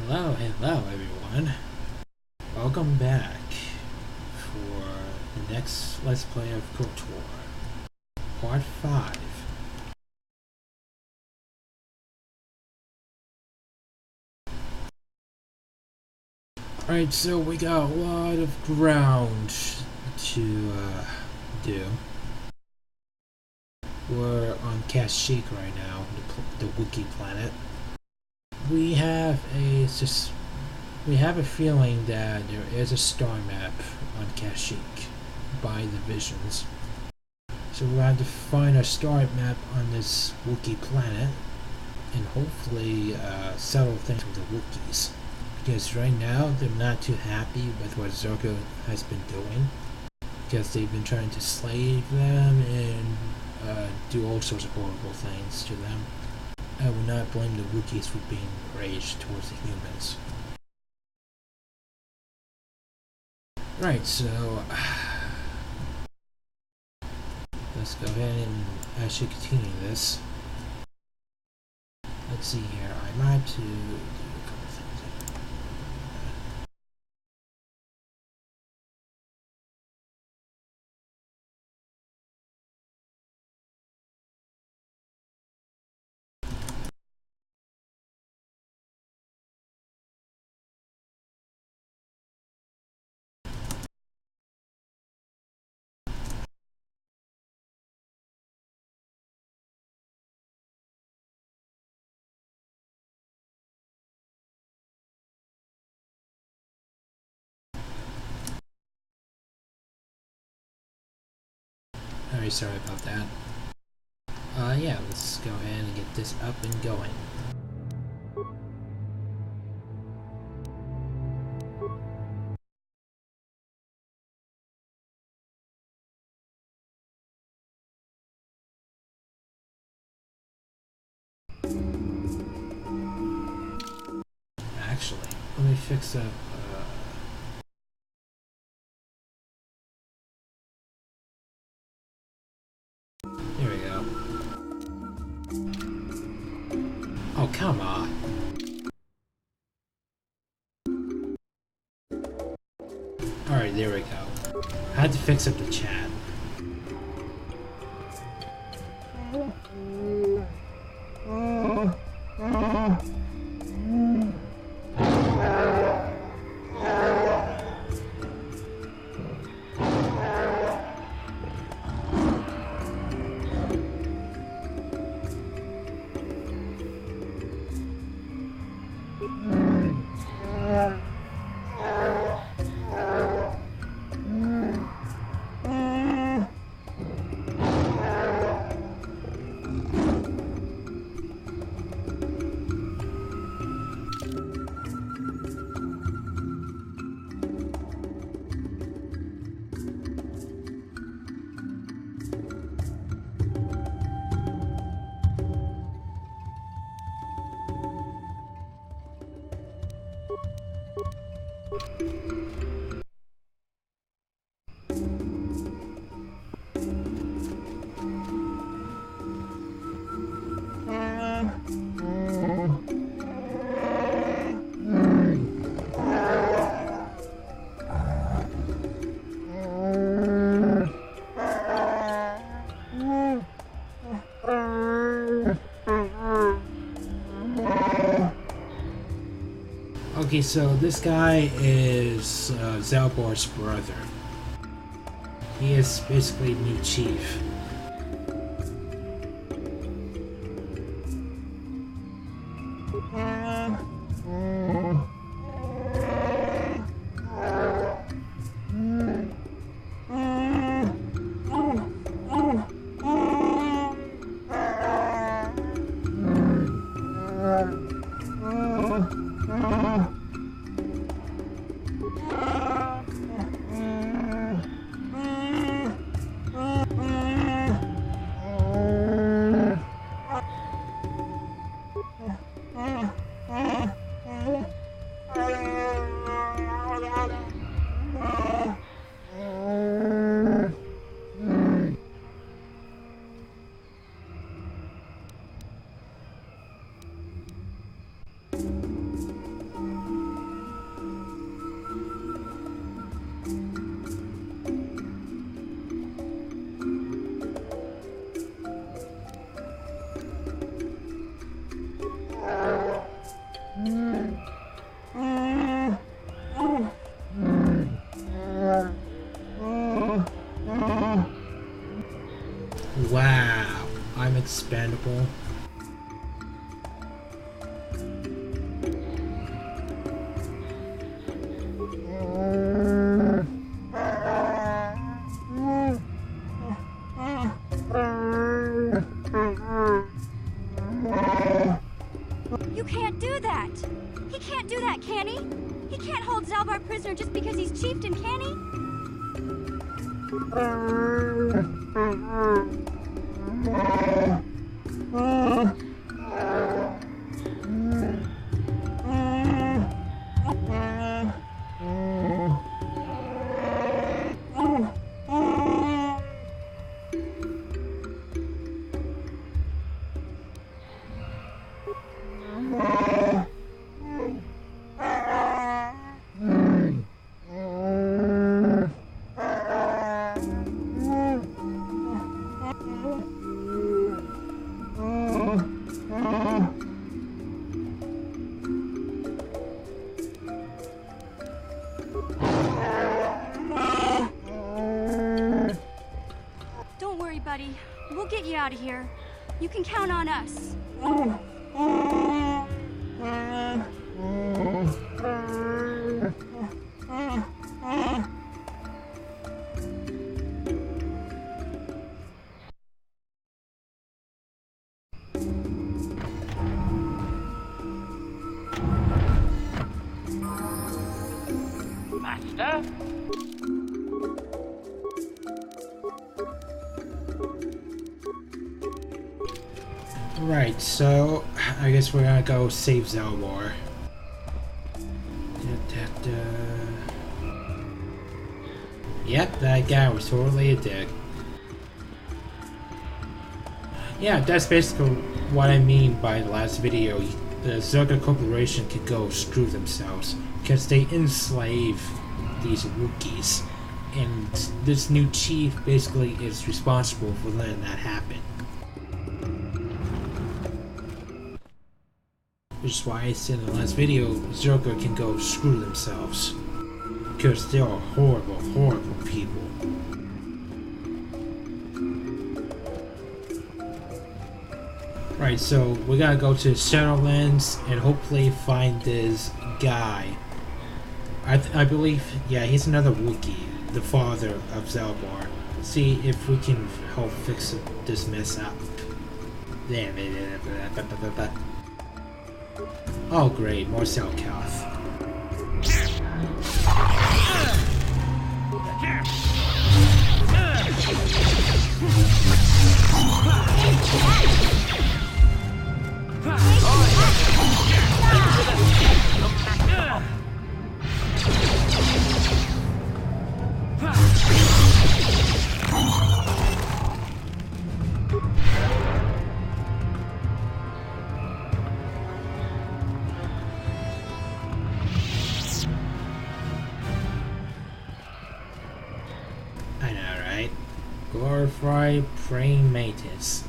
Hello everyone. Welcome back for the next Let's Play of KOTOR, Part 5. Alright, so we got a lot of ground to do. We're on Kashyyyk right now, the Wookiee planet. We have a feeling that there is a star map on Kashyyyk by the Visions. So we'll have to find a star map on this Wookiee planet and hopefully settle things with the Wookiees. Because right now they're not too happy with what Czerka has been doing. Because they've been trying to slave them and do all sorts of horrible things to them. I would not blame the Wookiees for being enraged towards the humans. Right, so let's go ahead and actually continue this. Let's see here. I might have to do a couple things here. Very sorry about that. Yeah, let's go ahead and get this up and going. Actually, let me fix up. There we go. Oh, come on. Alright, there we go. I had to fix up the chat. Okay, so this guy is Zaalbar's brother. He is basically new chief. expandable. You can't do that! He can't do that, can he? He can't hold Zalbar prisoner just because he's chieftain, can he? Don't worry, buddy. We'll get you out of here. You can count on us. Master? Right, so I guess we're gonna go save Zalbar. Yep, that guy was totally a dick. Yeah, that's basically what I mean by the last video. The Zerga Corporation could go screw themselves because they enslave these Wookiees, and this new chief basically is responsible for letting that happen. Which is why I said in the last video, Zerga can go screw themselves. Because they are horrible, horrible people. Right, so we gotta go to Shadowlands and hopefully find this guy. I believe, yeah, he's another Wookiee, the father of Zalbar. See if we can help fix this mess up. Oh great, more Selkath. I know, right? Glorify praying mantis.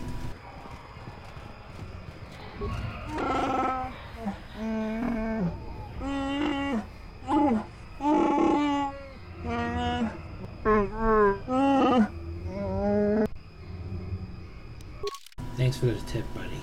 Thanks for the tip, buddy.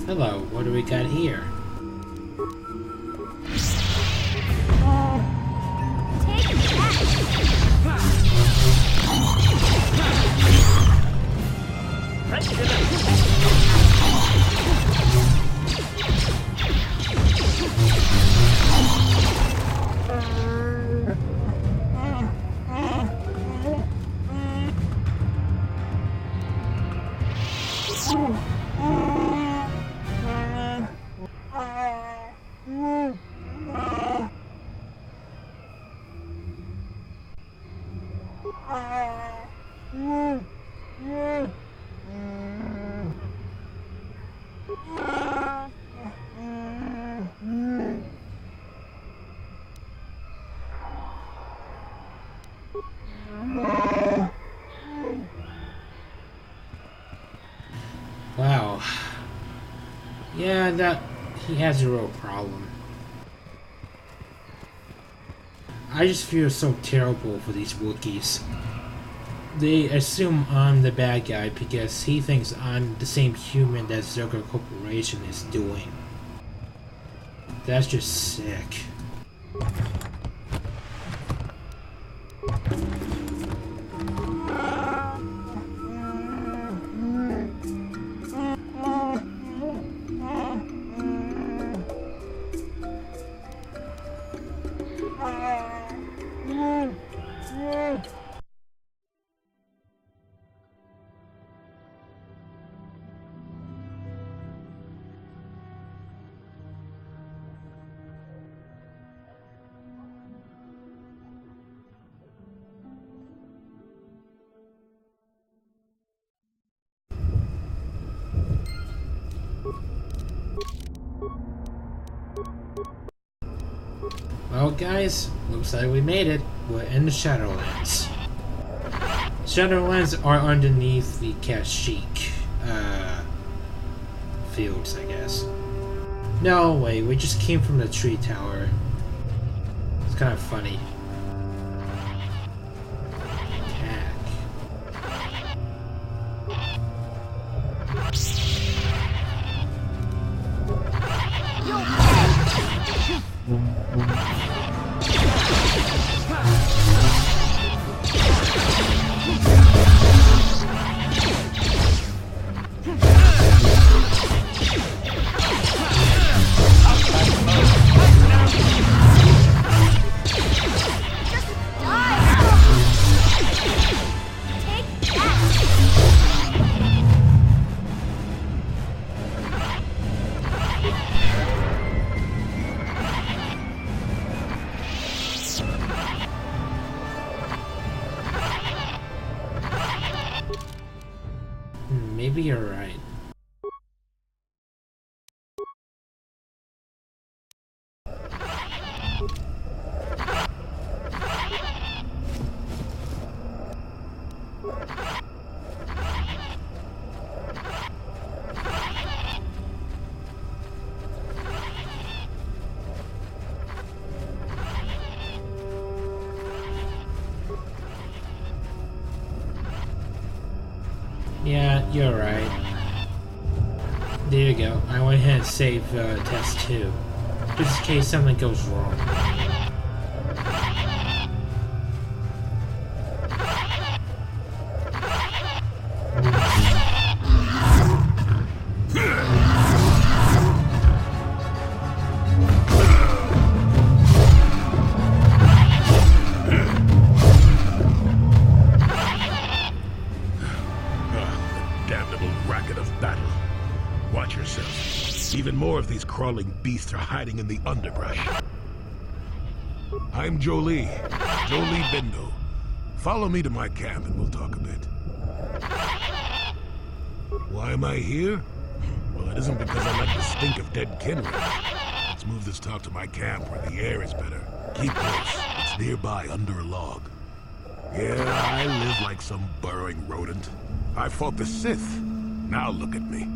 Hello, what do we got here? Wow. Yeah, that he has a real problem. I just feel so terrible for these Wookiees. They assume I'm the bad guy because he thinks I'm the same human that Zergo Corporation is doing. That's just sick. Well guys, looks like we made it. We're in the Shadowlands. Shadowlands are underneath the Kashyyyk fields, I guess. No, wait, we just came from the tree tower. It's kind of funny. Maybe you're right. Yeah, you're right. There you go. I went ahead and saved test 2. Just in case something goes wrong. Even more of these crawling beasts are hiding in the underbrush. I'm Jolee Bindo. Follow me to my camp and we'll talk a bit. Why am I here? Well, it isn't because I like the stink of dead kindred. Let's move this talk to my camp where the air is better. Keep close. It's nearby under a log. Yeah, I live like some burrowing rodent. I fought the Sith. Now look at me.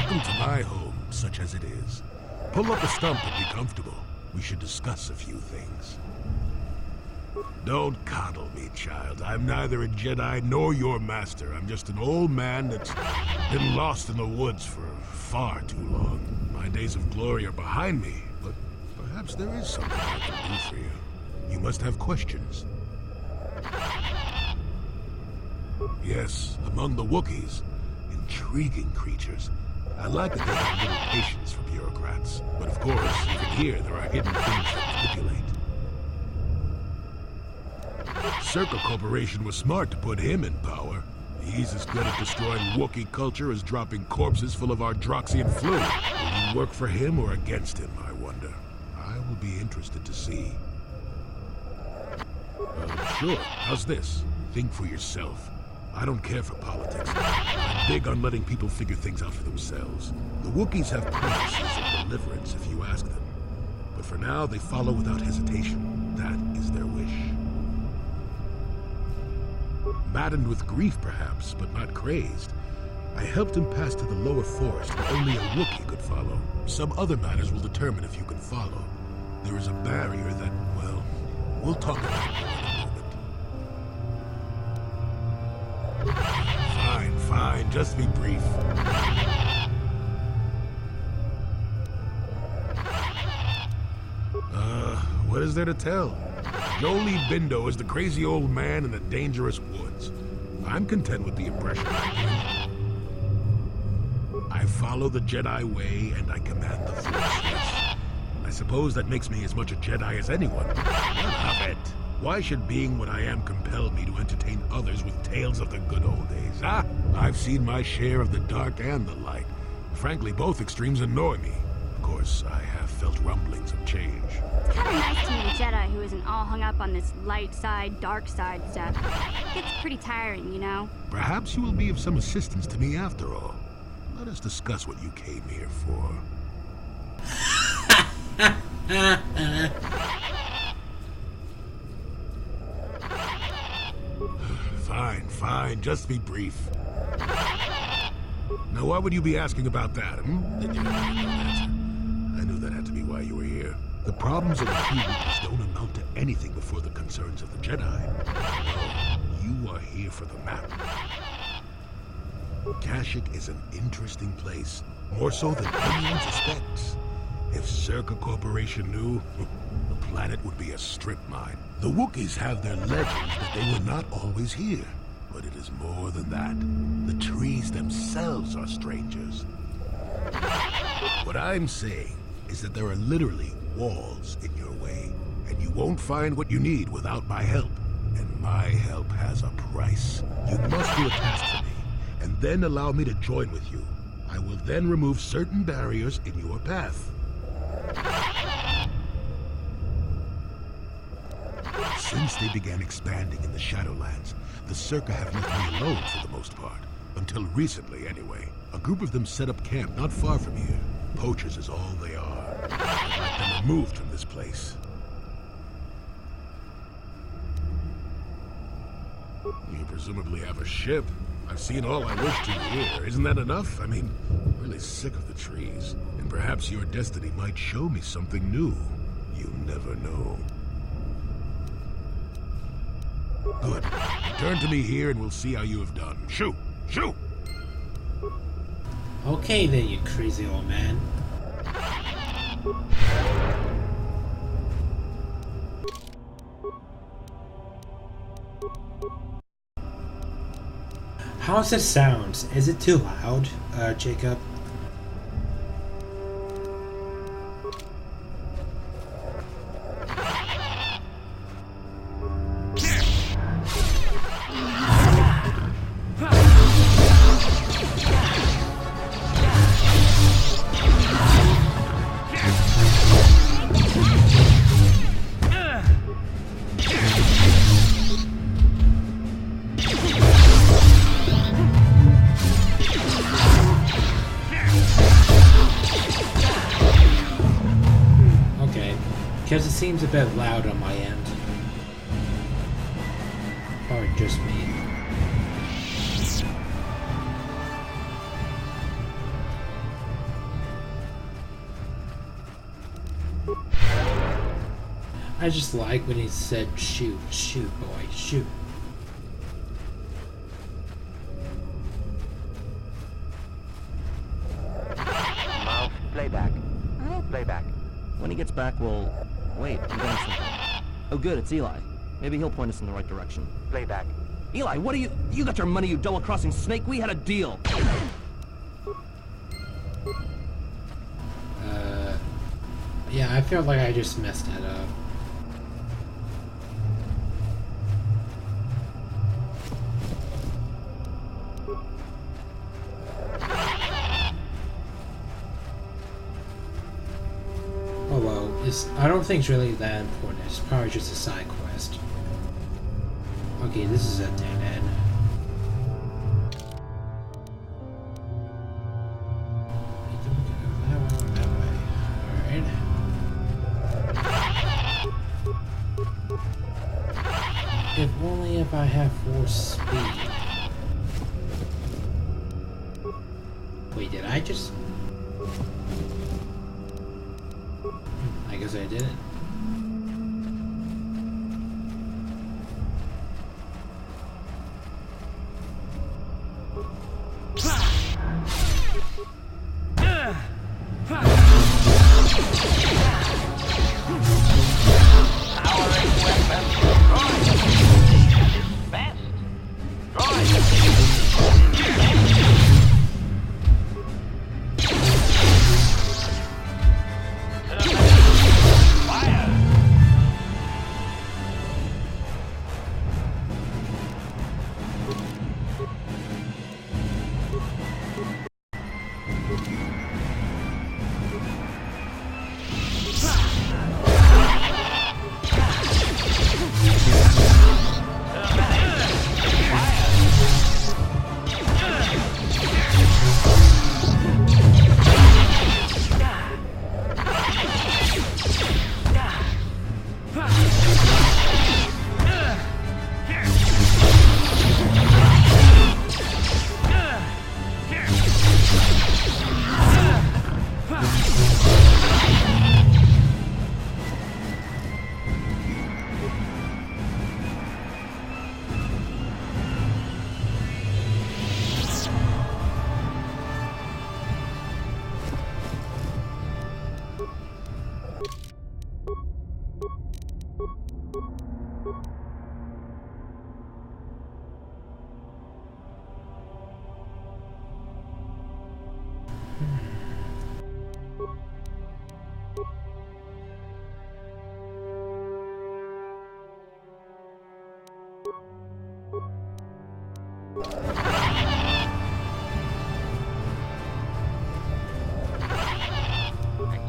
Welcome to my home, such as it is. Pull up a stump and be comfortable. We should discuss a few things. Don't coddle me, child. I'm neither a Jedi nor your master. I'm just an old man that's been lost in the woods for far too long. My days of glory are behind me, but perhaps there is something I can do for you. You must have questions. Yes, among the Wookiees. Intriguing creatures. I like that they have little patience for bureaucrats. But of course, even here, there are hidden things that manipulate. Circa Corporation was smart to put him in power. He's as good at destroying Wookiee culture as dropping corpses full of Ardroxian flu. Will you work for him or against him, I wonder? I will be interested to see. Sure. How's this? Think for yourself. I don't care for politics. I'm big on letting people figure things out for themselves. The Wookiees have promises of deliverance if you ask them. But for now, they follow without hesitation. That is their wish. Maddened with grief, perhaps, but not crazed. I helped him pass to the lower forest where only a Wookiee could follow. Some other matters will determine if you can follow. There is a barrier that, well, we'll talk about it more in a moment. Fine, just be brief. What is there to tell? Jolee Bindo is the crazy old man in the dangerous woods. I'm content with the impression I give. I follow the Jedi way, and I command the Force, yes. I suppose that makes me as much a Jedi as anyone. Enough of it. Why should being what I am compel me to entertain others with tales of the good old days? I've seen my share of the dark and the light. Frankly, both extremes annoy me. Of course, I have felt rumblings of change. It's kind of nice to meet a Jedi who isn't all hung up on this light side, dark side stuff. It gets pretty tiring, you know? Perhaps you will be of some assistance to me after all. Let us discuss what you came here for. Fine, just be brief. Now, why would you be asking about that, Then you don't answer. I knew that had to be why you were here. The problems of the few Wookiees don't amount to anything before the concerns of the Jedi. No, you are here for the map. Kashyyyk is an interesting place, more so than anyone suspects. If Circa Corporation knew, the planet would be a strip mine. The Wookiees have their legends that they were not always here. But it is more than that. The trees themselves are strangers. What I'm saying is that there are literally walls in your way, and you won't find what you need without my help. And my help has a price. You must do a task for me, and then allow me to join with you. I will then remove certain barriers in your path. Since they began expanding in the Shadowlands, the Circa have left me alone for the most part. Until recently, anyway. A group of them set up camp not far from here. Poachers is all they are. I'd like them removed from this place. You presumably have a ship. I've seen all I wish to here. Isn't that enough? I mean, I'm really sick of the trees. And perhaps your destiny might show me something new. You never know. Good. Return to me here and we'll see how you have done. Shoo! Shoo! Okay then, you crazy old man. How's it sound? Is it too loud, Jacob? Because it seems a bit loud on my end. Or just me. I just like when he said, shoot, shoot, boy, shoot. Mouse, playback. Playback. When he gets back, we'll... Wait, I'm getting something. Oh good, it's Eli. Maybe he'll point us in the right direction. Playback. Eli, what are you... You got your money, you double-crossing snake? We had a deal! Yeah, I feel like I just messed that up. Oh well, I don't think it's really that important. It's probably just a side quest. Okay, this is a dead end. If only if I have 4 speed. Wait, did I just... I guess I didn't.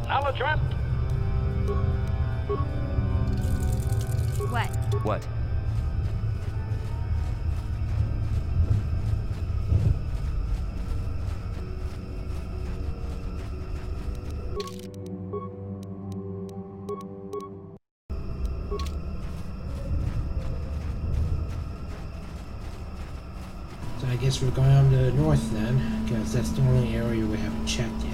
Acknowledgement. What? What? So I guess we're going on to the north then, because that's the only area we haven't checked yet.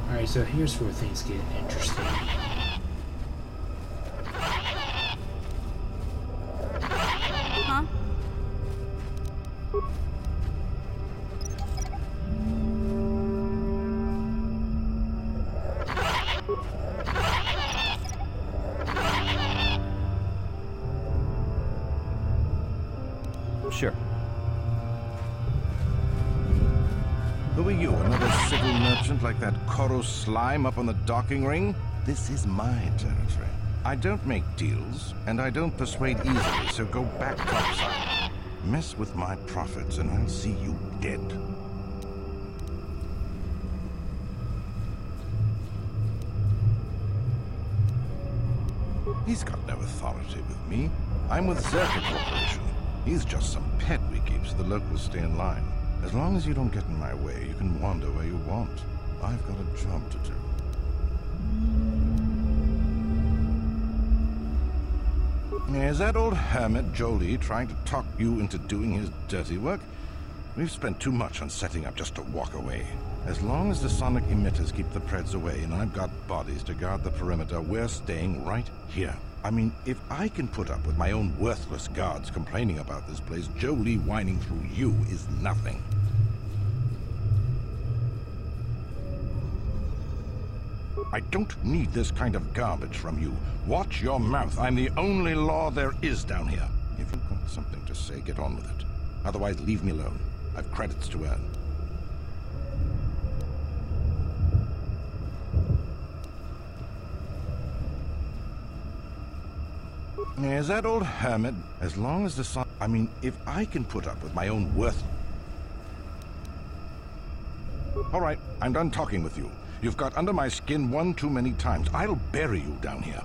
Alright, so here's where things get interesting. Huh? Sure. Who are you, another civil merchant like that Koro slime up on the docking ring? This is my territory. I don't make deals, and I don't persuade easily, so go back topside. Mess with my profits, and I'll see you dead. He's got no authority with me. I'm with Zerka Corporation. He's just some pet we keep so the locals stay in line. As long as you don't get in my way, you can wander where you want. I've got a job to do. Is that old hermit Jolie trying to talk you into doing his dirty work? We've spent too much on setting up just to walk away. As long as the sonic emitters keep the Preds away and I've got bodies to guard the perimeter, we're staying right here. I mean, if I can put up with my own worthless guards complaining about this place, Jolie whining through you is nothing. I don't need this kind of garbage from you. Watch your mouth. I'm the only law there is down here. If you've got something to say, get on with it. Otherwise, leave me alone. I've credits to earn. Is that old hermit? As long as the sun... I mean, if I can put up with my own worth... All right, I'm done talking with you. You've got under my skin one too many times. I'll bury you down here.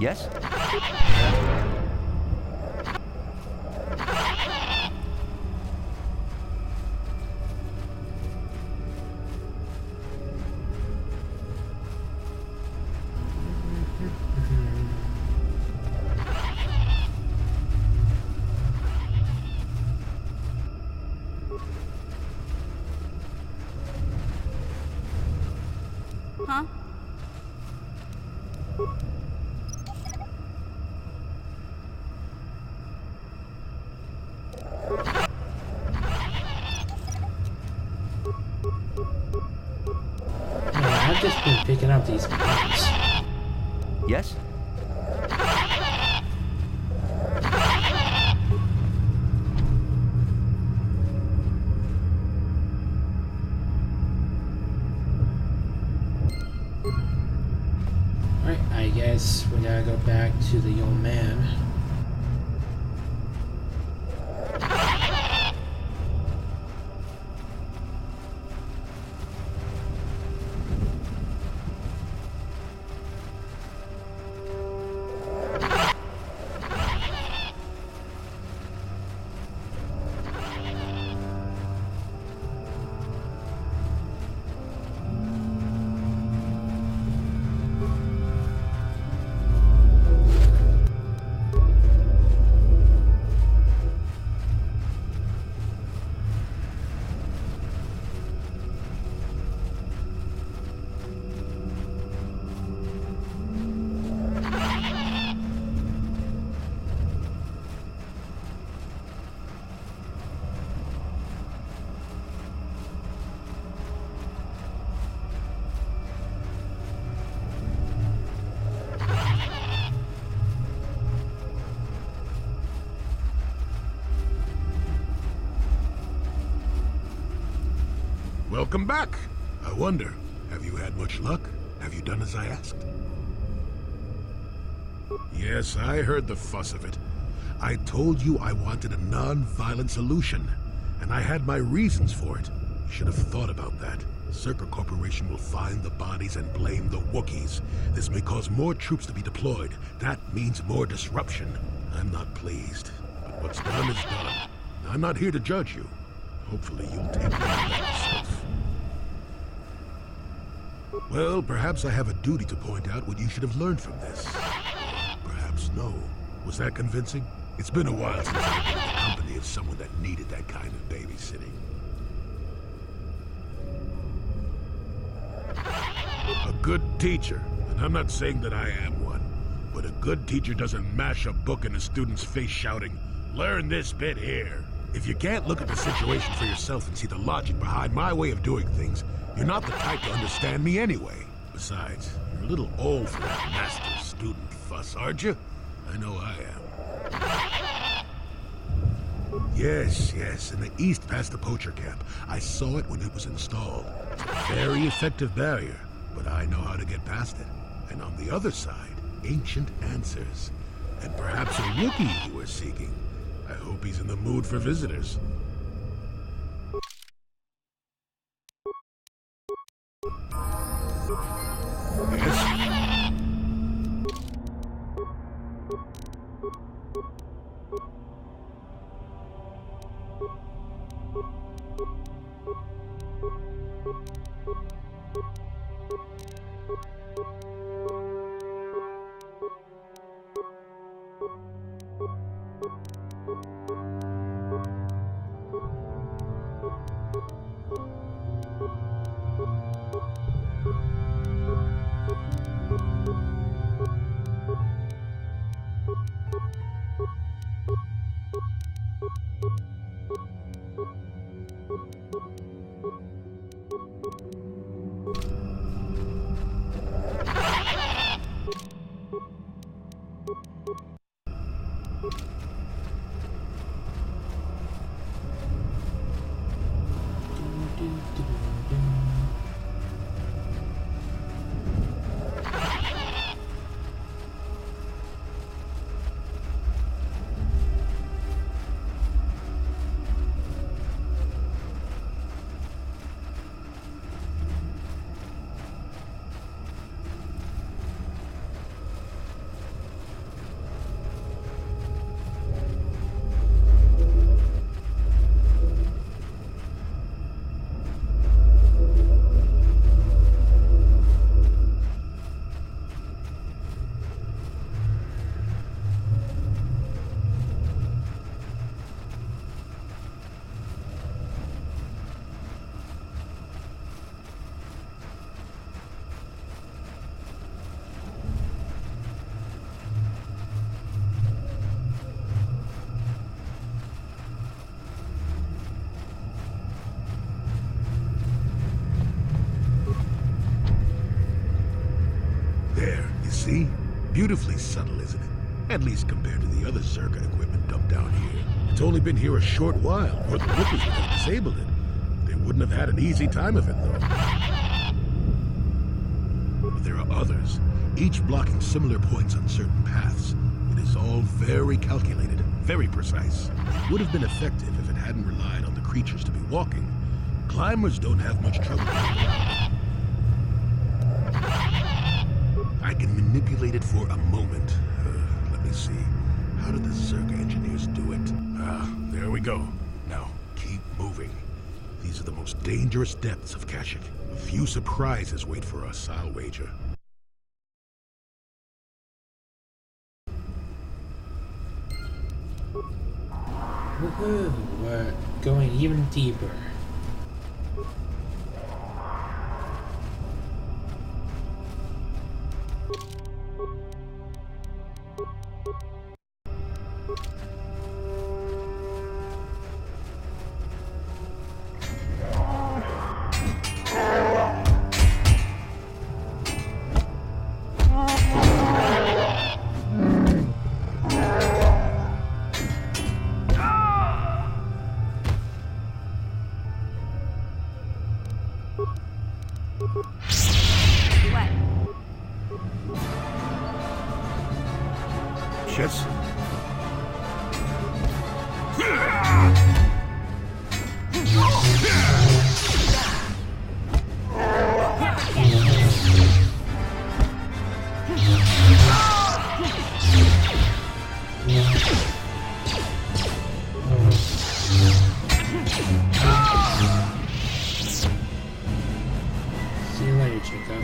Yes? Huh? I've just been picking up these bombs. Yes? Alright, I guess we gotta go back to the old man. Welcome back. I wonder, have you had much luck? Have you done as I asked? Yes, I heard the fuss of it. I told you I wanted a non-violent solution, and I had my reasons for it. You should have thought about that. Circa Corporation will find the bodies and blame the Wookiees. This may cause more troops to be deployed. That means more disruption. I'm not pleased, but what's done is done. I'm not here to judge you. Hopefully you'll take care of that yourself. Well, perhaps I have a duty to point out what you should have learned from this. Perhaps no. Was that convincing? It's been a while since I've been in the company of someone that needed that kind of babysitting. A good teacher, and I'm not saying that I am one, but a good teacher doesn't mash a book in a student's face shouting, "Learn this bit here." If you can't look at the situation for yourself and see the logic behind my way of doing things, you're not the type to understand me anyway. Besides, you're a little old for that master-student fuss, aren't you? I know I am. Yes, in the east past the poacher camp. I saw it when it was installed. It's a very effective barrier, but I know how to get past it. And on the other side, ancient answers. And perhaps a Wookiee you were seeking. I hope he's in the mood for visitors. Yes? See? Beautifully subtle, isn't it? At least compared to the other Zerga equipment dumped down here. It's only been here a short while, or the Wookiees would have disabled it. They wouldn't have had an easy time of it, though. But there are others, each blocking similar points on certain paths. It is all very calculated, very precise. It would have been effective if it hadn't relied on the creatures to be walking. Climbers don't have much trouble with it. I can manipulate it for a moment. Let me see. How did the Zerga engineers do it? There we go. Now, keep moving. These are the most dangerous depths of Kashyyyk. A few surprises wait for us, I'll wager. Woohoo! We're going even deeper. vicious. See you later, Chico.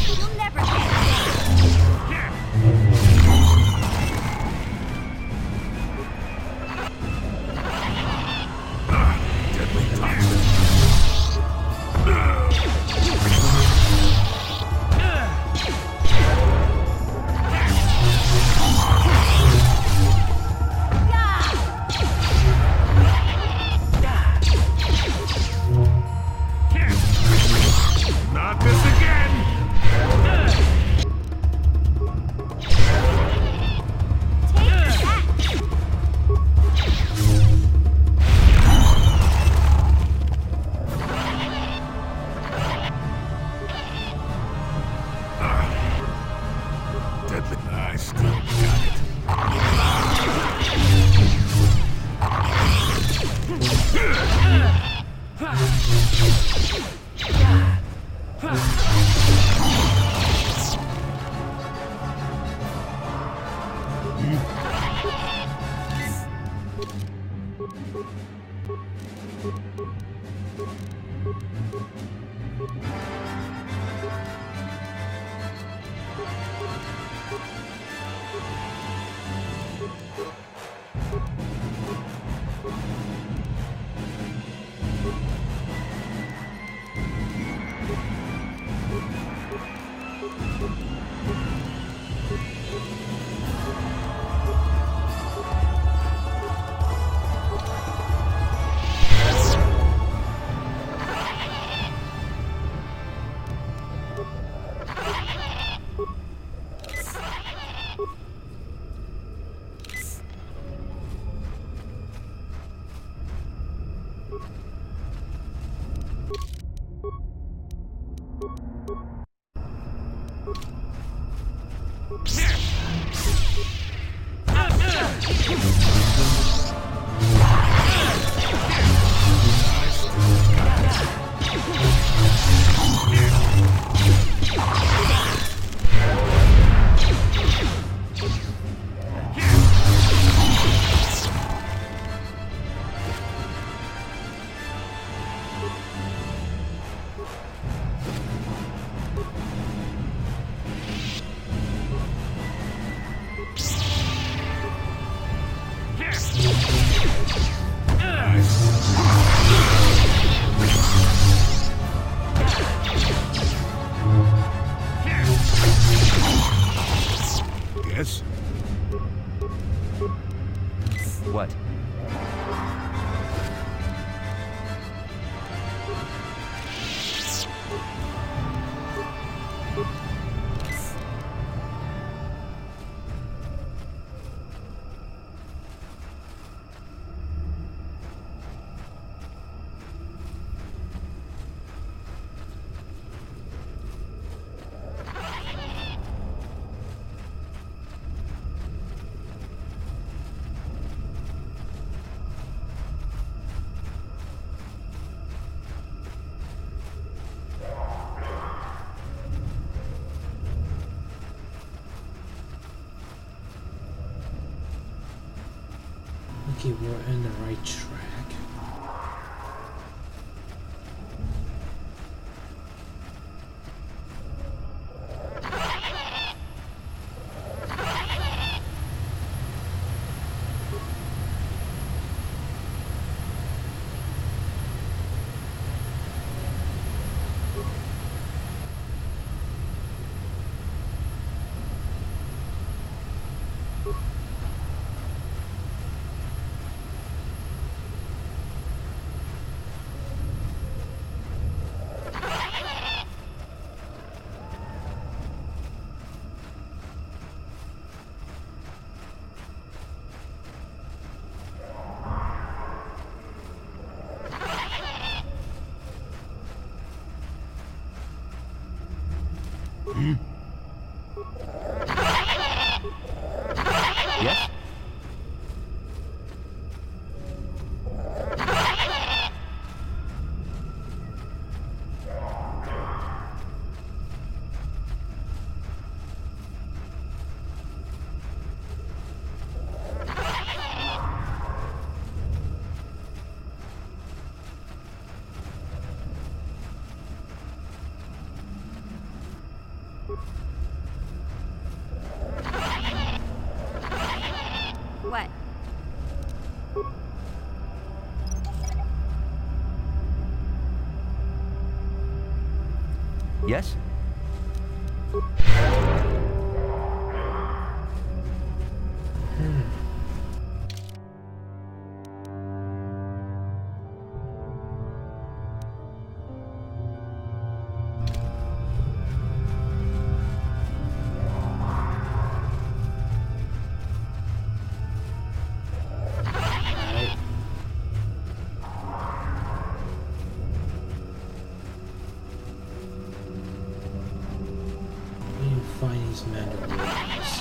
You'll never get it. Not this again! Take that. Deadly. I still got it. Yes? Okay, we're in the right track. Yes? What? Yes? Alright. We need to find these Mandalorians.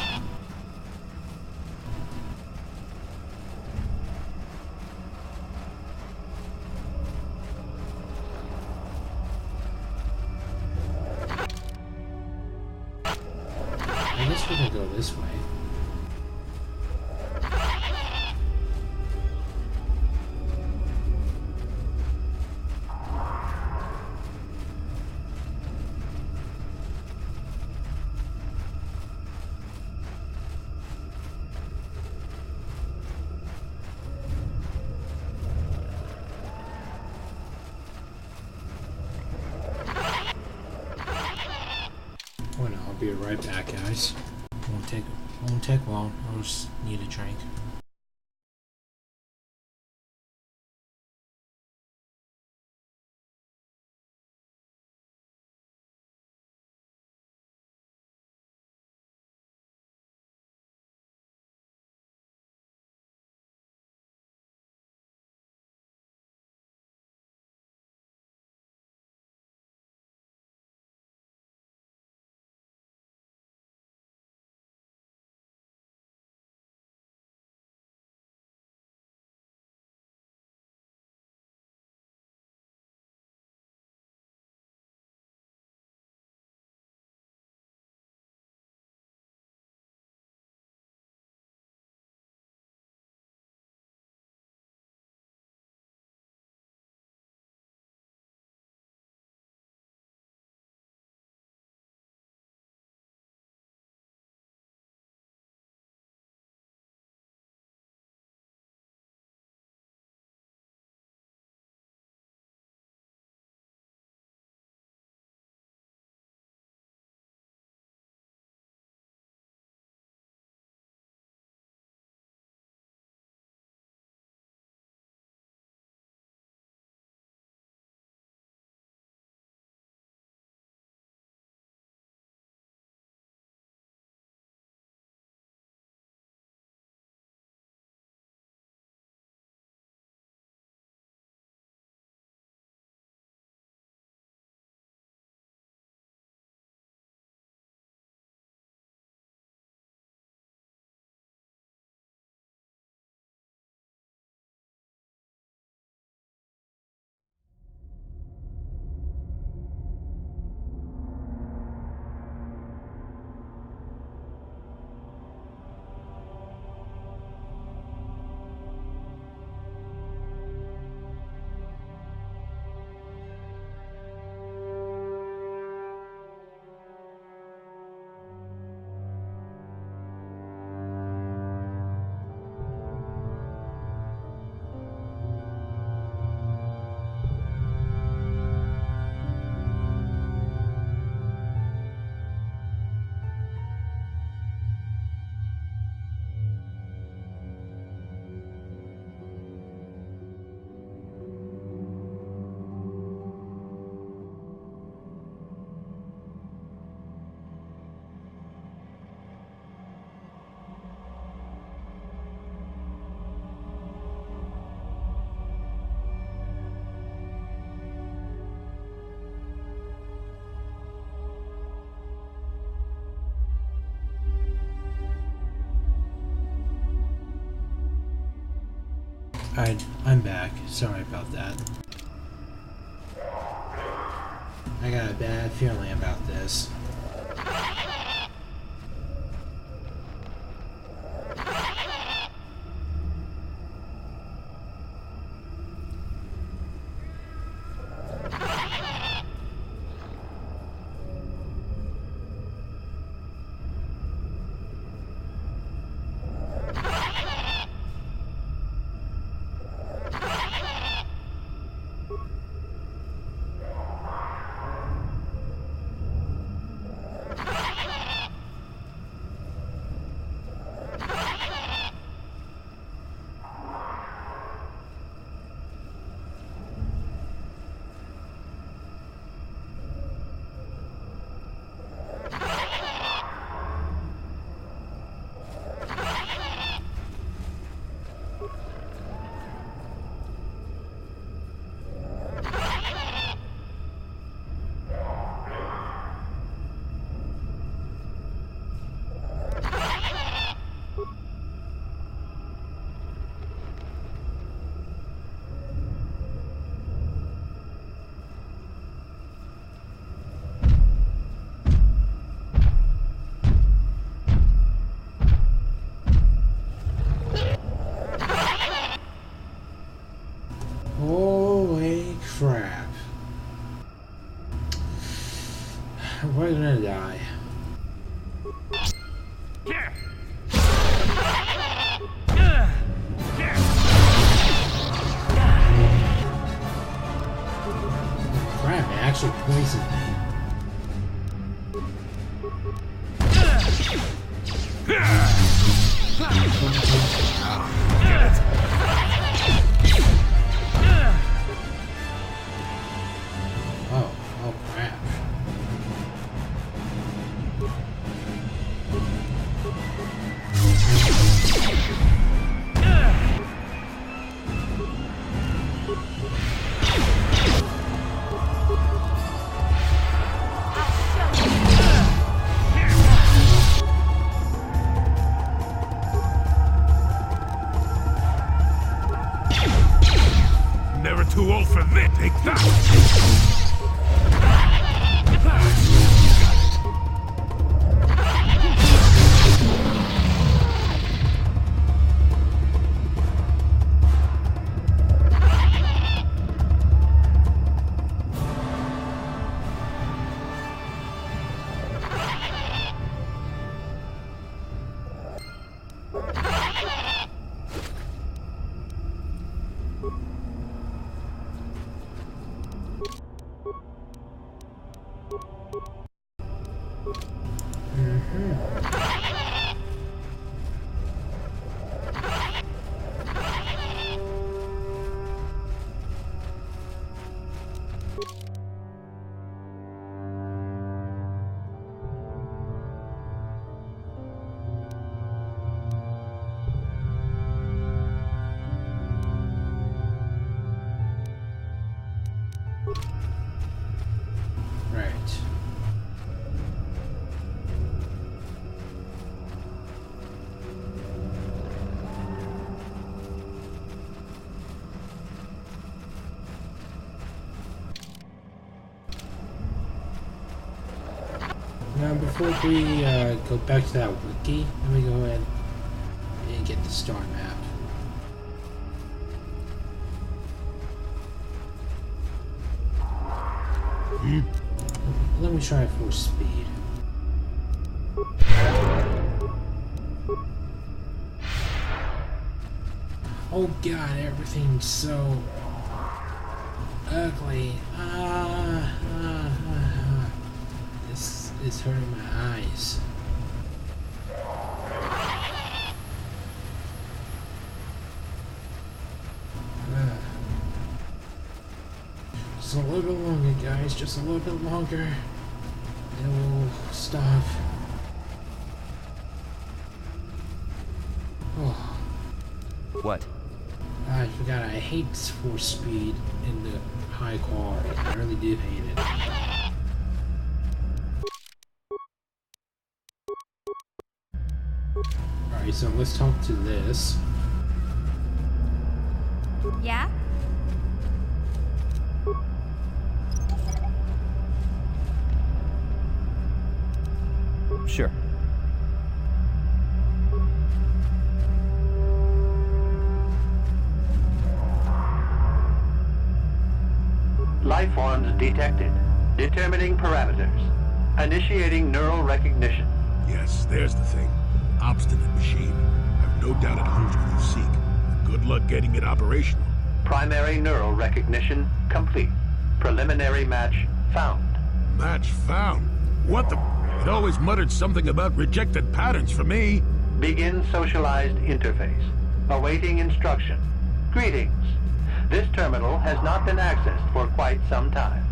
I guess we're gonna go this way. Oh no, I'll be right back, guys. Won't take long. I'll just need a drink. I'm back. Sorry about that. I got a bad feeling about this. Holy crap. We're gonna die. Crap, it actually poisoned me. Oh crap. Never too old for this. Take that. Right. Now, before we go back to that wiki, let me go ahead and get the star map. Let me try for speed. Oh god, everything's so ugly. This is hurting my eyes. Just a little bit longer, guys. Just a little bit longer. And we'll stop. Oh. What? I forgot. I hate force speed in the high quality. I really do hate it. Alright, so let's talk to this. Yeah? Sure. Life forms detected. Determining parameters. Initiating neural recognition. Yes, there's the thing. Obstinate machine. I've no doubt it holds what you seek. Good luck getting it operational. Primary neural recognition complete. Preliminary match found. Match found? What the... It always muttered something about rejected patterns for me. Begin socialized interface. Awaiting instruction. Greetings. This terminal has not been accessed for quite some time.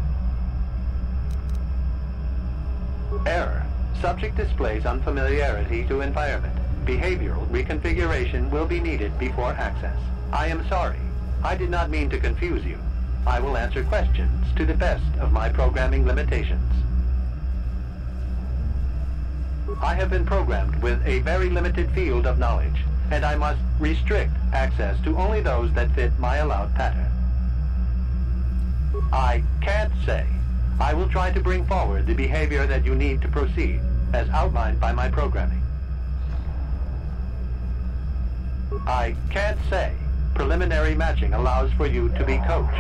Error. Subject displays unfamiliarity to environment. Behavioral reconfiguration will be needed before access. I am sorry. I did not mean to confuse you. I will answer questions to the best of my programming limitations. I have been programmed with a very limited field of knowledge, and I must restrict access to only those that fit my allowed pattern. I can't say. I will try to bring forward the behavior that you need to proceed, as outlined by my programming. I can't say. Preliminary matching allows for you to be coached.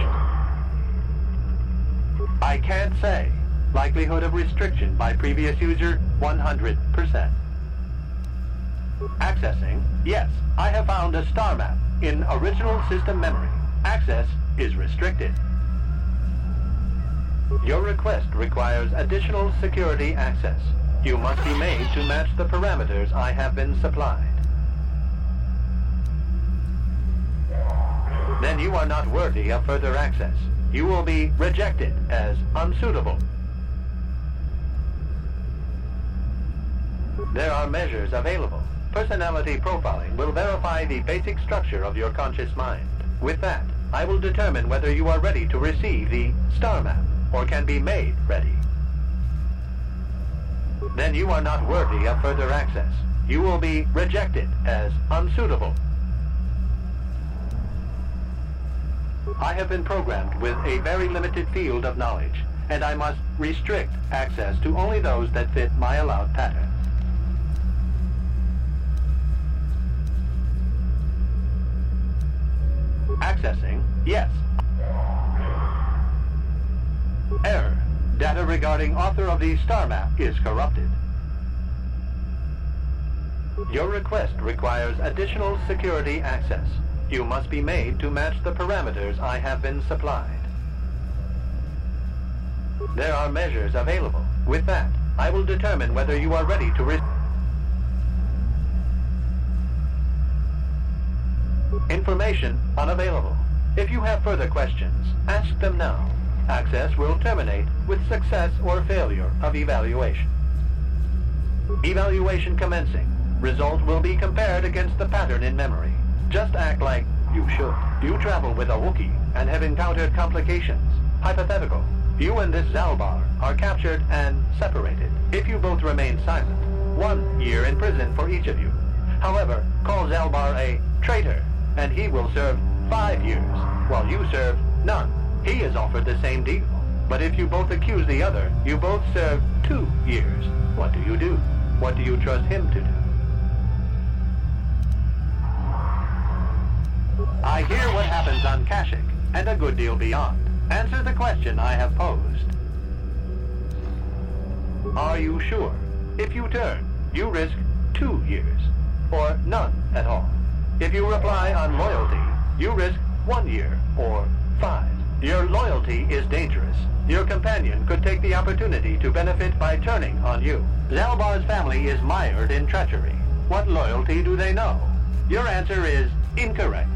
I can't say. Likelihood of restriction by previous user, 100%. Accessing, yes, I have found a star map in original system memory. Access is restricted. Your request requires additional security access. You must be made to match the parameters I have been supplied. Then you are not worthy of further access. You will be rejected as unsuitable. There are measures available. Personality profiling will verify the basic structure of your conscious mind. With that, I will determine whether you are ready to receive the star map or can be made ready. Then you are not worthy of further access. You will be rejected as unsuitable. I have been programmed with a very limited field of knowledge, and I must restrict access to only those that fit my allowed pattern. Accessing, yes. Error. Data regarding author of the star map is corrupted. Your request requires additional security access. You must be made to match the parameters I have been supplied. There are measures available. With that, I will determine whether you are ready to Information unavailable. If you have further questions, ask them now. Access will terminate with success or failure of evaluation. Evaluation commencing. Result will be compared against the pattern in memory. Just act like you should. You travel with a Wookiee and have encountered complications. Hypothetical. You and this Zalbar are captured and separated. If you both remain silent, 1 year in prison for each of you. However, call Zalbar a traitor, and he will serve 5 years, while you serve none. He is offered the same deal. But if you both accuse the other, you both serve 2 years. What do you do? What do you trust him to do? I hear what happens on Kashyyyk, and a good deal beyond. Answer the question I have posed. Are you sure? If you turn, you risk 2 years, or none at all. If you reply on loyalty, you risk 1 year, or 5. Your loyalty is dangerous. Your companion could take the opportunity to benefit by turning on you. Zalbar's family is mired in treachery. What loyalty do they know? Your answer is incorrect.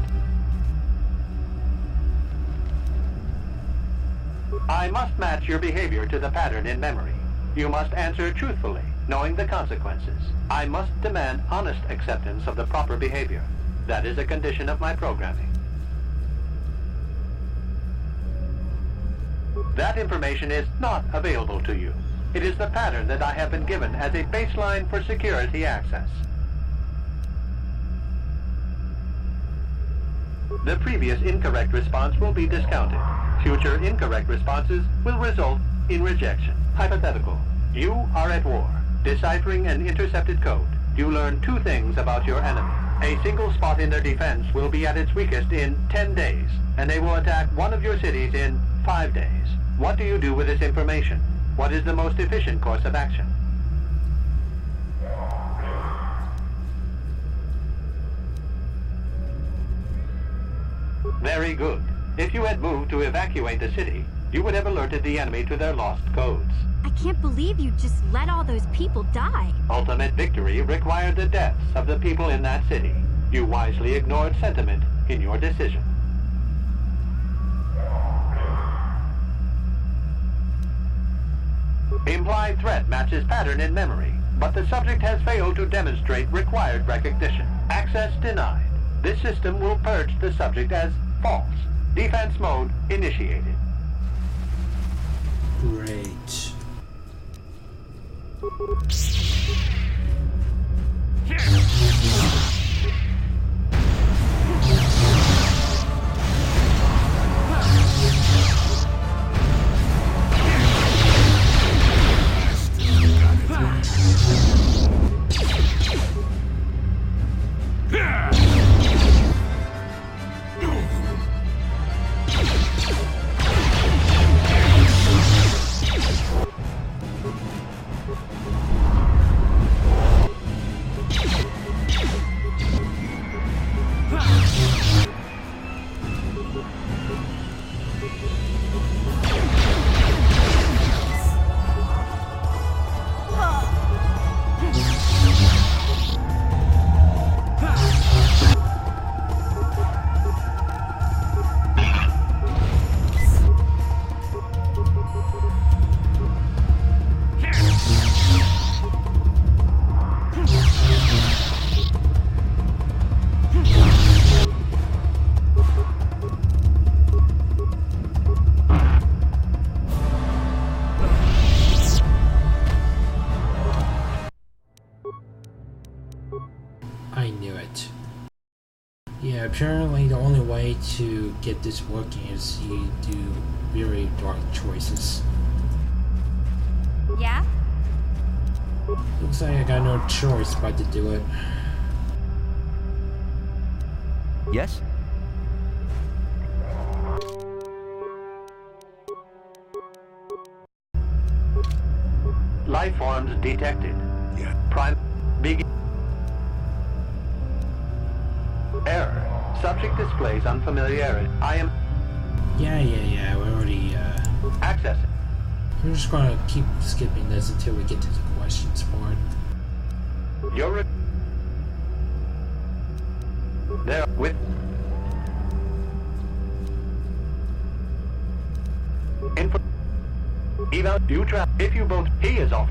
I must match your behavior to the pattern in memory. You must answer truthfully, knowing the consequences. I must demand honest acceptance of the proper behavior. That is a condition of my programming. That information is not available to you. It is the pattern that I have been given as a baseline for security access. the previous incorrect response will be discounted. Future incorrect responses will result in rejection. Hypothetical. You are at war. Deciphering an intercepted code, you learn 2 things about your enemy. A single spot in their defense will be at its weakest in 10 days, and they will attack one of your cities in 5 days. What do you do with this information? What is the most efficient course of action? Very good. If you had moved to evacuate the city, you would have alerted the enemy to their lost codes. I can't believe you just let all those people die. Ultimate victory required the deaths of the people in that city. You wisely ignored sentiment in your decision. Implied threat matches pattern in memory, but the subject has failed to demonstrate required recognition. Access denied. This system will purge the subject as false. Defense mode initiated. Great. I knew it. Yeah, apparently the only way to get this working is you do very dark choices. Yeah? Looks like I got no choice but to do it. Yes? Life forms detected. Yeah. Prime. Begin. Error. Subject displays unfamiliarity. I am Yeah, we already, accessing. I'm just gonna keep skipping this until we get to the questions part. You're there with info. Eval. You trap. If you both. He is off.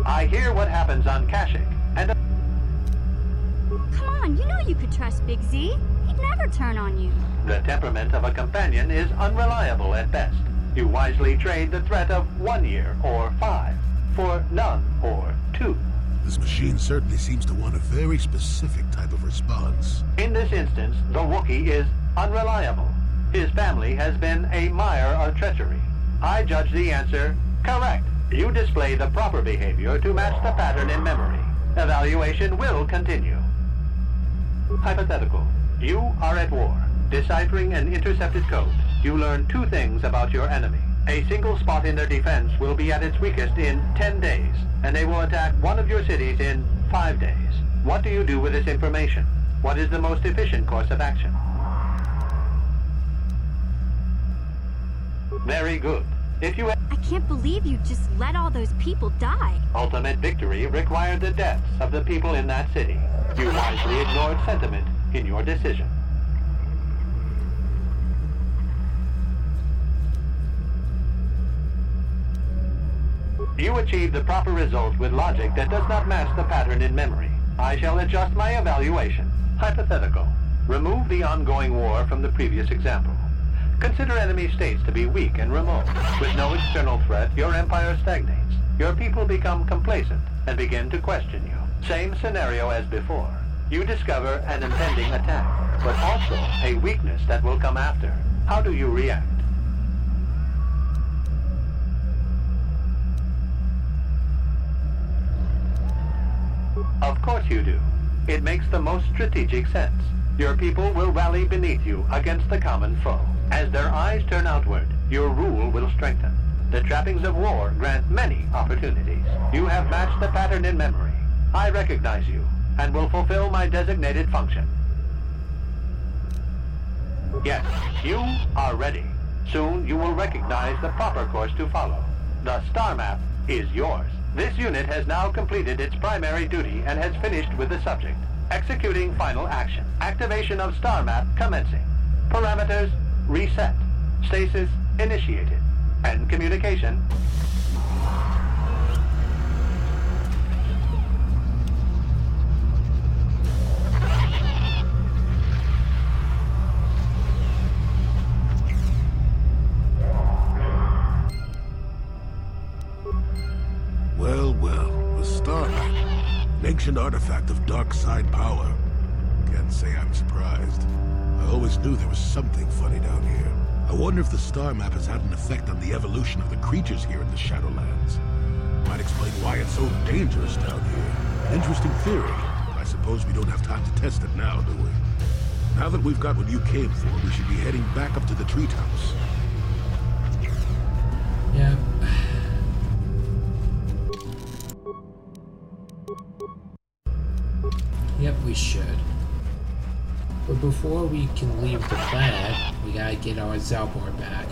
I hear what happens on Kashyyyk, and Come on, you know you could trust Big Z. He'd never turn on you. the temperament of a companion is unreliable at best. You wisely trade the threat of 1 year or 5 for none or 2. This machine certainly seems to want a very specific type of response. In this instance, the Wookiee is unreliable. His family has been a mire of treachery. I judge the answer correct. You display the proper behavior to match the pattern in memory. Evaluation will continue. Hypothetical. You are at war. Deciphering an intercepted code, you learn 2 things about your enemy. A single spot in their defense will be at its weakest in 10 days, and they will attack one of your cities in 5 days. What do you do with this information? What is the most efficient course of action? Very good. If you I can't believe you just let all those people die. ultimate victory required the deaths of the people in that city. You wisely ignored sentiment in your decision. You achieved the proper result with logic that does not match the pattern in memory. I shall adjust my evaluation. Hypothetical. Remove the ongoing war from the previous example. Consider enemy states to be weak and remote. With no external threat, your empire stagnates. Your people become complacent and begin to question you. Same scenario as before. You discover an impending attack, but also a weakness that will come after. How do you react? Of course you do. It makes the most strategic sense. Your people will rally beneath you against the common foe. As their eyes turn outward, your rule will strengthen. The trappings of war grant many opportunities. You have matched the pattern in memory. I recognize you, and will fulfill my designated function. Yes, you are ready. Soon you will recognize the proper course to follow. The star map is yours. This unit has now completed its primary duty and has finished with the subject. Executing final action. Activation of star map commencing. Parameters reset. Stasis initiated. And communication. Well, the star map. An ancient artifact of dark side power. Can't say I'm surprised. I always knew there was something funny down here. I wonder if the star map has had an effect on the evolution of the creatures here in the Shadowlands. Might explain why it's so dangerous down here. Interesting theory, but I suppose we don't have time to test it now, do we? Now that we've got what you came for, we should be heading back up to the treetops. Yeah. Yep, we should. But before we can leave the planet, we gotta get our Zalbar back.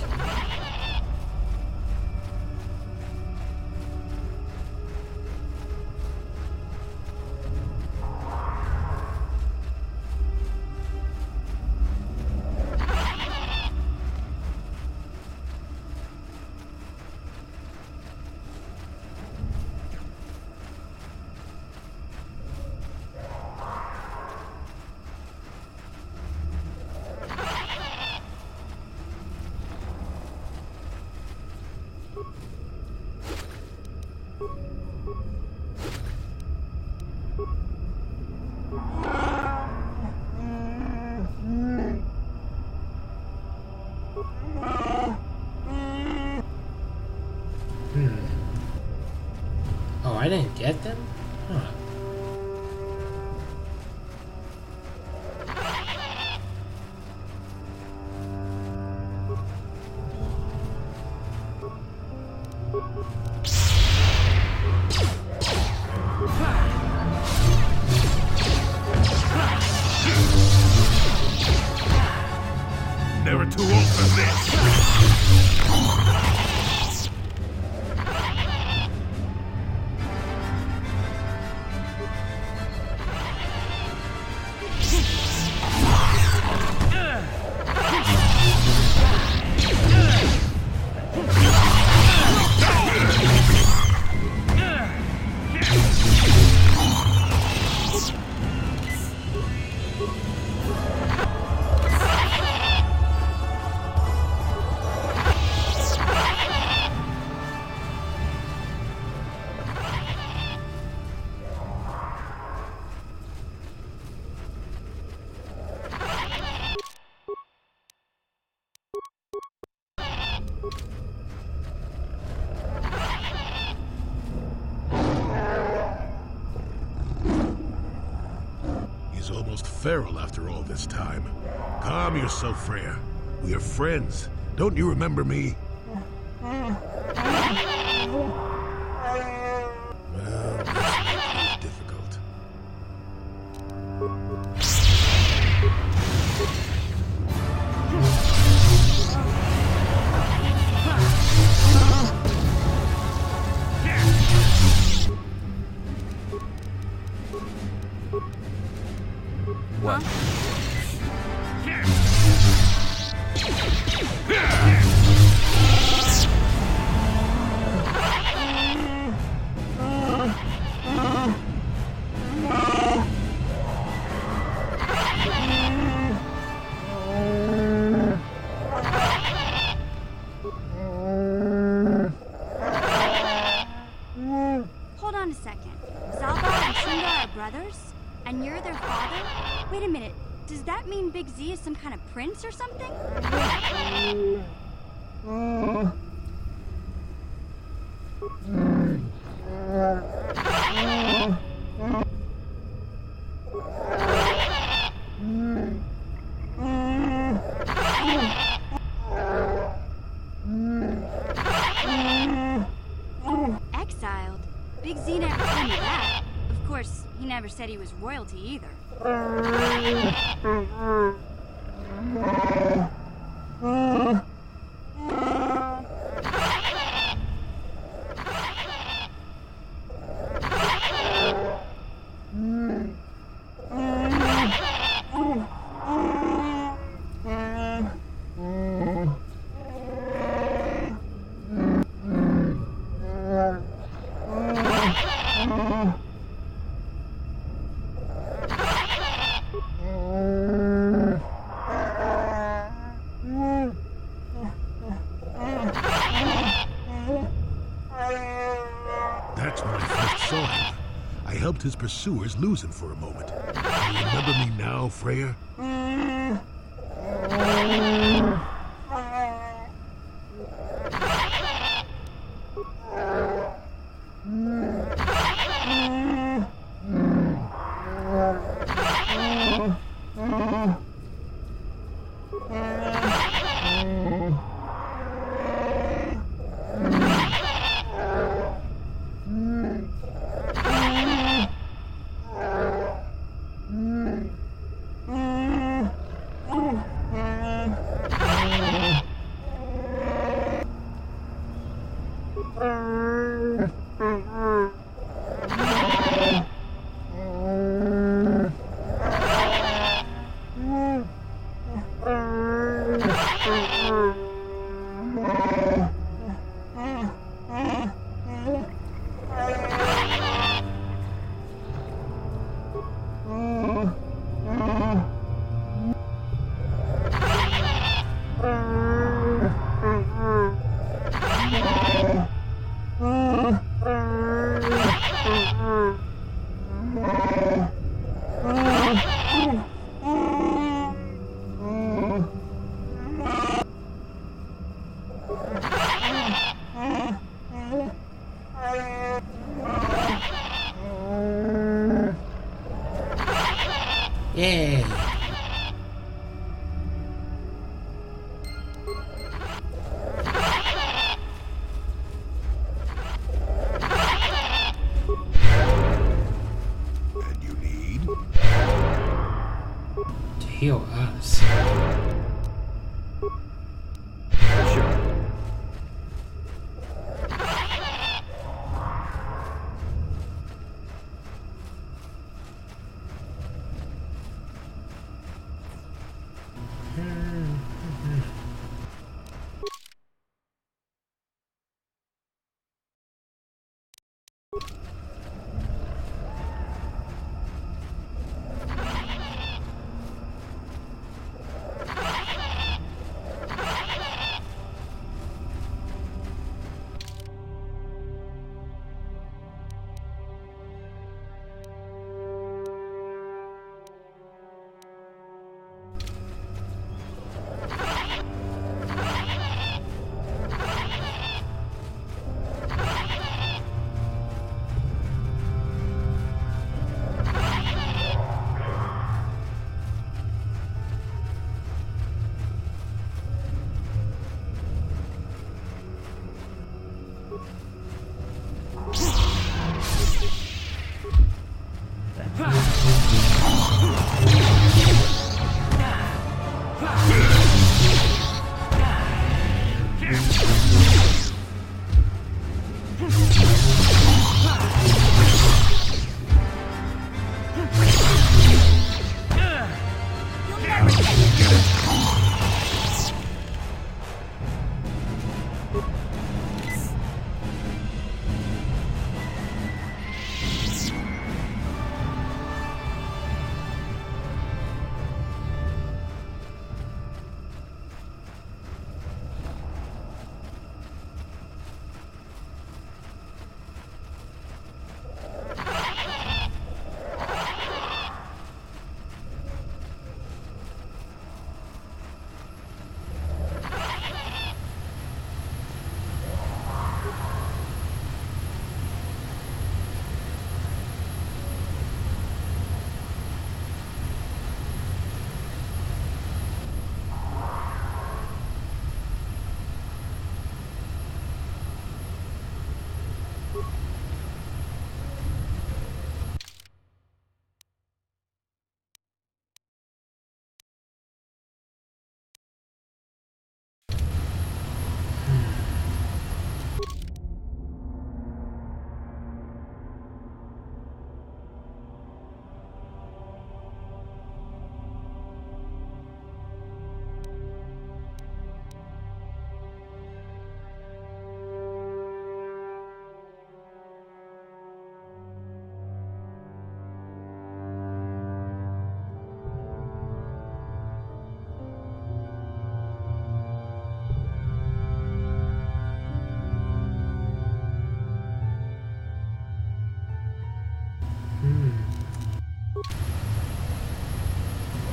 Oh, I didn't get them? Huh. Never too old for this! He's almost feral after all this time. Calm yourself, Freya. We are friends. Don't you remember me? Well, this is difficult. What? Hold on a second. Zalbar and Sundar are brothers? And you're their father? Wait a minute. Does that mean Big Z is some kind of prince or something? Exiled? Big Z never told me that. Of course, he never said he was royalty either. That's when I first saw him. I helped his pursuers lose him for a moment. You remember me now, Freya? Yay! And you need? To heal us. Sure.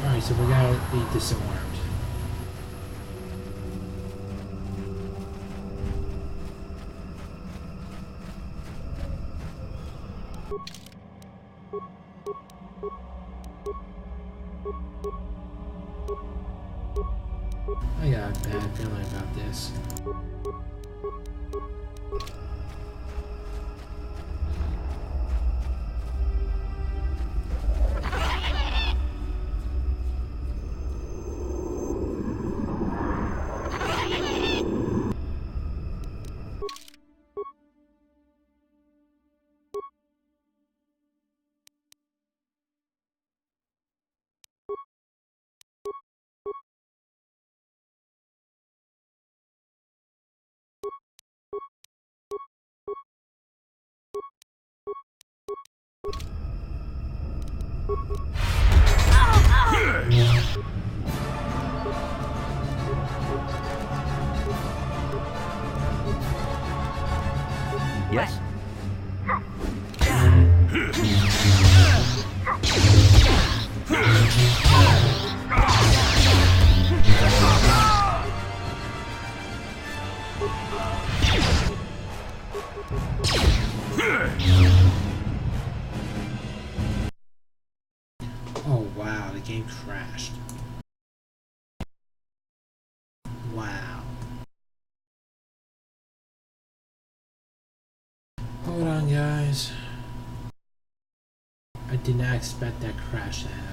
Alright, so we gotta be disarmed. I got a bad feeling about this. Yes? Oh wow, the game crashed. Wow. Hold on, guys. I did not expect that crash to happen.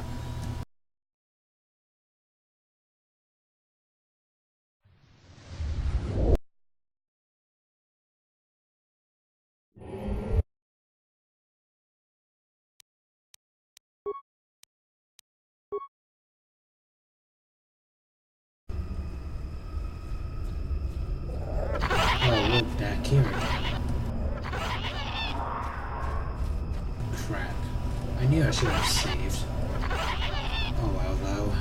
Oh, look, back here again. Crap. I knew I should have saved. Oh well, though.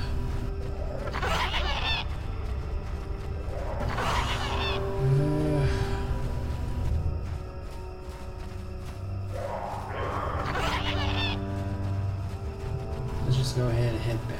Let's just go ahead and head back.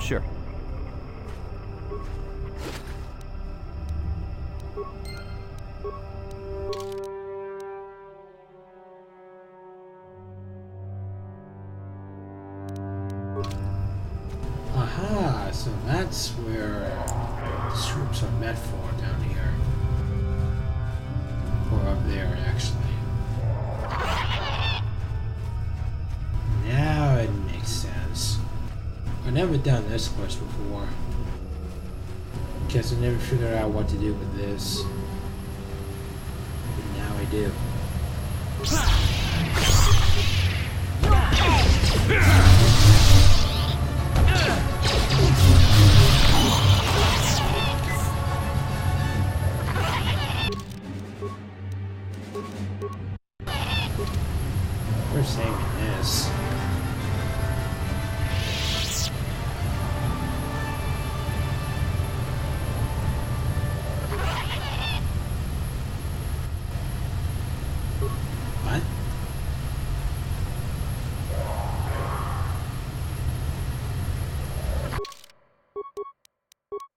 Sure. Aha, so that's where the troops are meant for down here. Or up there, actually. Now it makes sense. I've never done this quest before. Guess I never figured out what to do with this. But now I do. We're saving this. What?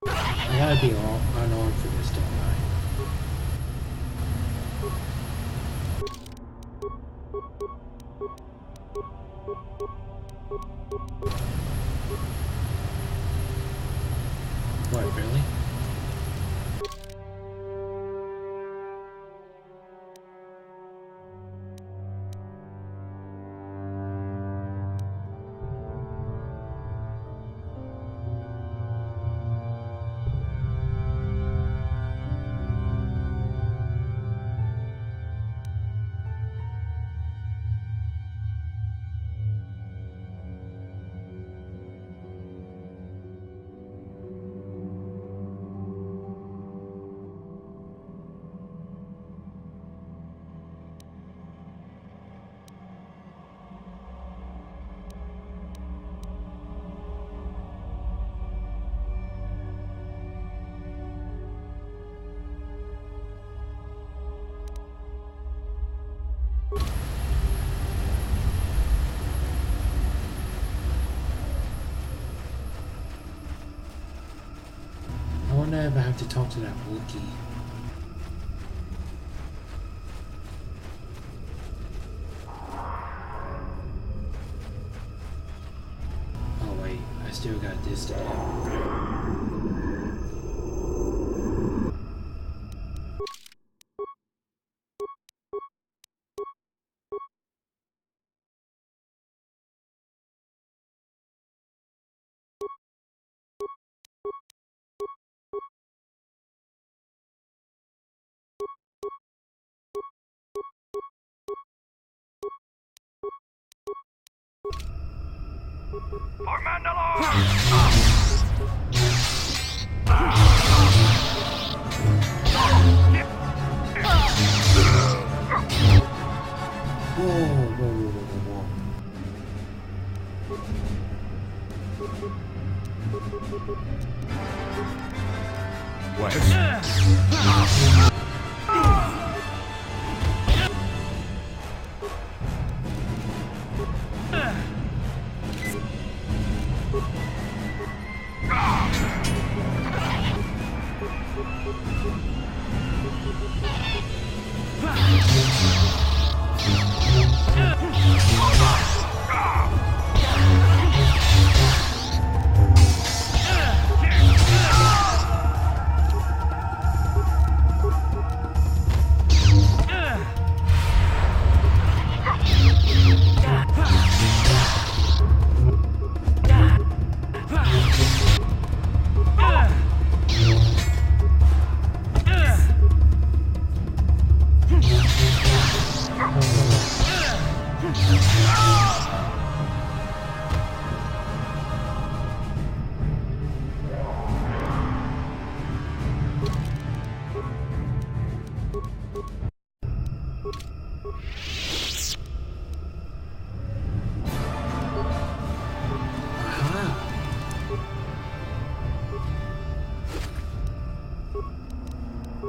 I gotta be all unarmed for this, don't I? What, really? I wonder if I have to talk to that Wookiee. Oh wait, I still got this to do. For Mandalore! Whoa, whoa, whoa, whoa, whoa. What?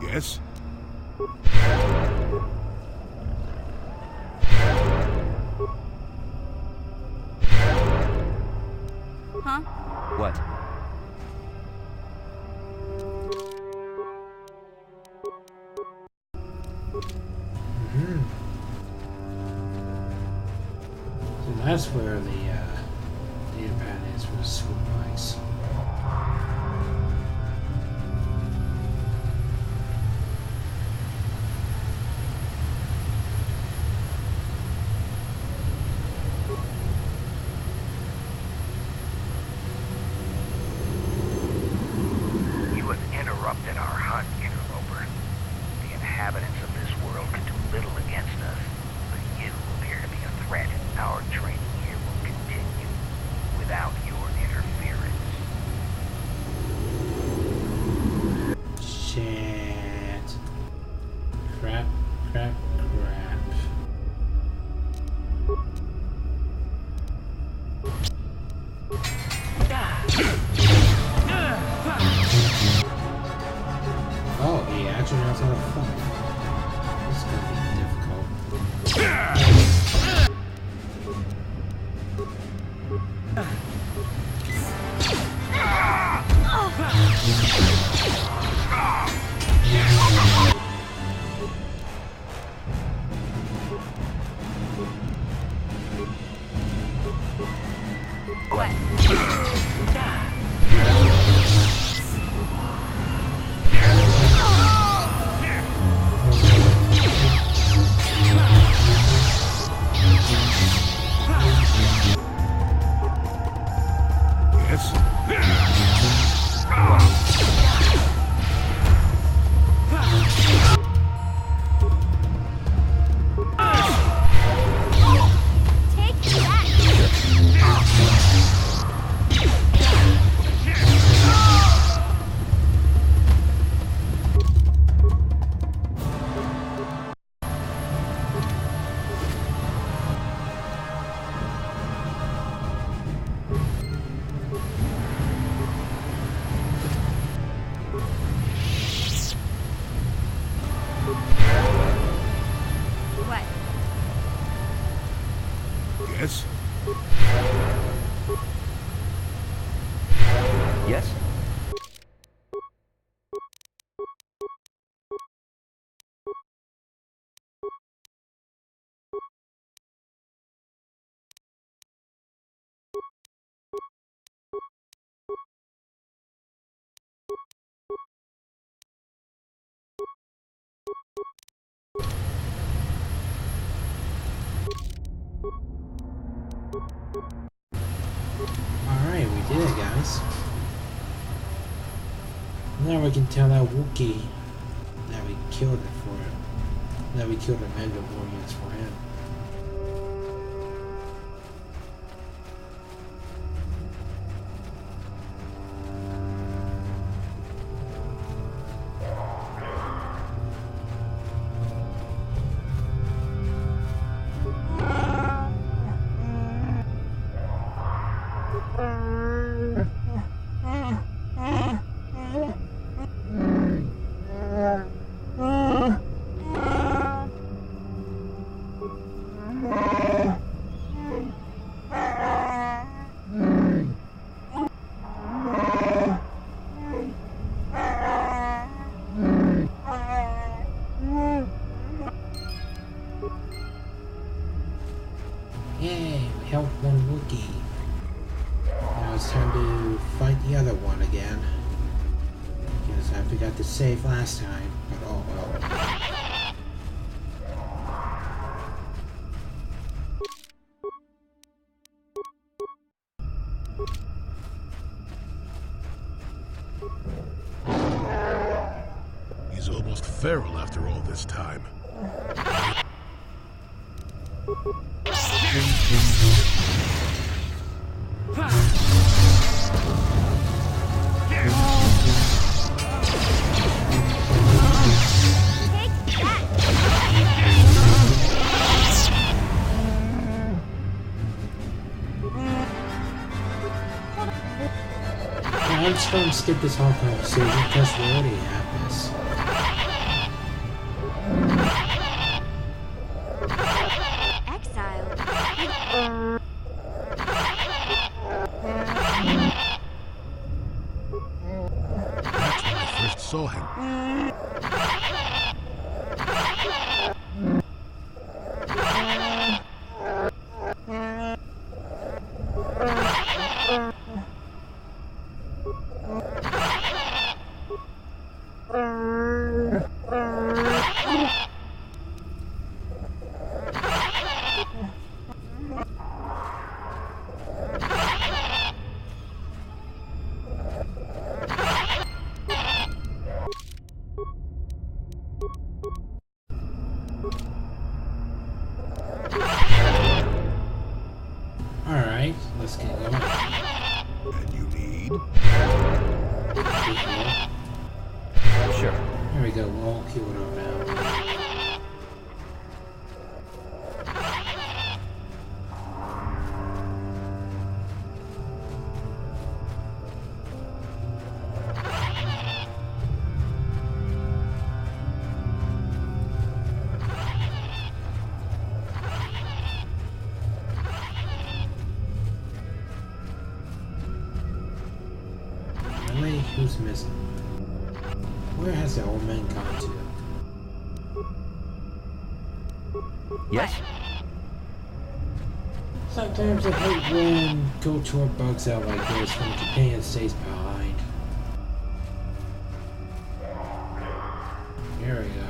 Yes? Huh? What? So that's where the data pad is for the school bikes. You have interrupted our hunt, interloper. The inhabitants of this world can do little against us, but you appear to be a threat. Our training here will continue without your interference. Shit. Crap, crap, crap. Oh, he actually knows how to fight. This is gonna be difficult. Yes? Take that! What? Yes? Yes? Alright, we did it, guys. Now we can tell that Wookiee that we killed it for him. That we killed the Mandalorians for him. Yay, we helped one Wookiee. Now it's time to fight the other one again. Because I forgot to save last time, but oh well. He's almost feral after all this time. I'm just going to skip this whole conversation because we already have this. Exiled? Go ahead. Alright, let's get going. And you need? Sure. There we go, we'll all queue it up now. Really? Who's missing? Where has the old man gone to? Yes? Sometimes I hate when KOTOR bugs out like this when the companion stays behind. Here we go.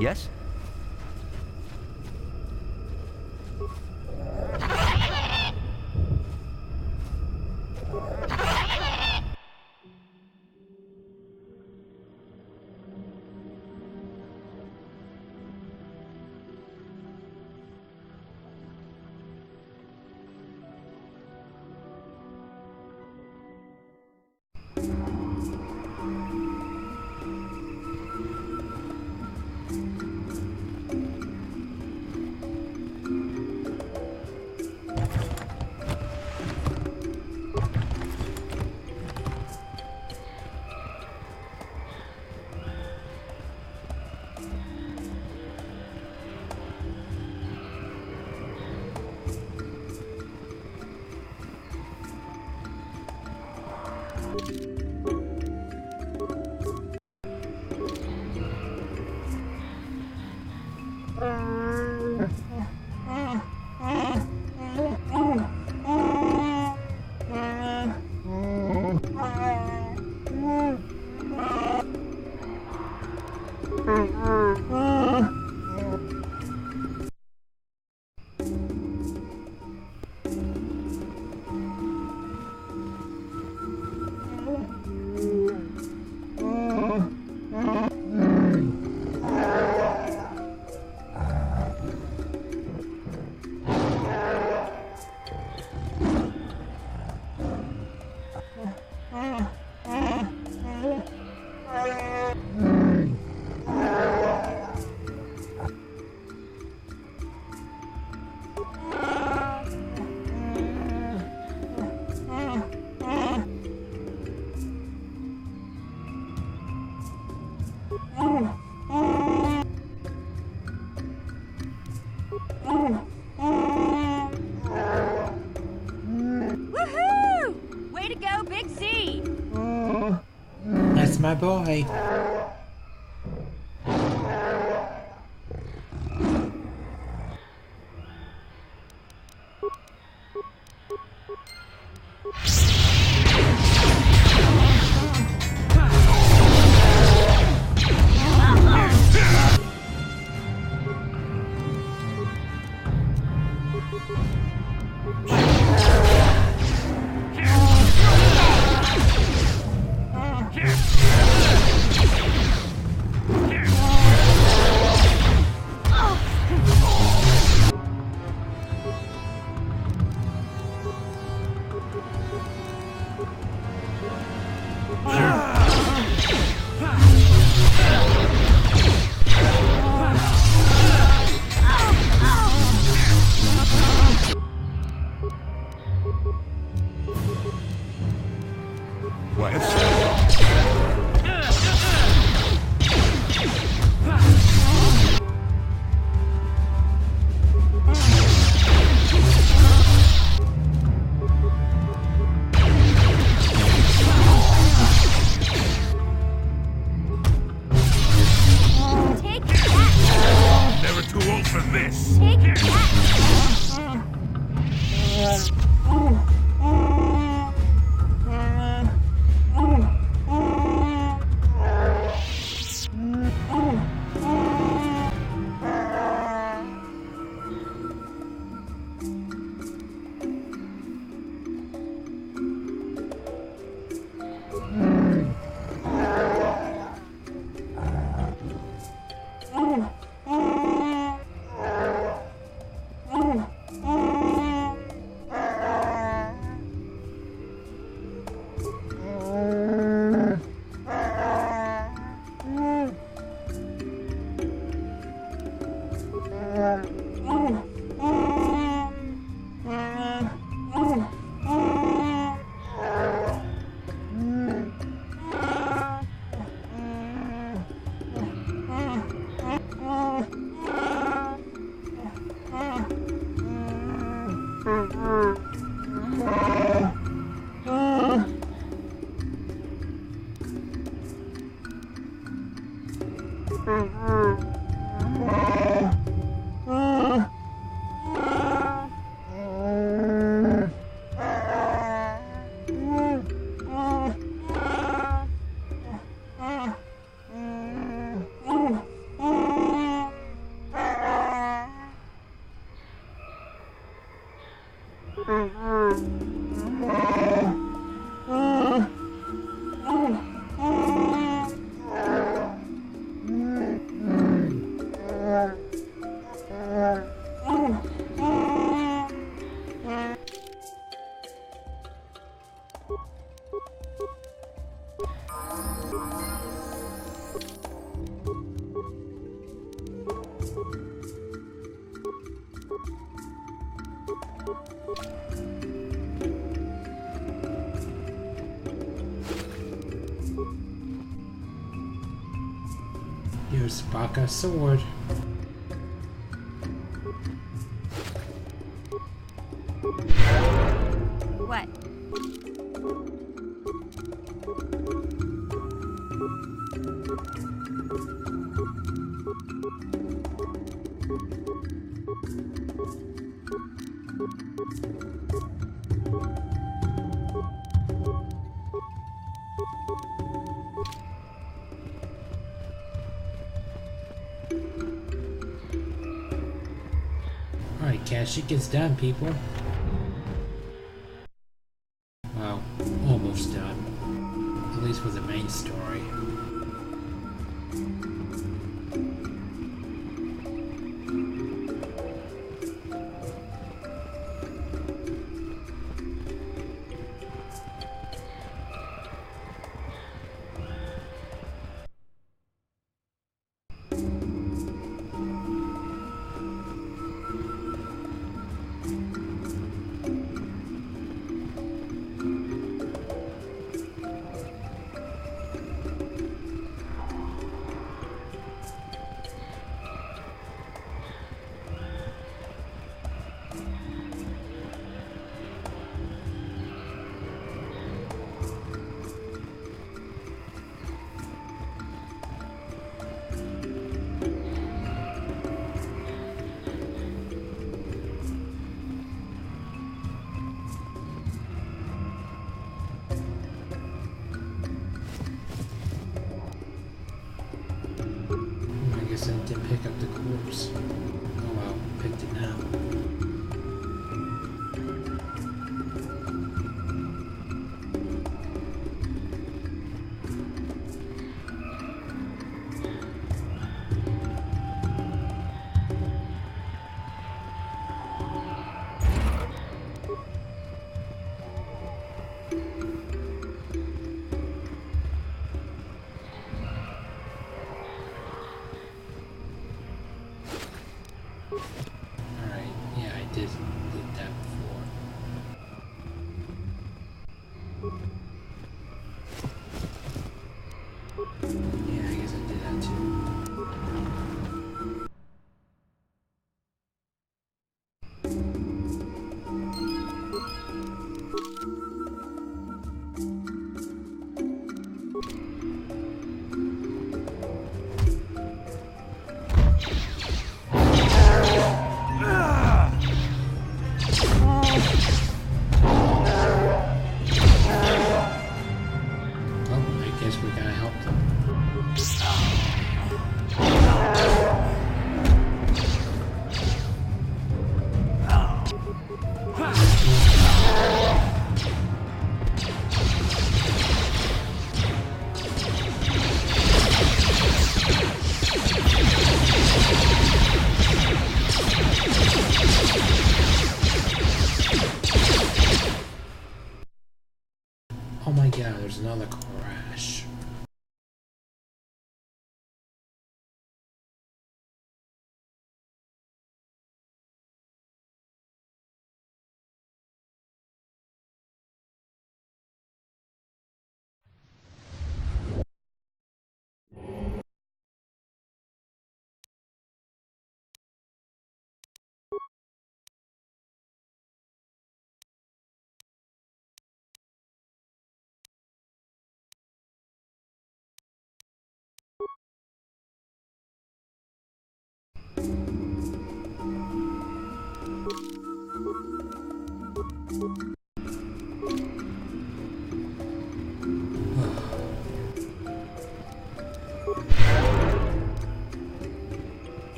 Yes? Woohoo! Way to go, Big Z! That's my boy. Take that! Never too old for this. Take that! Here's Baka's sword. What? Alright, Kashyyyk is done, people. Well, almost done. At least with the main story. I guess I didn't pick up the corpse. Oh well, picked it now. Alright, yeah, I did that before. Yeah, I guess I did that too. I guess we gotta help them. Oh my god, there's another crash.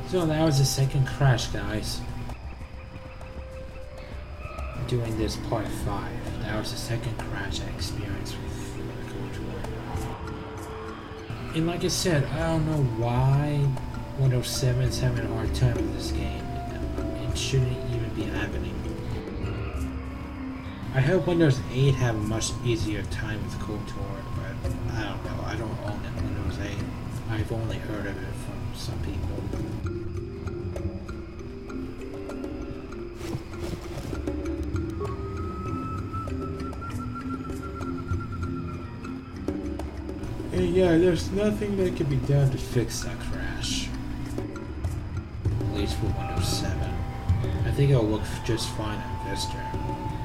So that was the second crash, guys. doing this part 5. That was the second crash I experienced with the KOTOR. And like I said, I don't know why Windows 7 is having a hard time with this game. It shouldn't even be happening. I hope Windows 8 have a much easier time with KOTOR, but I don't know. I don't own it, Windows 8. I've only heard of it from some people. And yeah, there's nothing that can be done to fix that crash. At least for Windows 7. I think it'll work just fine on Vista,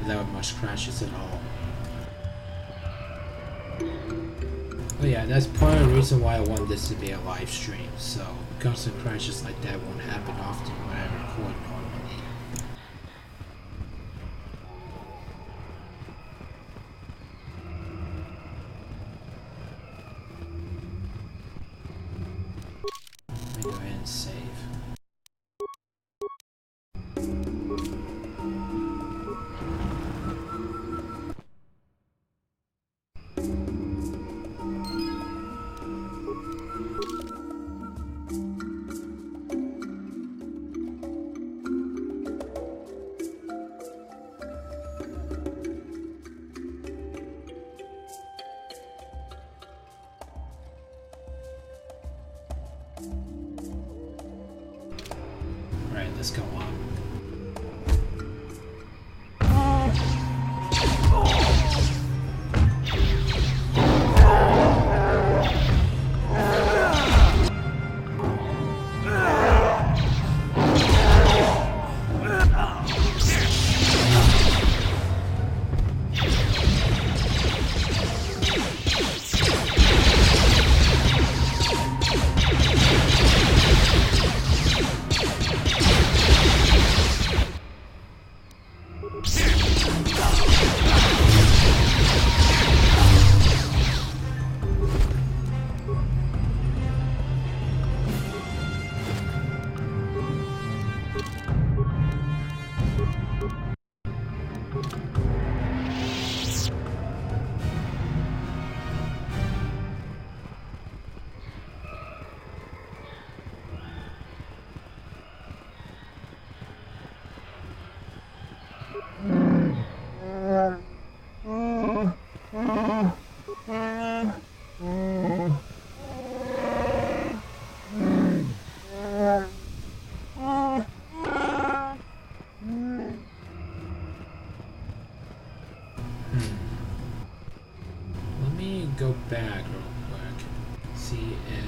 without much crashes at all. But yeah, that's part of the reason why I wanted this to be a live stream, so constant crashes like that won't happen often when I record normally. Let me go ahead and save. Alright, let's go on. Let me go back real quick. See if...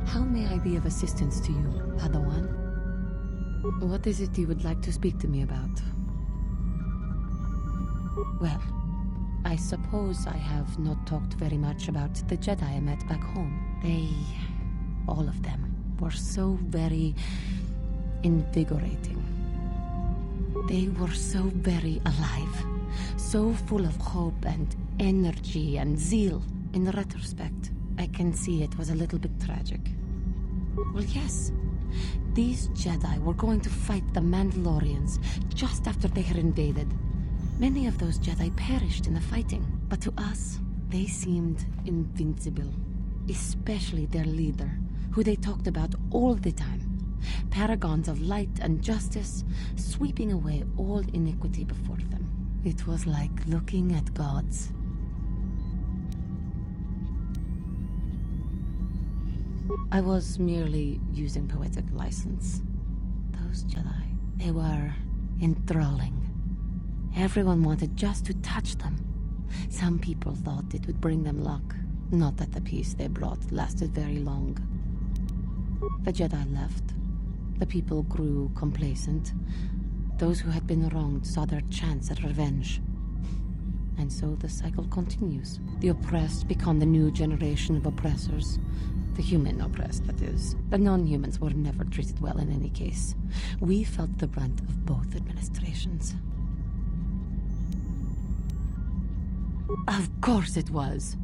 How may I be of assistance to you, Padawan? What is it you would like to speak to me about? Well, I suppose I have not talked very much about the Jedi I met back home. They, all of them, were so very invigorating. They were so very alive, so full of hope and energy and zeal. In retrospect, I can see it was a little bit tragic. Well, yes. These Jedi were going to fight the Mandalorians just after they had invaded. Many of those Jedi perished in the fighting, but to us, they seemed invincible. Especially their leader, who they talked about all the time. Paragons of light and justice, sweeping away all iniquity before them. It was like looking at gods. I was merely using poetic license. Those Jedi, they were enthralling. Everyone wanted just to touch them. Some people thought it would bring them luck. Not that the peace they brought lasted very long. The Jedi left. The people grew complacent. Those who had been wronged saw their chance at revenge. And so the cycle continues. The oppressed become the new generation of oppressors. The human oppressed, that is. The non-humans were never treated well in any case. We felt the brunt of both administrations. Of course it was.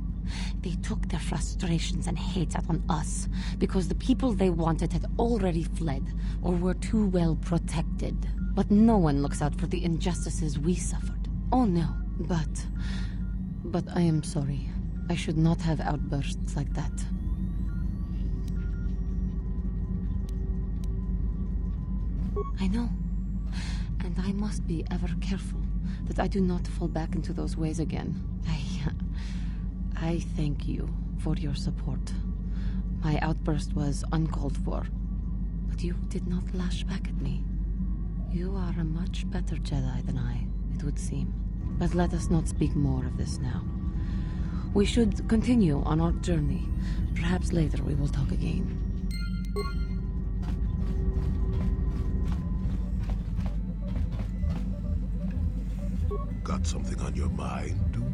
They took their frustrations and hate out on us because the people they wanted had already fled or were too well protected. But no one looks out for the injustices we suffered. Oh no, but I am sorry. I should not have outbursts like that. I know, and I must be ever careful that I do not fall back into those ways again. I thank you for your support. My outburst was uncalled for, but you did not lash back at me. You are a much better Jedi than I, it would seem. But let us not speak more of this now. We should continue on our journey. Perhaps later we will talk again. Got something on your mind, dude?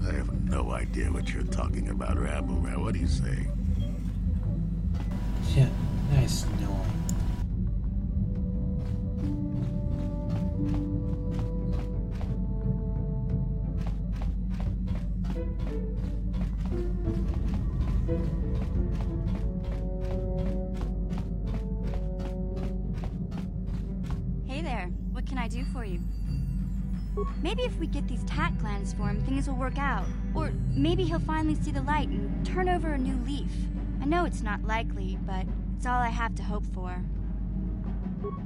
I have no idea what you're talking about, Rambo. What do you say? Yeah, nice knowing. Hey there, what can I do for you? Maybe if we get these tat glands for him, things will work out. Or maybe he'll finally see the light and turn over a new leaf. I know it's not likely, but it's all I have to hope for.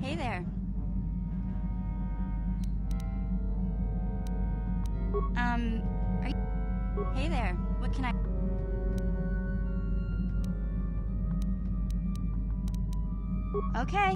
Hey there. Are you... Hey there, what can I... Okay.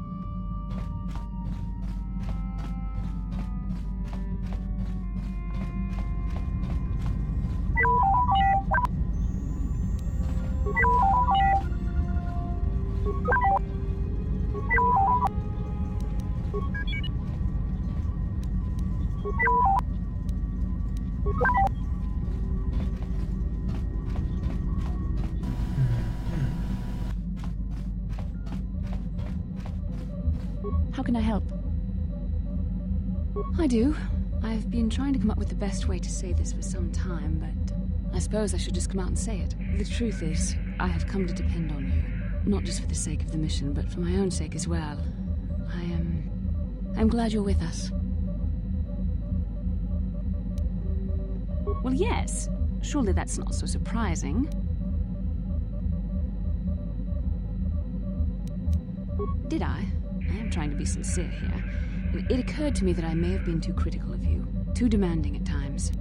How can I help? I do. I've been trying to come up with the best way to say this for some time, but I suppose I should just come out and say it. The truth is, I have come to depend on you. Not just for the sake of the mission, but for my own sake as well. I'm glad you're with us. Well, yes. Surely that's not so surprising. Did I? I am trying to be sincere here. It occurred to me that I may have been too critical of you, too demanding at times.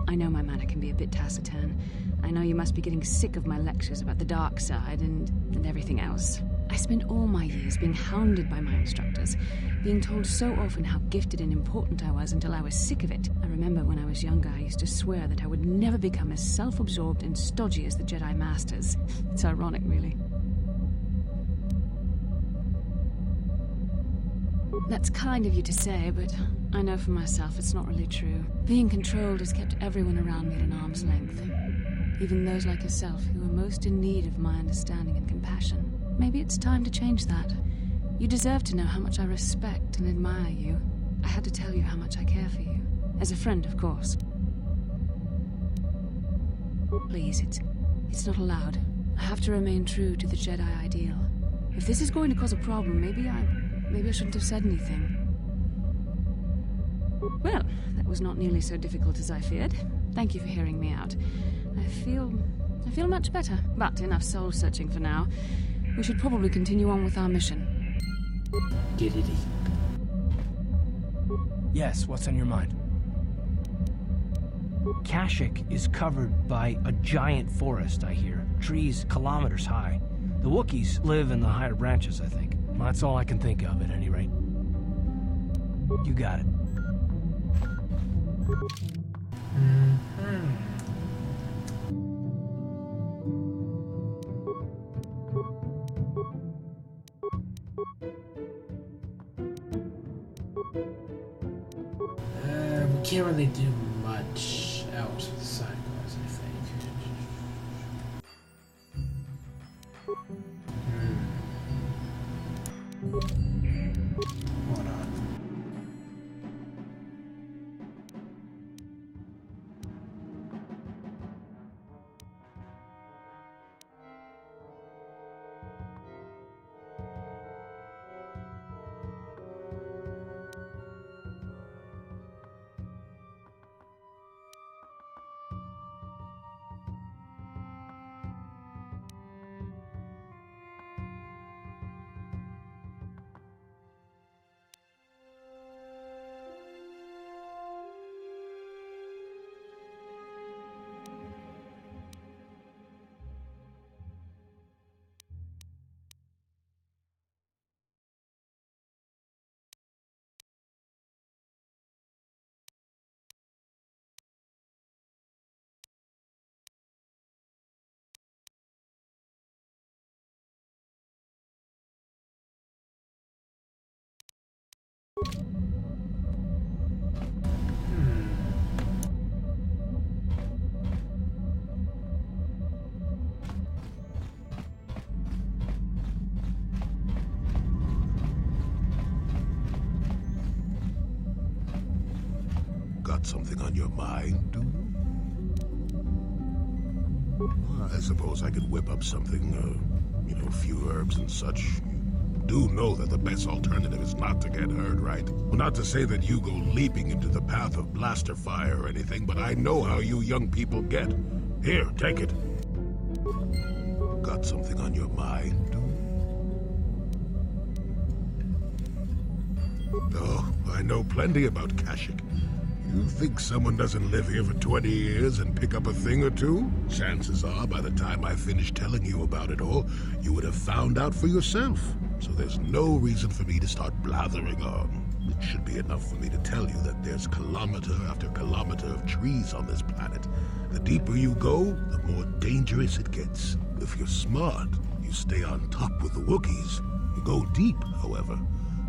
I know my manner can be a bit taciturn. I know you must be getting sick of my lectures about the dark side and everything else. I spent all my years being hounded by my instructors, being told so often how gifted and important I was until I was sick of it. I remember when I was younger, I used to swear that I would never become as self-absorbed and stodgy as the Jedi Masters. It's ironic, really. That's kind of you to say, but I know for myself it's not really true. Being controlled has kept everyone around me at an arm's length. Even those like yourself who are most in need of my understanding and compassion. Maybe it's time to change that. You deserve to know how much I respect and admire you. I had to tell you how much I care for you. As a friend, of course. Please, it's not allowed. I have to remain true to the Jedi ideal. If this is going to cause a problem, maybe I shouldn't have said anything. Well, that was not nearly so difficult as I feared. Thank you for hearing me out. I feel much better. But enough soul-searching for now. We should probably continue on with our mission. Giddity. Yes, what's on your mind? Kashyyyk is covered by a giant forest, I hear. Trees kilometers high. The Wookiees live in the higher branches, I think. Well, that's all I can think of, at any rate. You got it. We can't really do much else with the side quests, I think. Hold on. Got something on your mind, dude? Well, I suppose I could whip up something, a few herbs and such. Do know that the best alternative is not to get hurt, right? Well, not to say that you go leaping into the path of blaster fire or anything, but I know how you young people get. Here, take it. Got something on your mind, dude? Oh, I know plenty about Kashyyyk. You think someone doesn't live here for 20 years and pick up a thing or two? Chances are, by the time I finish telling you about it all, you would have found out for yourself. So there's no reason for me to start blathering on. It should be enough for me to tell you that there's kilometer after kilometer of trees on this planet. The deeper you go, the more dangerous it gets. If you're smart, you stay on top with the Wookiees. You go deep, however,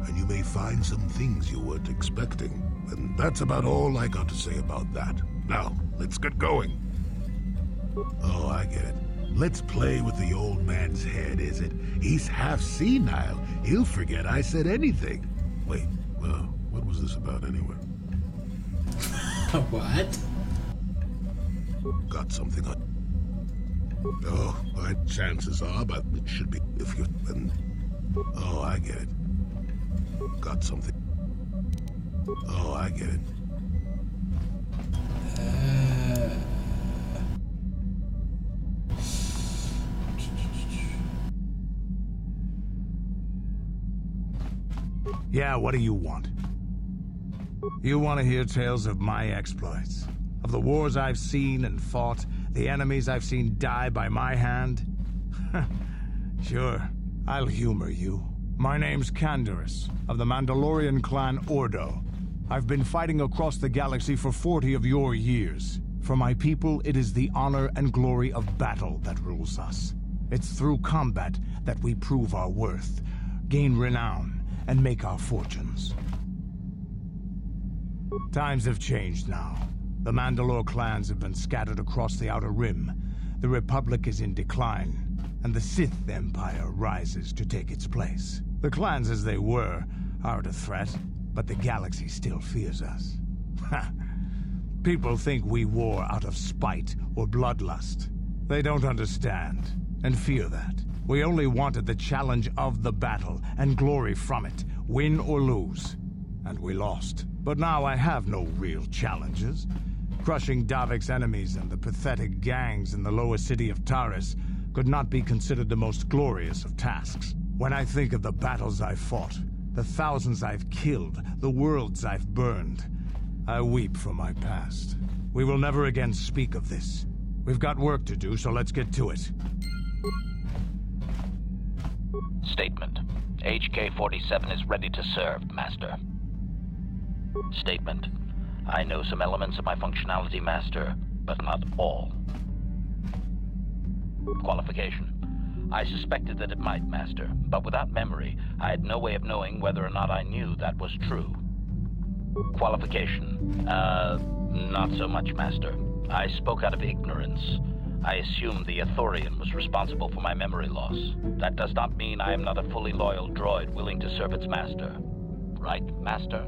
and you may find some things you weren't expecting. And that's about all I got to say about that. Now, let's get going. Oh, I get it. Let's play with the old man's head, is it? He's half senile. He'll forget I said anything. Wait, well, What was this about anyway? What? Got something on... Oh, my chances are, but it should be if you... Oh, I get it. Got something. Oh, I get it. Yeah, what do you want? You want to hear tales of my exploits? Of the wars I've seen and fought? The enemies I've seen die by my hand? Sure, I'll humor you. My name's Canderous, of the Mandalorian clan Ordo. I've been fighting across the galaxy for 40 of your years. For my people, it is the honor and glory of battle that rules us. It's through combat that we prove our worth, gain renown, and make our fortunes. Times have changed now. The Mandalore clans have been scattered across the Outer Rim. The Republic is in decline, and the Sith Empire rises to take its place. The clans as they were aren't a threat, but the galaxy still fears us. People think we war out of spite or bloodlust. They don't understand, and fear that. We only wanted the challenge of the battle, and glory from it, win or lose. And we lost. But now I have no real challenges. Crushing Davik's enemies and the pathetic gangs in the lower city of Taris could not be considered the most glorious of tasks. When I think of the battles I've fought, the thousands I've killed, the worlds I've burned, I weep for my past. We will never again speak of this. We've got work to do, so let's get to it. Statement. HK-47 is ready to serve, Master. Statement. I know some elements of my functionality, Master, but not all. Qualification. I suspected that it might, Master, but without memory, I had no way of knowing whether or not I knew that was true. Qualification. Not so much, Master. I spoke out of ignorance. I assumed the Ithorian was responsible for my memory loss. That does not mean I am not a fully loyal droid willing to serve its master. Right, Master?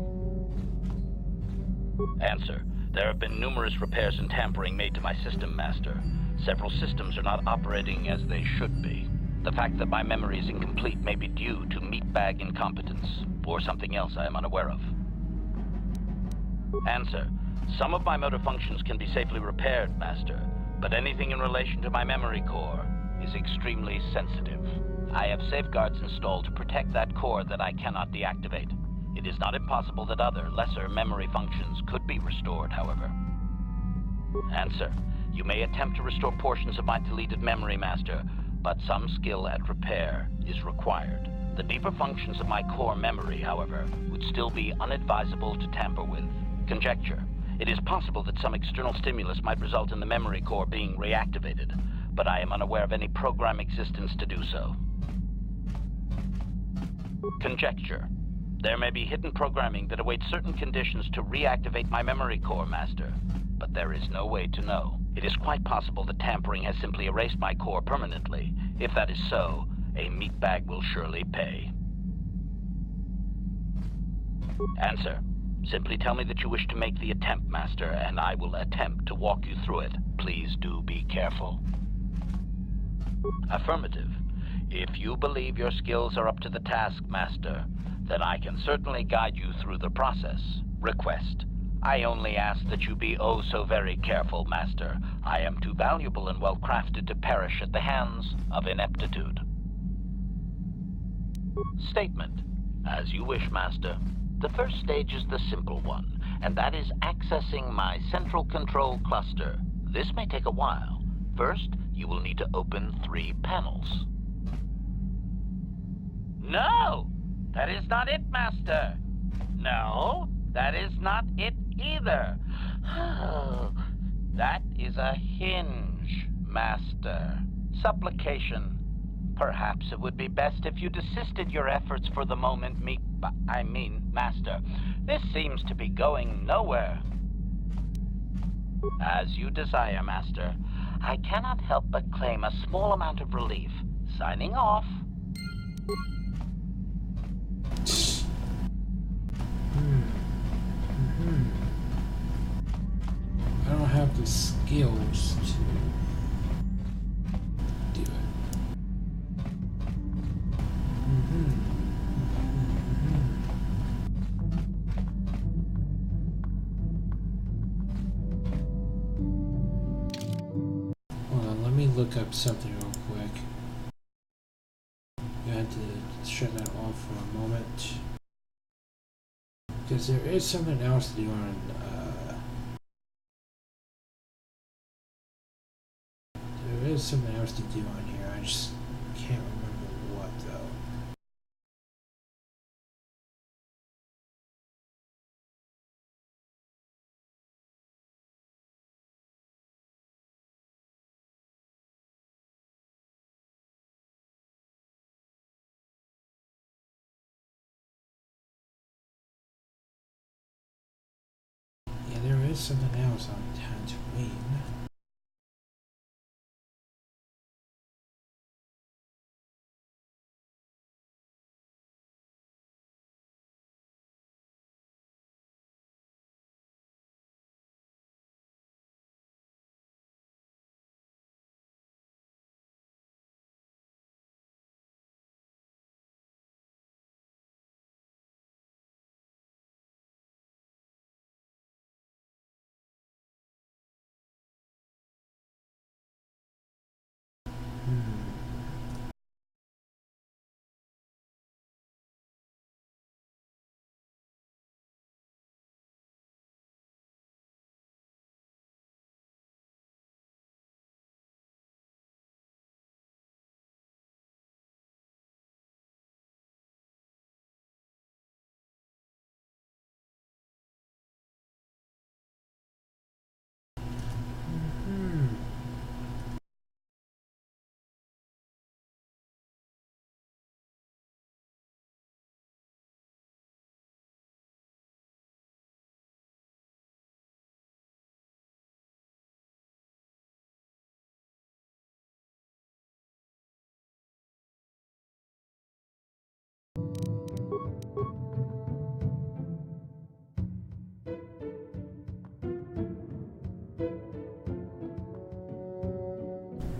Answer. There have been numerous repairs and tampering made to my system, Master. Several systems are not operating as they should be. The fact that my memory is incomplete may be due to meatbag incompetence, or something else I am unaware of. Answer. Some of my motor functions can be safely repaired, Master, but anything in relation to my memory core is extremely sensitive. I have safeguards installed to protect that core that I cannot deactivate. It is not impossible that other, lesser memory functions could be restored, however. Answer. You may attempt to restore portions of my deleted memory, Master, but some skill at repair is required. The deeper functions of my core memory, however, would still be unadvisable to tamper with. Conjecture. It is possible that some external stimulus might result in the memory core being reactivated, but I am unaware of any program existence to do so. Conjecture. There may be hidden programming that awaits certain conditions to reactivate my memory core, Master, but there is no way to know. It is quite possible that tampering has simply erased my core permanently. If that is so, a meatbag will surely pay. Answer. Simply tell me that you wish to make the attempt, Master, and I will attempt to walk you through it. Please do be careful. Affirmative. If you believe your skills are up to the task, Master, then I can certainly guide you through the process. Request. I only ask that you be oh so very careful, Master. I am too valuable and well-crafted to perish at the hands of ineptitude. Statement. As you wish, Master. The first stage is the simple one, and that is accessing my central control cluster. This may take a while. First, you will need to open 3 panels. No! That is not it, Master! No, that is not it either. That is a hinge, Master. Supplication. Perhaps it would be best if you desisted your efforts for the moment, Master. This seems to be going nowhere. As you desire, Master. I cannot help but claim a small amount of relief. Signing off. the skills to do it. Hold on, let me look up something real quick. I had to shut that off for a moment. Because there is something else to do on there is something else to do on here. I just can't remember what though. Yeah, there is something else on Tatooine.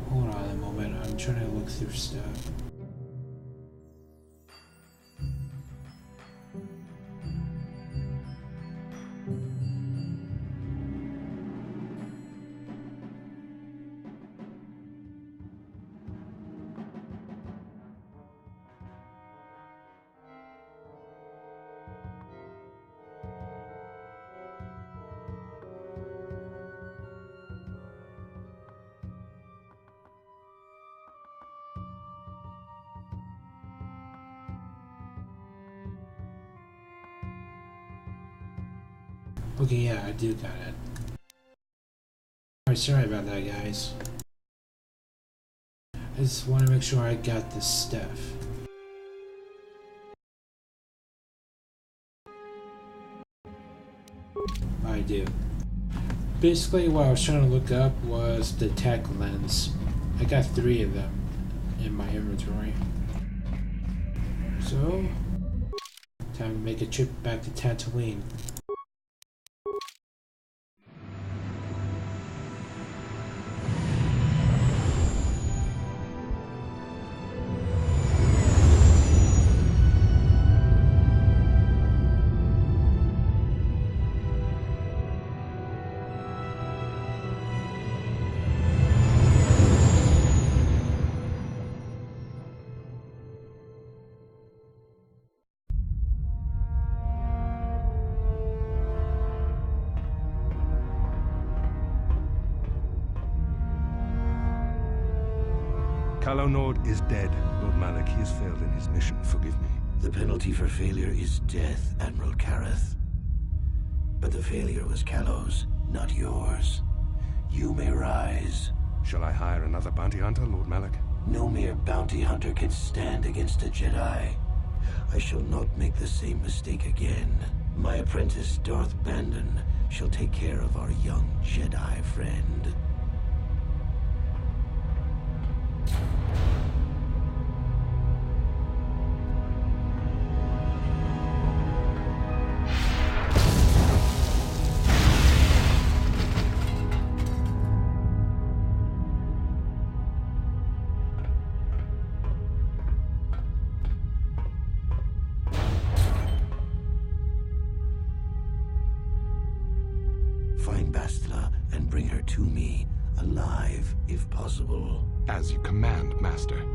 Hold on a moment, I'm trying to look through stuff. Okay, yeah, I do got it. Alright, sorry about that, guys. I just want to make sure I got this stuff. I do. Basically, what I was trying to look up was the tech lens. I got 3 of them in my inventory. So, time to make a trip back to Tatooine. Calo Nord is dead. Lord Malak, he has failed in his mission. Forgive me. The penalty for failure is death, Admiral Kareth. But the failure was Calo's, not yours. You may rise. Shall I hire another bounty hunter, Lord Malak? No mere bounty hunter can stand against a Jedi. I shall not make the same mistake again. My apprentice, Darth Bandon, shall take care of our young Jedi friend. to me, alive if possible. As you command, Master.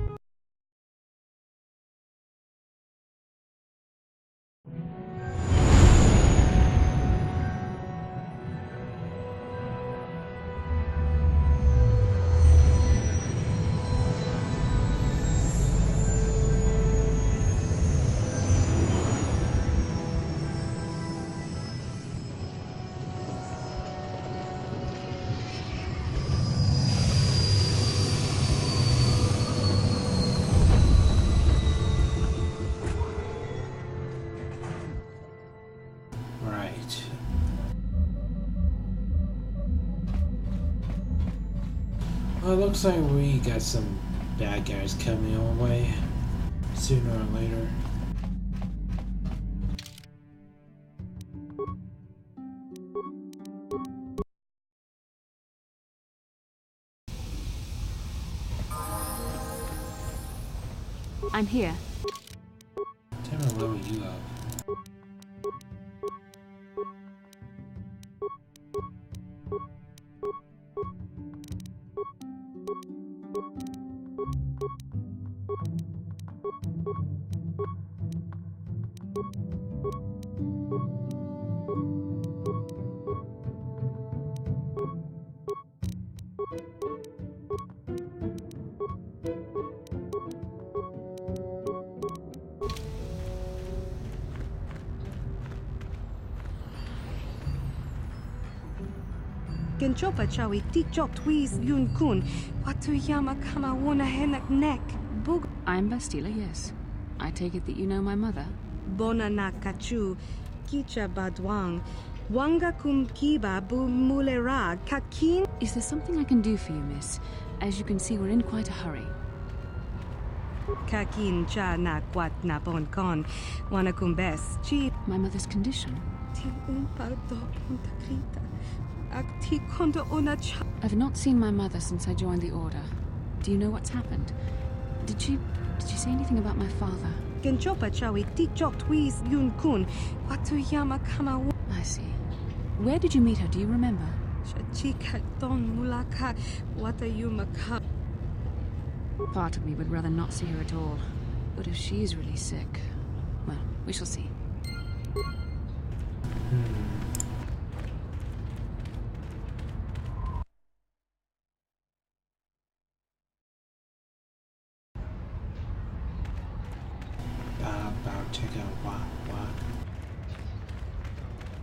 Well, it looks like we got some bad guys coming our way sooner or later. I'm here. Time to level you up. Genchopa chawi tikjok tweez yun kun. Watuyama kama wona henak nek. Bug. I'm Bastila, yes. I take it that you know my mother? Bona na kachu. Kicha badwang. Wanga kum kiba bu mulera kakin. Is there something I can do for you, miss? As you can see, we're in quite a hurry. Kakin cha na kwat na bon kon. Wana kumbes. Chi. My mother's condition? Ti pardo untakrita. I've not seen my mother since I joined the Order. Do you know what's happened? Did she say anything about my father? I see. Where did you meet her? Do you remember? Part of me would rather not see her at all. But if she's really sick, well, we shall see. Check out what?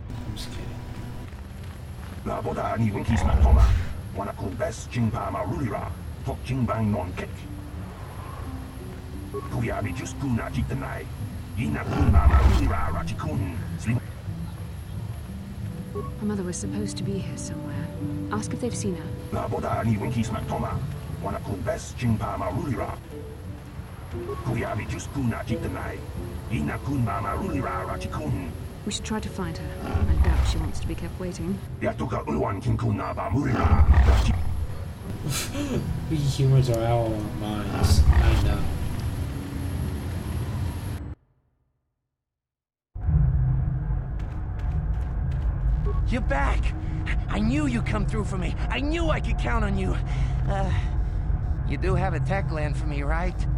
I'm just kidding. La boda ni winkis matoma. Wana kumbes jingpa marulira. Tok jingbang non kek. Kuyabi just kuna jitanai. Yina kuna marulira rachikun. Slim. My mother was supposed to be here somewhere. Ask if they've seen her. La boda ni winkis matoma. Wana kumbes jingpa marulira. Kuyabi just kuna jitanai. We should try to find her. I doubt she wants to be kept waiting. We humans are out of our minds. I know. You're back! I knew you'd come through for me. I knew I could count on you. You do have a tech land for me, right?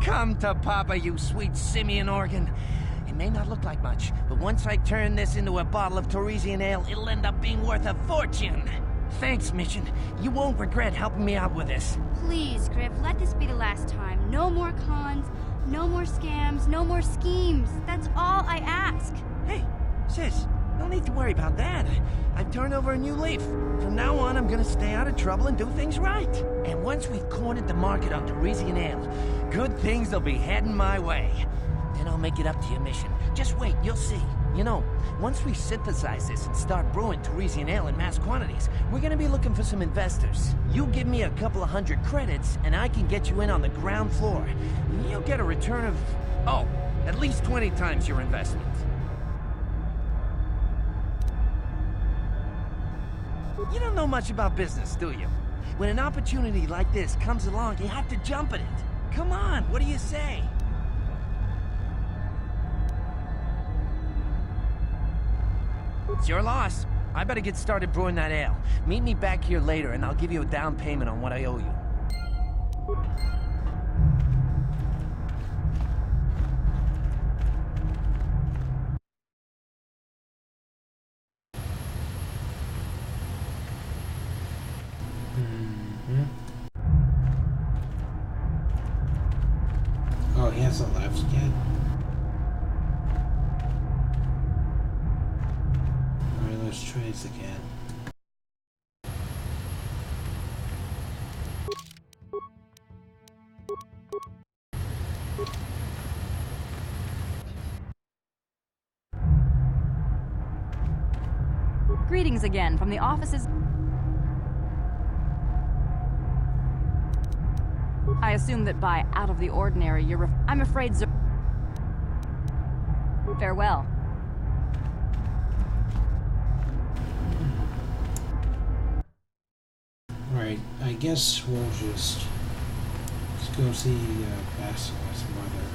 Come to Papa, you sweet simian organ. It may not look like much, but once I turn this into a bottle of Torresian ale, it'll end up being worth a fortune. Thanks, Mission. You won't regret helping me out with this. Please, Griff, let this be the last time. No more cons, no more scams, no more schemes. That's all I ask. Hey, sis, no need to worry about that. I've turned over a new leaf. From now on, I'm gonna stay out of trouble and do things right. And once we've cornered the market on Torresian ale, good things will be heading my way. Then I'll make it up to your Mission. Just wait, you'll see. You know, once we synthesize this and start brewing Torresian ale in mass quantities, we're gonna be looking for some investors. You give me a couple of 100 credits, and I can get you in on the ground floor. You'll get a return of, oh, at least 20 times your investment. You don't know much about business, do you? When an opportunity like this comes along, you have to jump at it. Come on, what do you say? It's your loss. I better get started brewing that ale. Meet me back here later, and I'll give you a down payment on what I owe you. Oh, he hasn't left yet? Alright, let's try this again. Greetings again from the offices. I assume that by out of the ordinary, I'm afraid farewell. Alright, I guess we'll just go see Basileus' mother.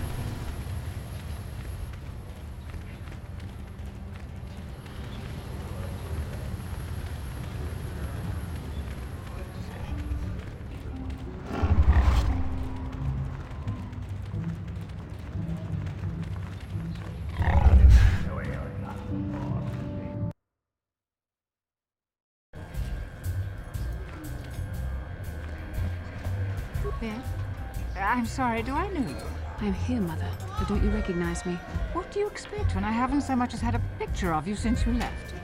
I'm sorry, do I know you? I'm here, Mother, but don't you recognize me? What do you expect when I haven't so much as had a picture of you since you left?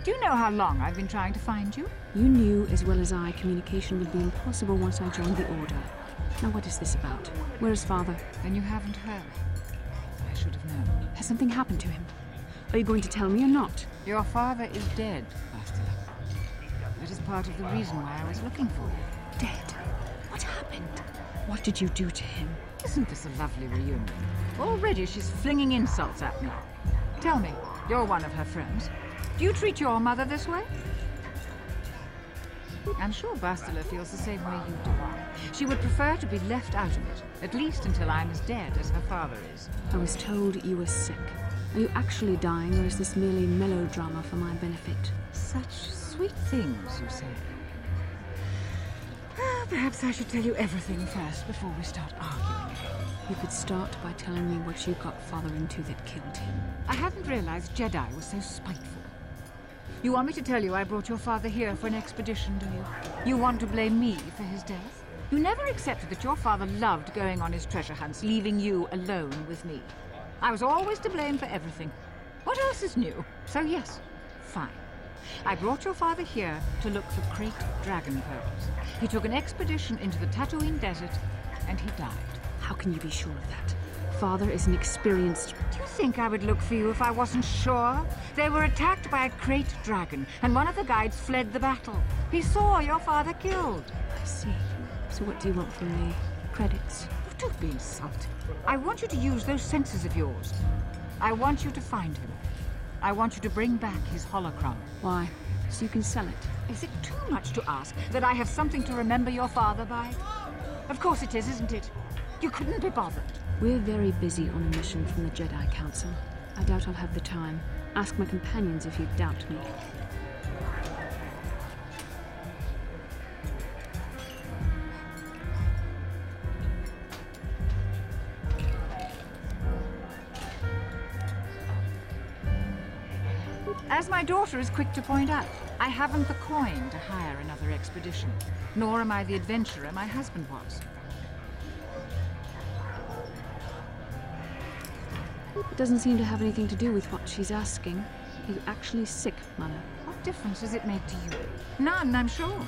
Do you know how long I've been trying to find you? You knew as well as I communication would be impossible once I joined the Order. Now what is this about? Where is Father? Then you haven't heard. I should have known. Has something happened to him? Are you going to tell me or not? Your father is dead, Bastila. That is part of the reason why I was looking for you. Dead? What happened? What did you do to him? Isn't this a lovely reunion? Already she's flinging insults at me. Tell me, you're one of her friends. Do you treat your mother this way? I'm sure Bastila feels the same way you do. She would prefer to be left out of it, at least until I'm as dead as her father is. I was told you were sick. Are you actually dying, or is this merely melodrama for my benefit? Such sweet things, you say. Perhaps I should tell you everything first before we start arguing. You could start by telling me what you got Father into that killed him. I hadn't realized Jedi was so spiteful. You want me to tell you I brought your father here for an expedition, do you? You want to blame me for his death? You never accepted that your father loved going on his treasure hunts, leaving you alone with me. I was always to blame for everything. What else is new? So yes, fine. I brought your father here to look for Krayt Dragon Pearls. He took an expedition into the Tatooine desert, and he died. How can you be sure of that? Father is an experienced... Do you think I would look for you if I wasn't sure? They were attacked by a Krayt Dragon, and one of the guides fled the battle. He saw your father killed. I see. So what do you want from me? Credits? Oh, don't be insulting. I want you to use those senses of yours. I want you to find him. I want you to bring back his holocron. Why? So you can sell it? Is it too much to ask that I have something to remember your father by? Of course it is, isn't it? You couldn't be bothered. We're very busy on a mission from the Jedi Council. I doubt I'll have the time. Ask my companions if you doubt me. As my daughter is quick to point out, I haven't the coin to hire another expedition, nor am I the adventurer my husband was. It doesn't seem to have anything to do with what she's asking. Are you actually sick, Mother? What difference does it make to you? None, I'm sure.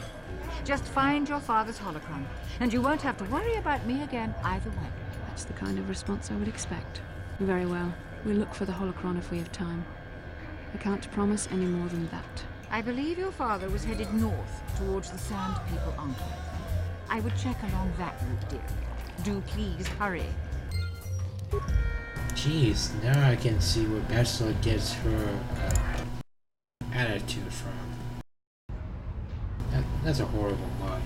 Just find your father's holocron, and you won't have to worry about me again either way. That's the kind of response I would expect. Very well. We'll look for the holocron if we have time. I can't promise any more than that. I believe your father was headed north towards the Sand People Enclave. I would check along that route, dear. Do please hurry. Jeez, now I can see where Bastila gets her attitude from. That's a horrible mother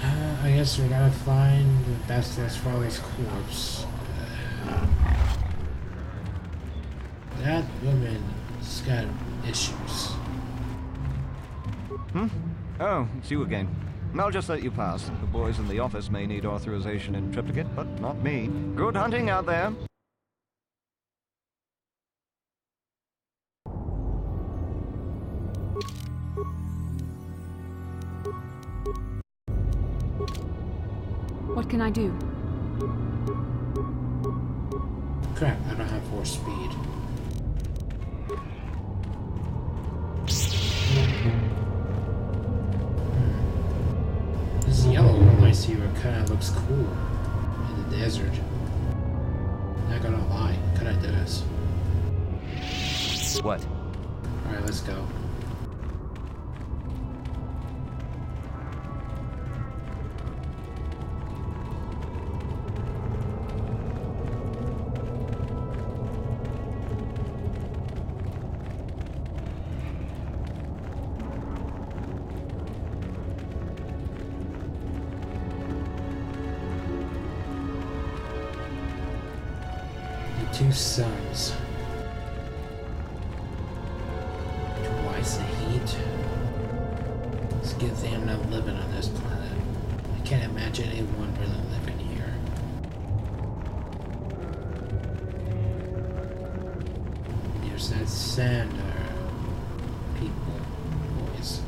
there. I guess we gotta find Bastila's father's corpse. That woman's got issues. Oh, it's you again. I'll just let you pass. The boys in the office may need authorization in triplicate, but not me. Good hunting out there. What can I do? Crap, I don't have force speed. This yellow lightsaber kind of looks cool in the desert. Not gonna lie, kinda does. What? Alright, let's go. Two suns. Twice the heat. It's a good thing I'm not living on this planet. I can't imagine anyone really living here. There's that sand people, boys.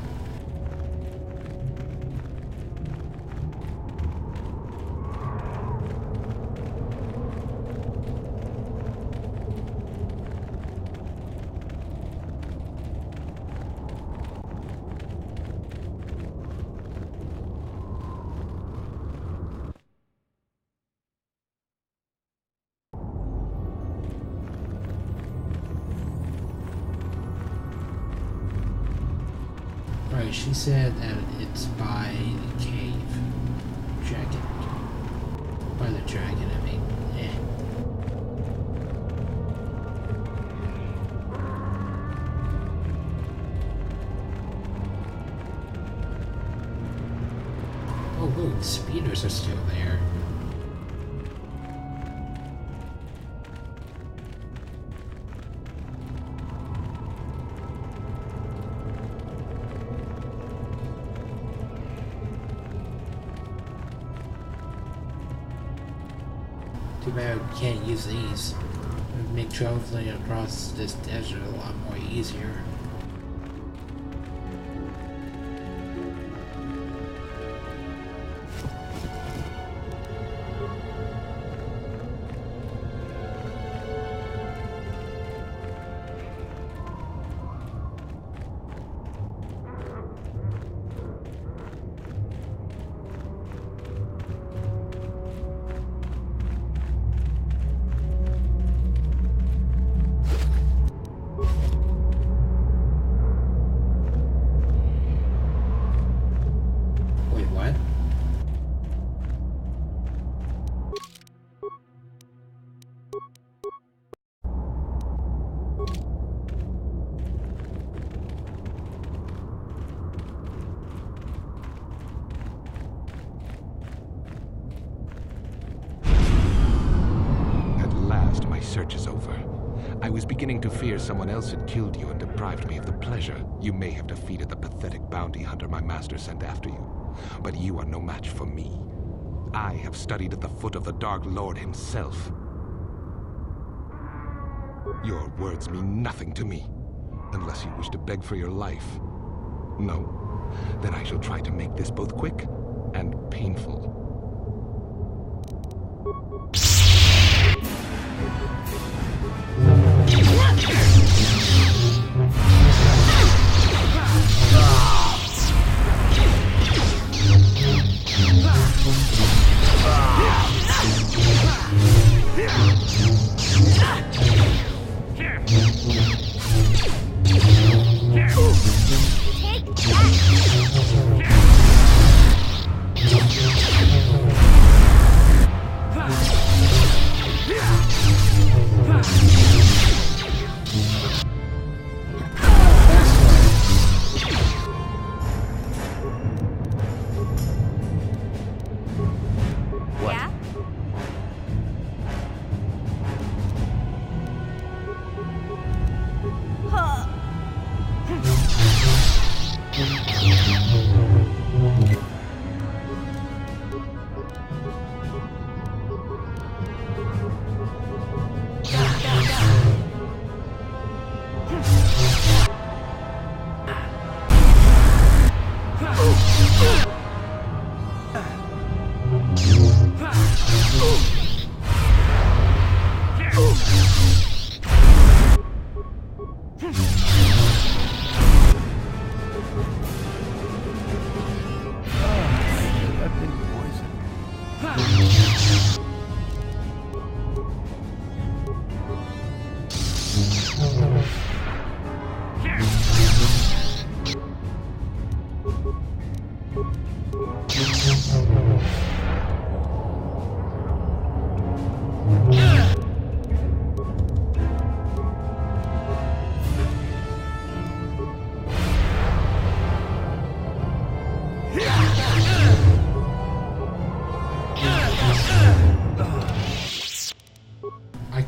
Right, she said that it's by the cave. Dragon. By the dragon, I mean. Oh look, the speeders are still there. Too bad we can't use these. It would make traveling across this desert a lot more easier. Search is over. I was beginning to fear someone else had killed you and deprived me of the pleasure. You may have defeated the pathetic bounty hunter my master sent after you, but you are no match for me. I have studied at the foot of the Dark Lord himself. Your words mean nothing to me, unless you wish to beg for your life. No? Then I shall try to make this both quick and painful.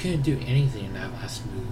couldn't do anything in that last move.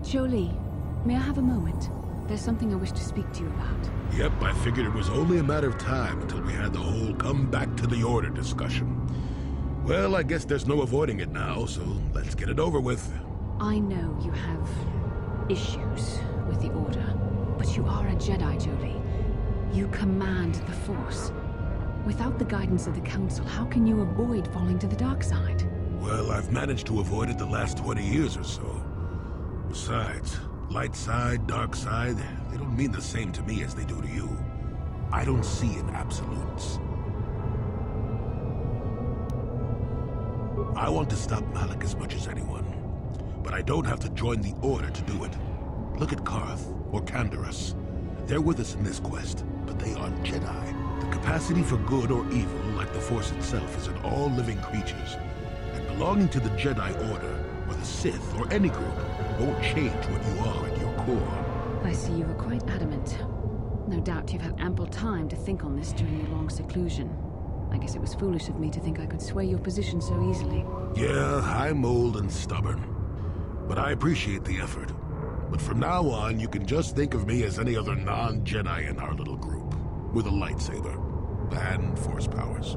Jolee, may I have a moment? There's something I wish to speak to you about. Yep, I figured it was only a matter of time until we had the whole come back to the order discussion. Well, I guess there's no avoiding it now, so let's get it over with. I know you have issues with the Order, but you are a Jedi, Jolee. You command the Force. Without the guidance of the Council, how can you avoid falling to the dark side? Well, I've managed to avoid it the last 20 years or so. Besides, light side, dark side, they don't mean the same to me as they do to you. I don't see in absolutes. I want to stop Malak as much as anyone, but I don't have to join the Order to do it. Look at Carth or Canderous. They're with us in this quest, but they aren't Jedi. The capacity for good or evil, like the Force itself, is in all living creatures. And belonging to the Jedi Order, or the Sith, or any group, won't change what you are at your core. I see you were quite adamant. No doubt you've had ample time to think on this during your long seclusion. I guess it was foolish of me to think I could sway your position so easily. Yeah, I'm old and stubborn. But I appreciate the effort. But from now on, you can just think of me as any other non-Jedi in our little group, with a lightsaber and Force powers.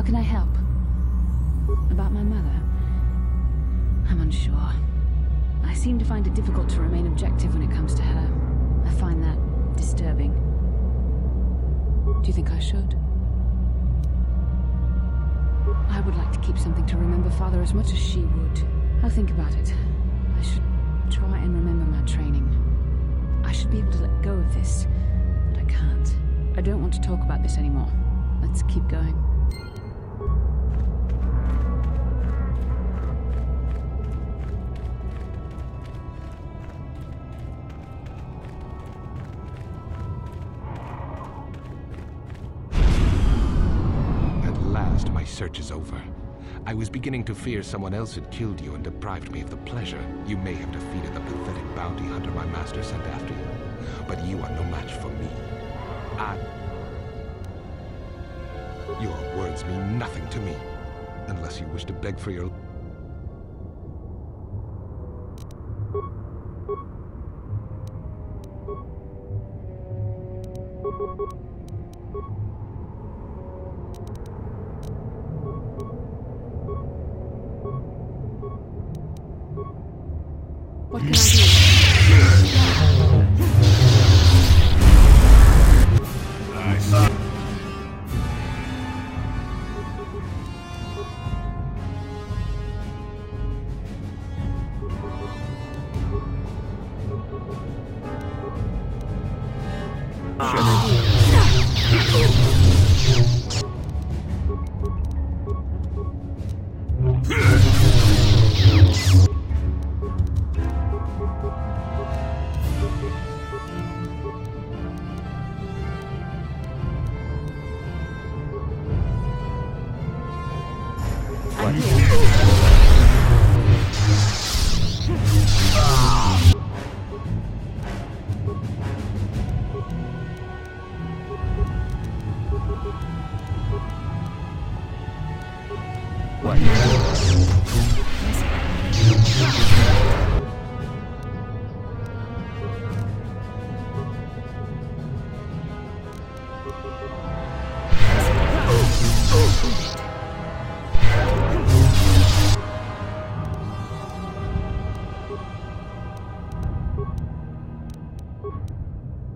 can I help? About my mother? I'm unsure. I seem to find it difficult to remain objective when it comes to her. I find that disturbing. Do you think I should? I would like to keep something to remember Father as much as she would. I'll think about it. I should try and remember my training. I should be able to let go of this, but I can't. I don't want to talk about this anymore. Let's keep going. My search is over. I was beginning to fear someone else had killed you and deprived me of the pleasure. You may have defeated the pathetic bounty hunter my master sent after you, but you are no match for me. Your words mean nothing to me, unless you wish to beg for your... What can I do? Nice.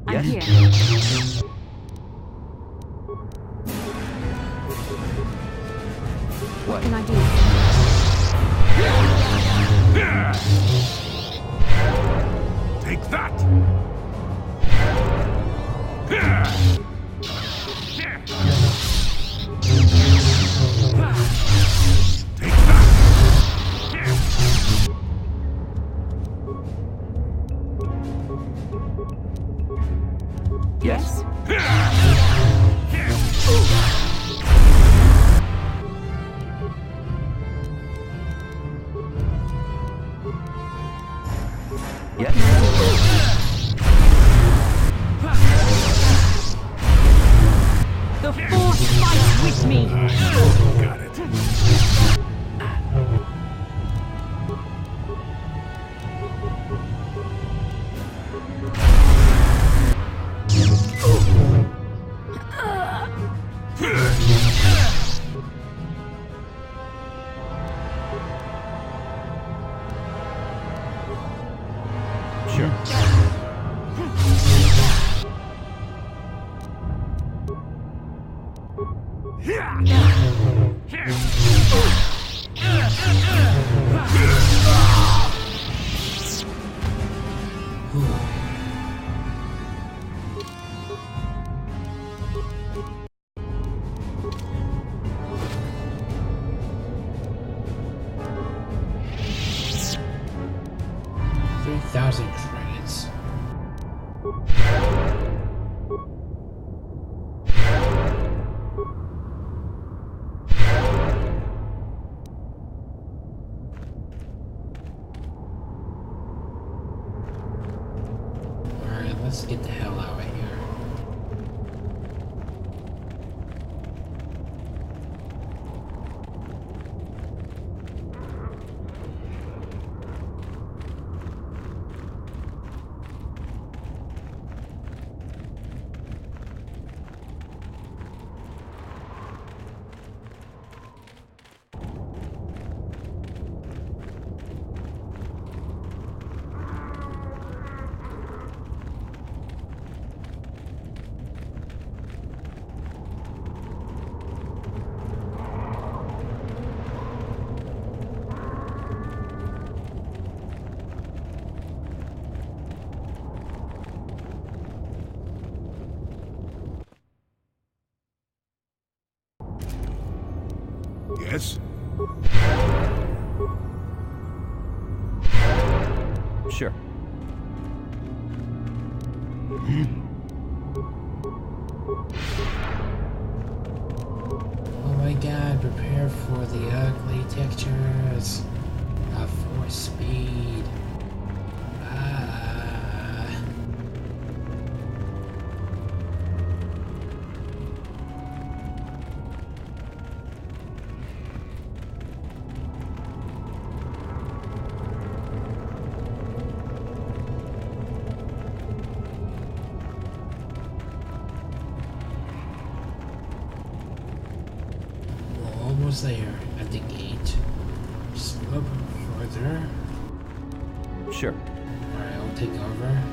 I'm here. What can I do? Take that! Yes? Yes. The Force fights with me! Got it. Credits. Alright, let's get the hell out of here. Yes? Sure. Oh my god, prepare for the ugly textures of force speed. Almost there at the gate. Just a little bit further. Sure. Alright, I'll take over.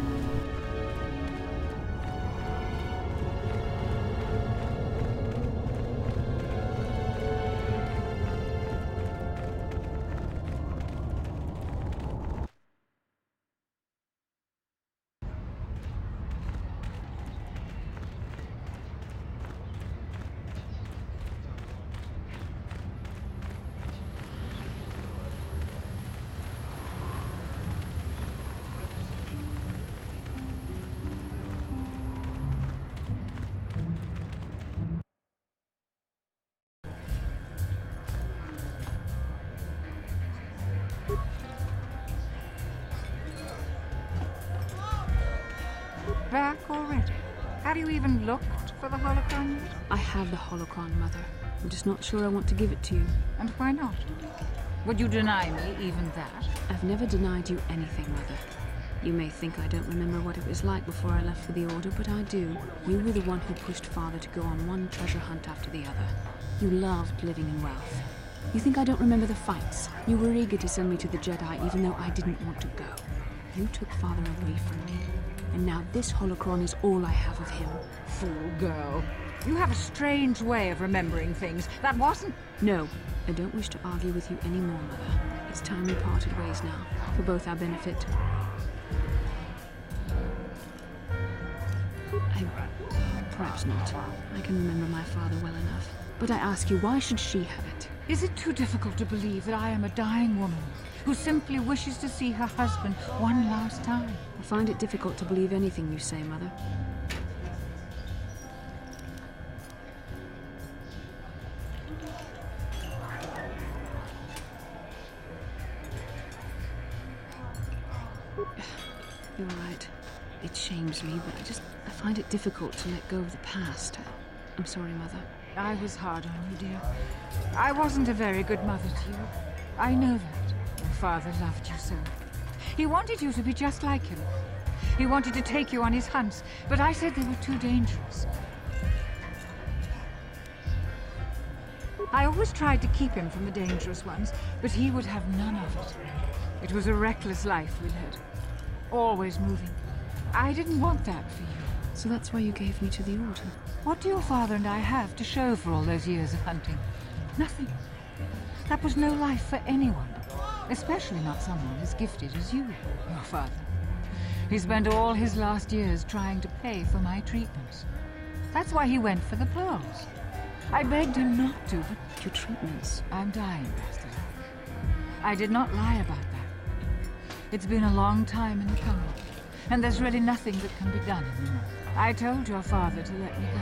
Back already? Have you even looked for the holocron yet? I have the holocron, Mother. I'm just not sure I want to give it to you. And why not? Would you deny me even that? I've never denied you anything, Mother. You may think I don't remember what it was like before I left for the Order, but I do. You were the one who pushed Father to go on one treasure hunt after the other. You loved living in wealth. You think I don't remember the fights? You were eager to send me to the Jedi even though I didn't want to go. You took Father away from me. And now this holocron is all I have of him. Fool girl. You have a strange way of remembering things. That wasn't... No, I don't wish to argue with you anymore, Mother. It's time we parted ways now, for both our benefit. Perhaps not. I can remember my father well enough. But I ask you, why should she have it? Is it too difficult to believe that I am a dying woman who simply wishes to see her husband one last time? I find it difficult to believe anything you say, Mother. You're right. It shames me, but I find it difficult to let go of the past. I'm sorry, Mother. I was hard on you, dear. I wasn't a very good mother to you. I know that. Your father loved you so. He wanted you to be just like him. He wanted to take you on his hunts, but I said they were too dangerous. I always tried to keep him from the dangerous ones, but he would have none of it. It was a reckless life we led. Always moving. I didn't want that for you. So that's why you gave me to the Order? What do your father and I have to show for all those years of hunting? Nothing. That was no life for anyone. Especially not someone as gifted as you, your father. He spent all his last years trying to pay for my treatments. That's why he went for the pearls. I begged him not to, but... Your treatments? I'm dying, Bastila. I did not lie about that. It's been a long time in the coming, and there's really nothing that can be done anymore. I told your father to let me go,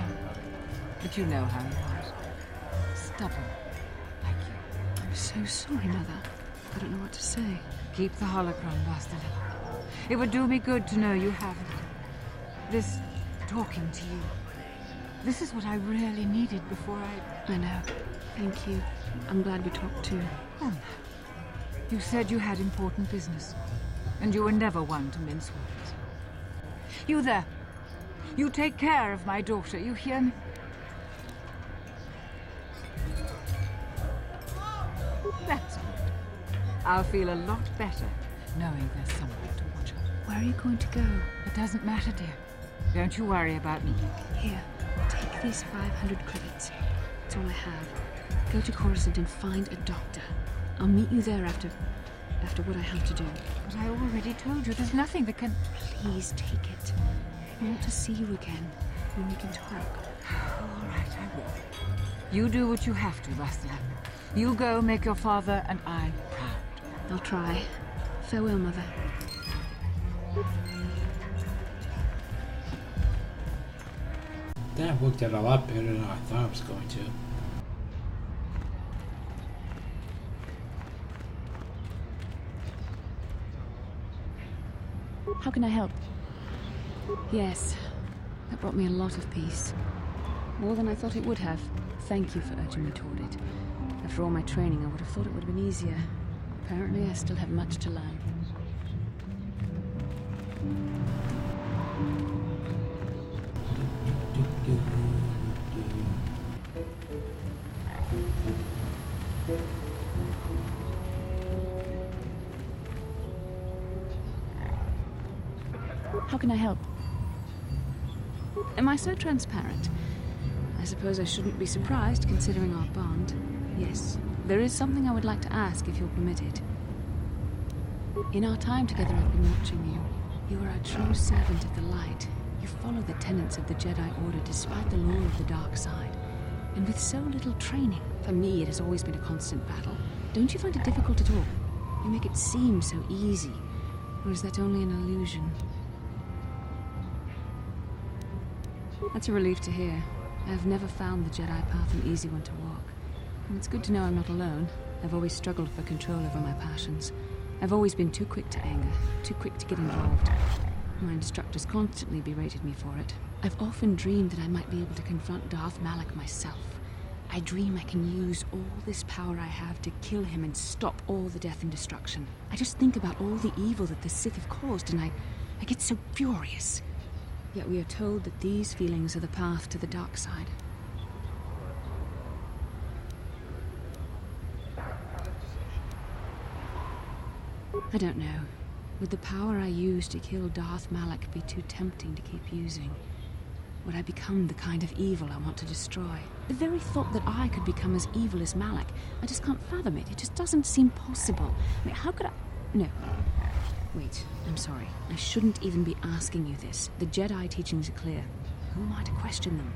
but you know how he was. Stubborn, like you. I'm so sorry, Mother. I don't know what to say. Keep the holocron, Bastila. It would do me good to know you have it. This talking to you. This is what I really needed before I know. Thank you. I'm glad we talked too. Oh, no. You said you had important business, and you were never one to mince words. You there. You take care of my daughter, you hear me? That's good. I'll feel a lot better knowing there's someone to watch her. Where are you going to go? It doesn't matter, dear. Don't you worry about me. Here, take these 500 credits. That's all I have. Go to Coruscant and find a doctor. I'll meet you there after what I have to do. But I already told you, there's nothing that can... Please take it. I want to see you again, when we can talk. All right, I will. You do what you have to, Bastila. You go make your father and I proud. I'll try. Farewell, Mother. That worked out a lot better than I thought it was going to. How can I help? Yes, that brought me a lot of peace. More than I thought it would have. Thank you for urging me toward it. After all my training, I would have thought it would have been easier. Apparently, I still have much to learn. How can I help? Am I so transparent? I suppose I shouldn't be surprised, considering our bond. Yes, there is something I would like to ask, if you'll permit it. In our time together, I've been watching you. You are a true servant of the light. You follow the tenets of the Jedi Order despite the lure of the dark side. And with so little training, for me it has always been a constant battle. Don't you find it difficult at all? You make it seem so easy. Or is that only an illusion? That's a relief to hear. I have never found the Jedi path an easy one to walk. And it's good to know I'm not alone. I've always struggled for control over my passions. I've always been too quick to anger, too quick to get involved. My instructors constantly berated me for it. I've often dreamed that I might be able to confront Darth Malak myself. I dream I can use all this power I have to kill him and stop all the death and destruction. I just think about all the evil that the Sith have caused and I get so furious. Yet we are told that these feelings are the path to the dark side. I don't know. Would the power I use to kill Darth Malak be too tempting to keep using? Would I become the kind of evil I want to destroy? The very thought that I could become as evil as Malak, I just can't fathom it. It just doesn't seem possible. I mean, how could I... No. Wait, I'm sorry. I shouldn't even be asking you this. The Jedi teachings are clear. Who am I to question them?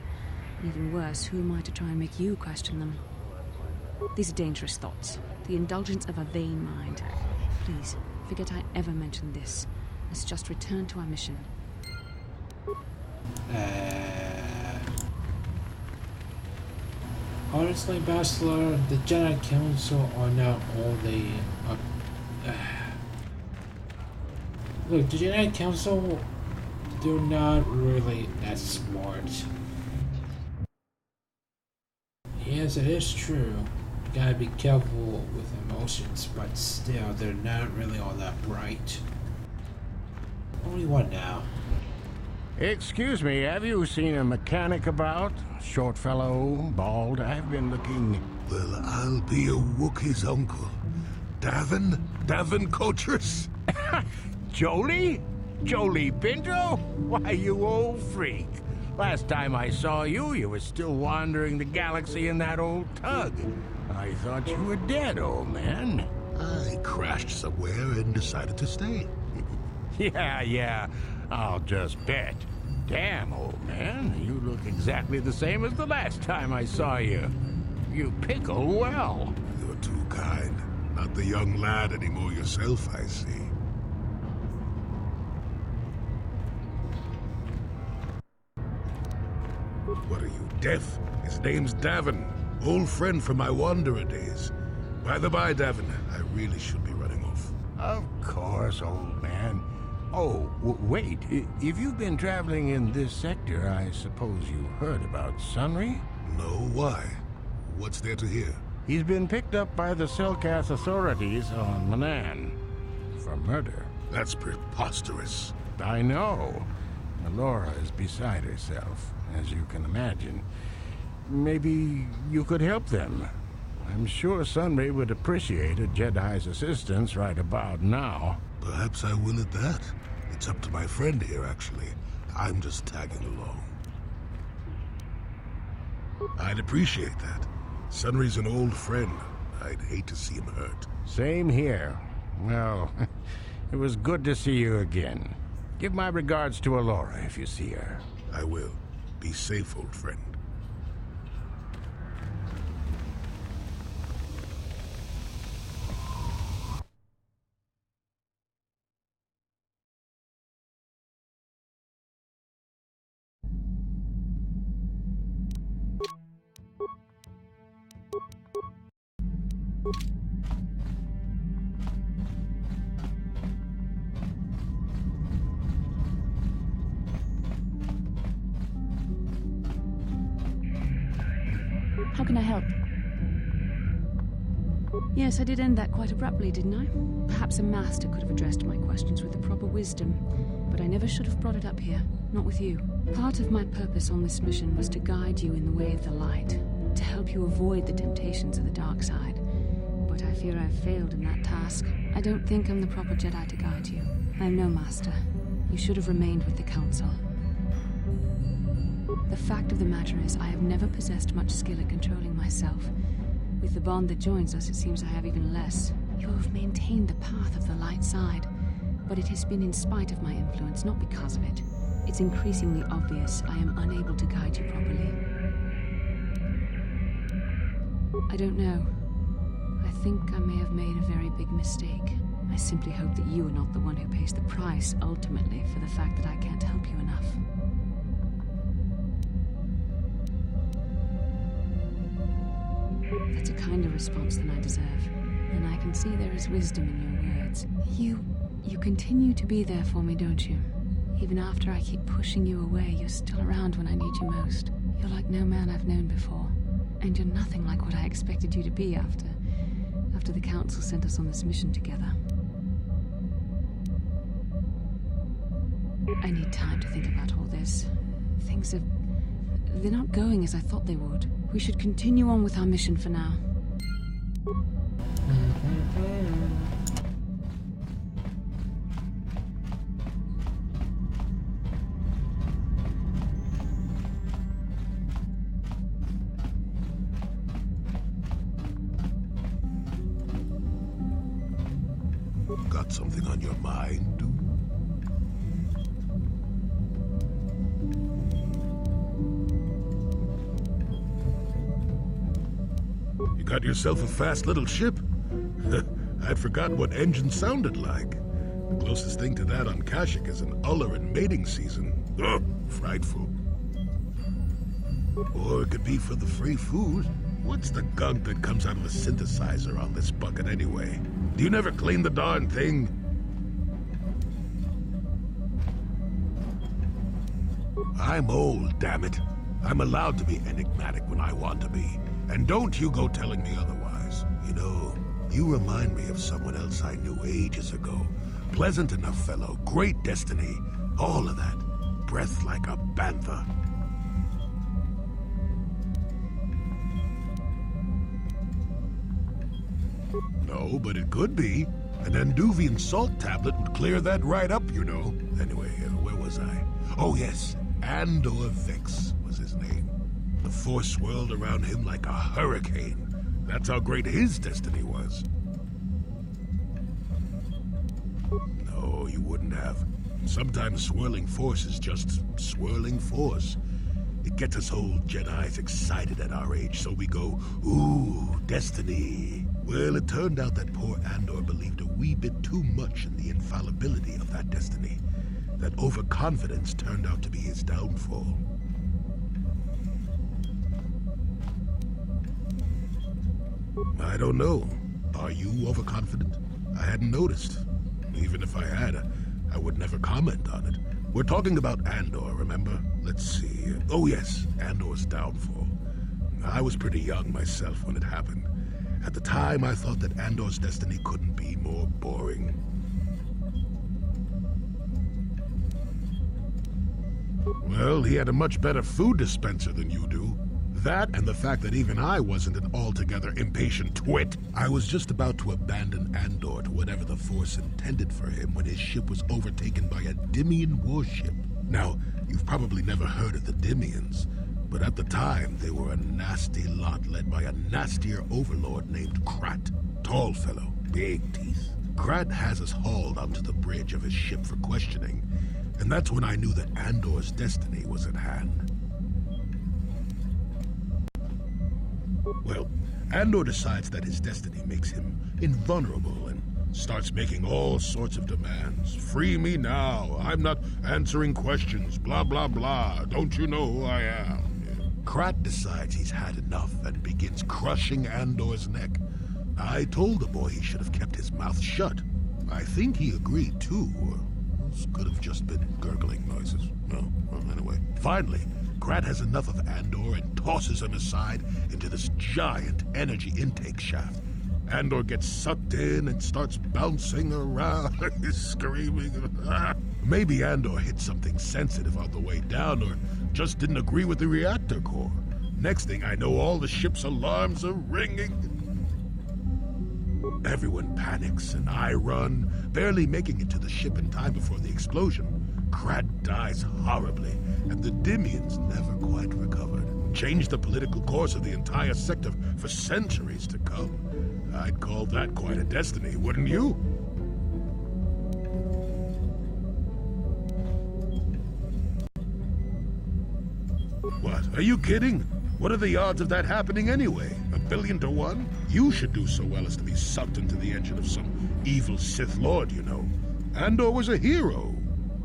And even worse, who am I to try and make you question them? These are dangerous thoughts. The indulgence of a vain mind. Please, forget I ever mentioned this. Let's just return to our mission. Honestly, Bachelor, the Jedi Council are not all they... Look, the Jedi Council, they're not really that smart. Yes, it is true. You gotta be careful with emotions, but still, they're not really all that bright. Only one now. Excuse me, have you seen a mechanic about? Short fellow, bald. I've been looking... Well, I'll be a Wookiee's uncle. Davin? Davin Coatrus? Jolee? Jolee Pinto? Why, you old freak. Last time I saw you, you were still wandering the galaxy in that old tug. I thought you were dead, old man. I crashed somewhere and decided to stay. Yeah, I'll just bet. Damn, old man, you look exactly the same as the last time I saw you. You pickle well. You're too kind. Not the young lad anymore yourself, I see. What are you, deaf? His name's Davin. Old friend from my Wanderer days. By the by, Davin, I really should be running off. Of course, old man. Oh, wait. If you've been traveling in this sector, I suppose you heard about Sunry? No, why? What's there to hear? He's been picked up by the Selkath authorities on Manaan for murder. That's preposterous. I know. Alora is beside herself, as you can imagine. Maybe you could help them. I'm sure Sunry would appreciate a Jedi's assistance right about now. Perhaps I will at that. It's up to my friend here, actually. I'm just tagging along. I'd appreciate that. Sunry's an old friend. I'd hate to see him hurt. Same here. Well, it was good to see you again. Give my regards to Alora if you see her. I will. Be safe, old friend. How can I help? Yes, I did end that quite abruptly, didn't I? Perhaps a master could have addressed my questions with the proper wisdom, but I never should have brought it up here, not with you. Part of my purpose on this mission was to guide you in the way of the light, to help you avoid the temptations of the dark side. But I fear I've failed in that task. I don't think I'm the proper Jedi to guide you. I'm no master. You should have remained with the Council. The fact of the matter is, I have never possessed much skill at controlling myself. With the bond that joins us, it seems I have even less. You have maintained the path of the light side, but it has been in spite of my influence, not because of it. It's increasingly obvious I am unable to guide you properly. I don't know. I think I may have made a very big mistake. I simply hope that you are not the one who pays the price, ultimately, for the fact that I can't help you enough. That's a kinder response than I deserve, and I can see there is wisdom in your words. You continue to be there for me, don't you? Even after I keep pushing you away, you're still around when I need you most. You're like no man I've known before, and you're nothing like what I expected you to be after the Council sent us on this mission together. I need time to think about all this. They're not going as I thought they would. We should continue on with our mission for now. Got something on your mind, dude? You got yourself a fast little ship? I'd forgotten what engine sounded like. The closest thing to that on Kashyyyk is an Uller in mating season. Ugh, frightful. Or it could be for the free food. What's the gunk that comes out of the synthesizer on this bucket anyway? Do you never clean the darn thing? I'm old, damn it. I'm allowed to be enigmatic when I want to be. And don't you go telling me otherwise. You know, you remind me of someone else I knew ages ago. Pleasant enough fellow, great destiny, all of that. Breath like a bantha. No, but it could be. An Anduvian salt tablet would clear that right up, you know. Anyway, where was I? Oh yes, Andor Vex was his name. The Force swirled around him like a hurricane. That's how great his destiny was. No, you wouldn't have. Sometimes swirling force is just swirling force. It gets us old Jedis excited at our age, so we go, ooh, destiny. Well, it turned out that poor Andor believed a wee bit too much in the infallibility of that destiny. That overconfidence turned out to be his downfall. I don't know. Are you overconfident? I hadn't noticed. Even if I had, I would never comment on it. We're talking about Andor, remember? Let's see. Oh yes, Andor's downfall. I was pretty young myself when it happened. At the time, I thought that Andor's destiny couldn't be more boring. Well, he had a much better food dispenser than you do. That, and the fact that even I wasn't an altogether impatient twit. I was just about to abandon Andor to whatever the Force intended for him when his ship was overtaken by a Dimian warship. Now, you've probably never heard of the Dimians, but at the time, they were a nasty lot led by a nastier overlord named Krat. Tall fellow, big teeth. Krat has us hauled onto the bridge of his ship for questioning, and that's when I knew that Andor's destiny was at hand. Well, Andor decides that his destiny makes him invulnerable and starts making all sorts of demands. Free me now. I'm not answering questions. Blah, blah, blah. Don't you know who I am? Krat decides he's had enough and begins crushing Andor's neck. I told the boy he should have kept his mouth shut. I think he agreed too, or this could have just been gurgling noises. No, well, anyway. Finally, Krat has enough of Andor and tosses him aside into this giant energy intake shaft. Andor gets sucked in and starts bouncing around, screaming. Maybe Andor hit something sensitive on the way down, or just didn't agree with the reactor core. Next thing I know, all the ship's alarms are ringing. Everyone panics, and I run, barely making it to the ship in time before the explosion. Krat dies horribly, and the Dymians never quite recovered. Changed the political course of the entire sector for centuries to come. I'd call that quite a destiny, wouldn't you? What? Are you kidding? What are the odds of that happening anyway? 1,000,000,000 to 1? You should do so well as to be sucked into the engine of some evil Sith Lord, you know. Andor was a hero.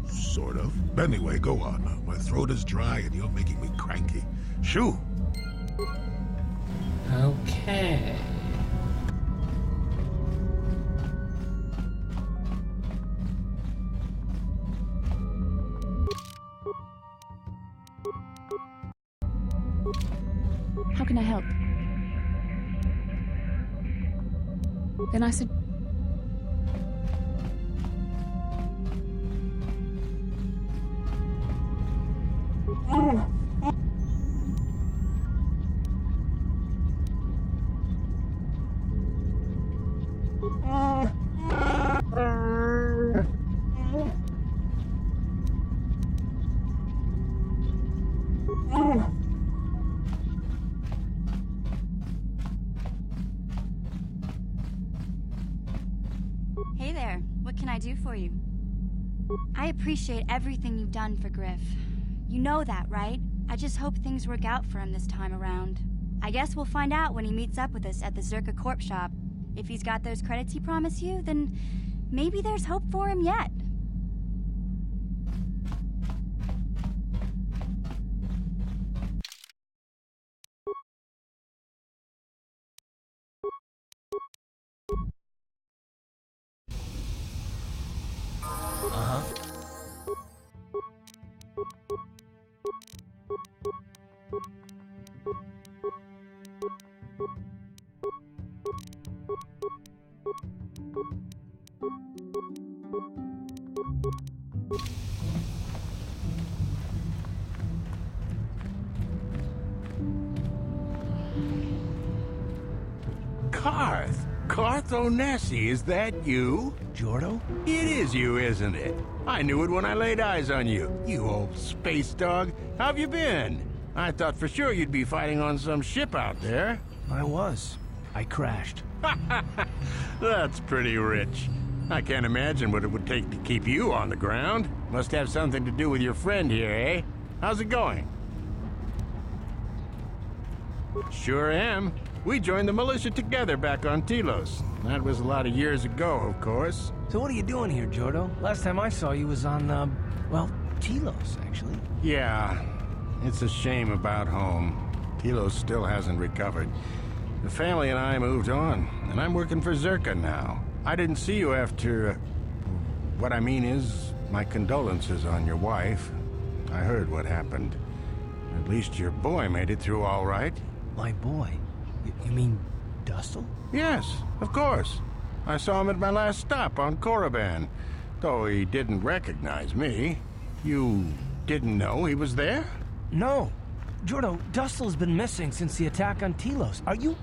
Sort of. Anyway, go on. My throat is dry and you're making me cranky. Shoo! Okay. How can I help? Then I said... Hey there, what can I do for you? I appreciate everything you've done for Griff. You know that, right? I just hope things work out for him this time around. I guess we'll find out when he meets up with us at the Zerka Corp shop. If he's got those credits he promised you, then maybe there's hope for him yet. Carth Onesi, is that you? Jordo? It is you, isn't it? I knew it when I laid eyes on you. You old space dog. How've you been? I thought for sure you'd be fighting on some ship out there. I was. I crashed. That's pretty rich. I can't imagine what it would take to keep you on the ground. Must have something to do with your friend here, eh? How's it going? Sure am. We joined the militia together back on Telos. That was a lot of years ago, of course. So what are you doing here, Jordo? Last time I saw you was on, well, Telos, actually. Yeah, it's a shame about home. Telos still hasn't recovered. The family and I moved on, and I'm working for Zerka now. I didn't see you after... what I mean is, my condolences on your wife. I heard what happened. At least your boy made it through all right. My boy? You mean Dustil? Yes, of course. I saw him at my last stop on Korriban, though he didn't recognize me. You didn't know he was there? No. Jordo, Dustil's been missing since the attack on Telos. Are you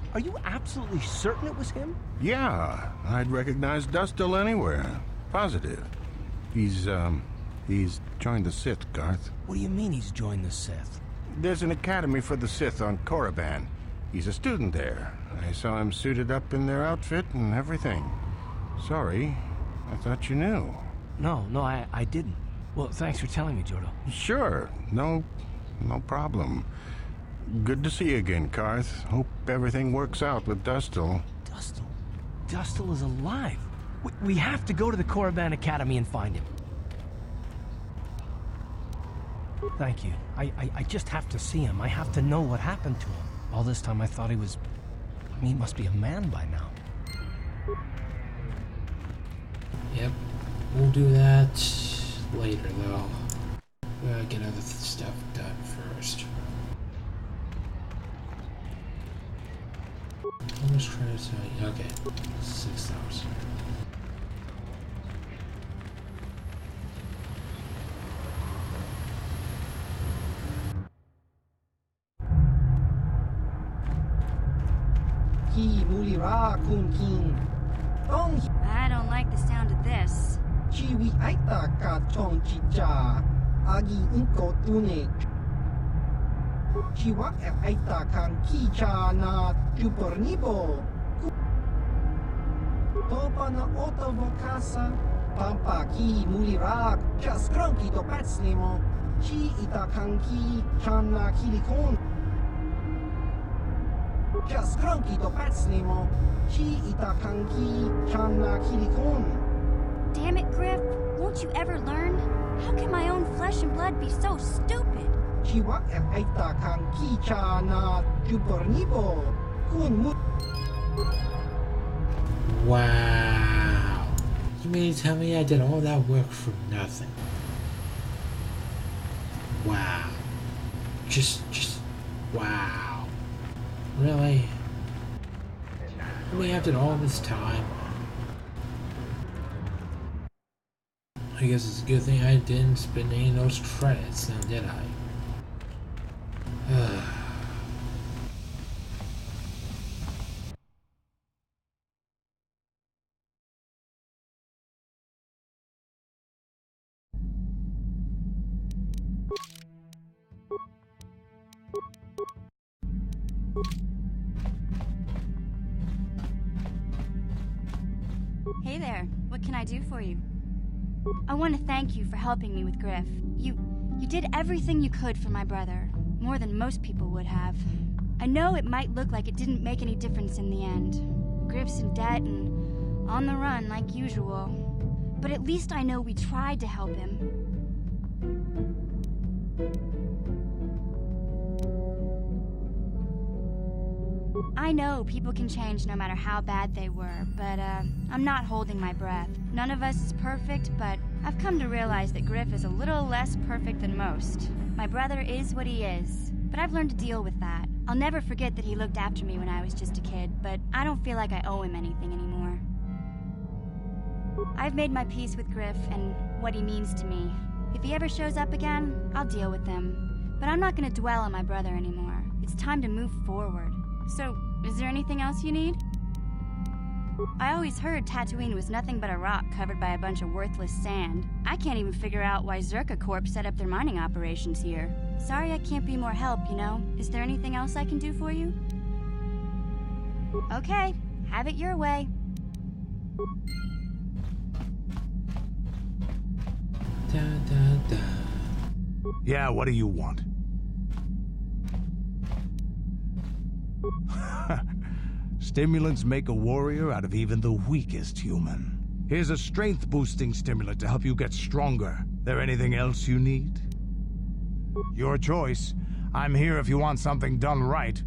absolutely certain it was him? Yeah, I'd recognize Dustil anywhere. Positive. He's joined the Sith, Garth. What do you mean he's joined the Sith? There's an academy for the Sith on Korriban. He's a student there. I saw him suited up in their outfit and everything. Sorry, I thought you knew. No, I didn't. Well, thanks for telling me, Jordo. Sure, no problem. Good to see you again, Carth. Hope everything works out with Dustil. Dustil? Dustil is alive. We have to go to the Korriban Academy and find him. Thank you. I just have to see him. I have to know what happened to him. All this time I thought he was... I mean, he must be a man by now. Yep. We'll do that later, though. We gotta get other stuff done first. How much credits? Okay, 6,000. I don't like the sound of this. Chiwak aita kan kicha na jupornibo. Topa na otobokasa. Pampa ki mulira just cronky to patslimo. Chi ita kan ki chana kilikon. Just cronky to patslimo. Chi ita kan ki chana kilikon. Damn it, Griff. Won't you ever learn? How can my own flesh and blood be so stupid? Chiwak aita kan kicha na jupornibo. Wow. You mean to tell me I did all that work for nothing? Wow. Just, wow. Really? I mean, after all this time? I guess it's a good thing I didn't spend any of those credits, now did I? Hey there, what can I do for you? I want to thank you for helping me with Griff. You did everything you could for my brother, more than most people would have. I know it might look like it didn't make any difference in the end. Griff's in debt and on the run like usual. But at least I know we tried to help him. I know people can change no matter how bad they were, but I'm not holding my breath. None of us is perfect, but I've come to realize that Griff is a little less perfect than most. My brother is what he is, but I've learned to deal with that. I'll never forget that he looked after me when I was just a kid, but I don't feel like I owe him anything anymore. I've made my peace with Griff and what he means to me. If he ever shows up again, I'll deal with him. But I'm not going to dwell on my brother anymore. It's time to move forward. So, is there anything else you need? I always heard Tatooine was nothing but a rock covered by a bunch of worthless sand. I can't even figure out why Zerka Corp set up their mining operations here. Sorry I can't be more help, you know. Is there anything else I can do for you? Okay, have it your way. Da, da, da. Yeah, what do you want? Stimulants make a warrior out of even the weakest human. Here's a strength-boosting stimulant to help you get stronger. There anything else you need? Your choice. I'm here if you want something done right.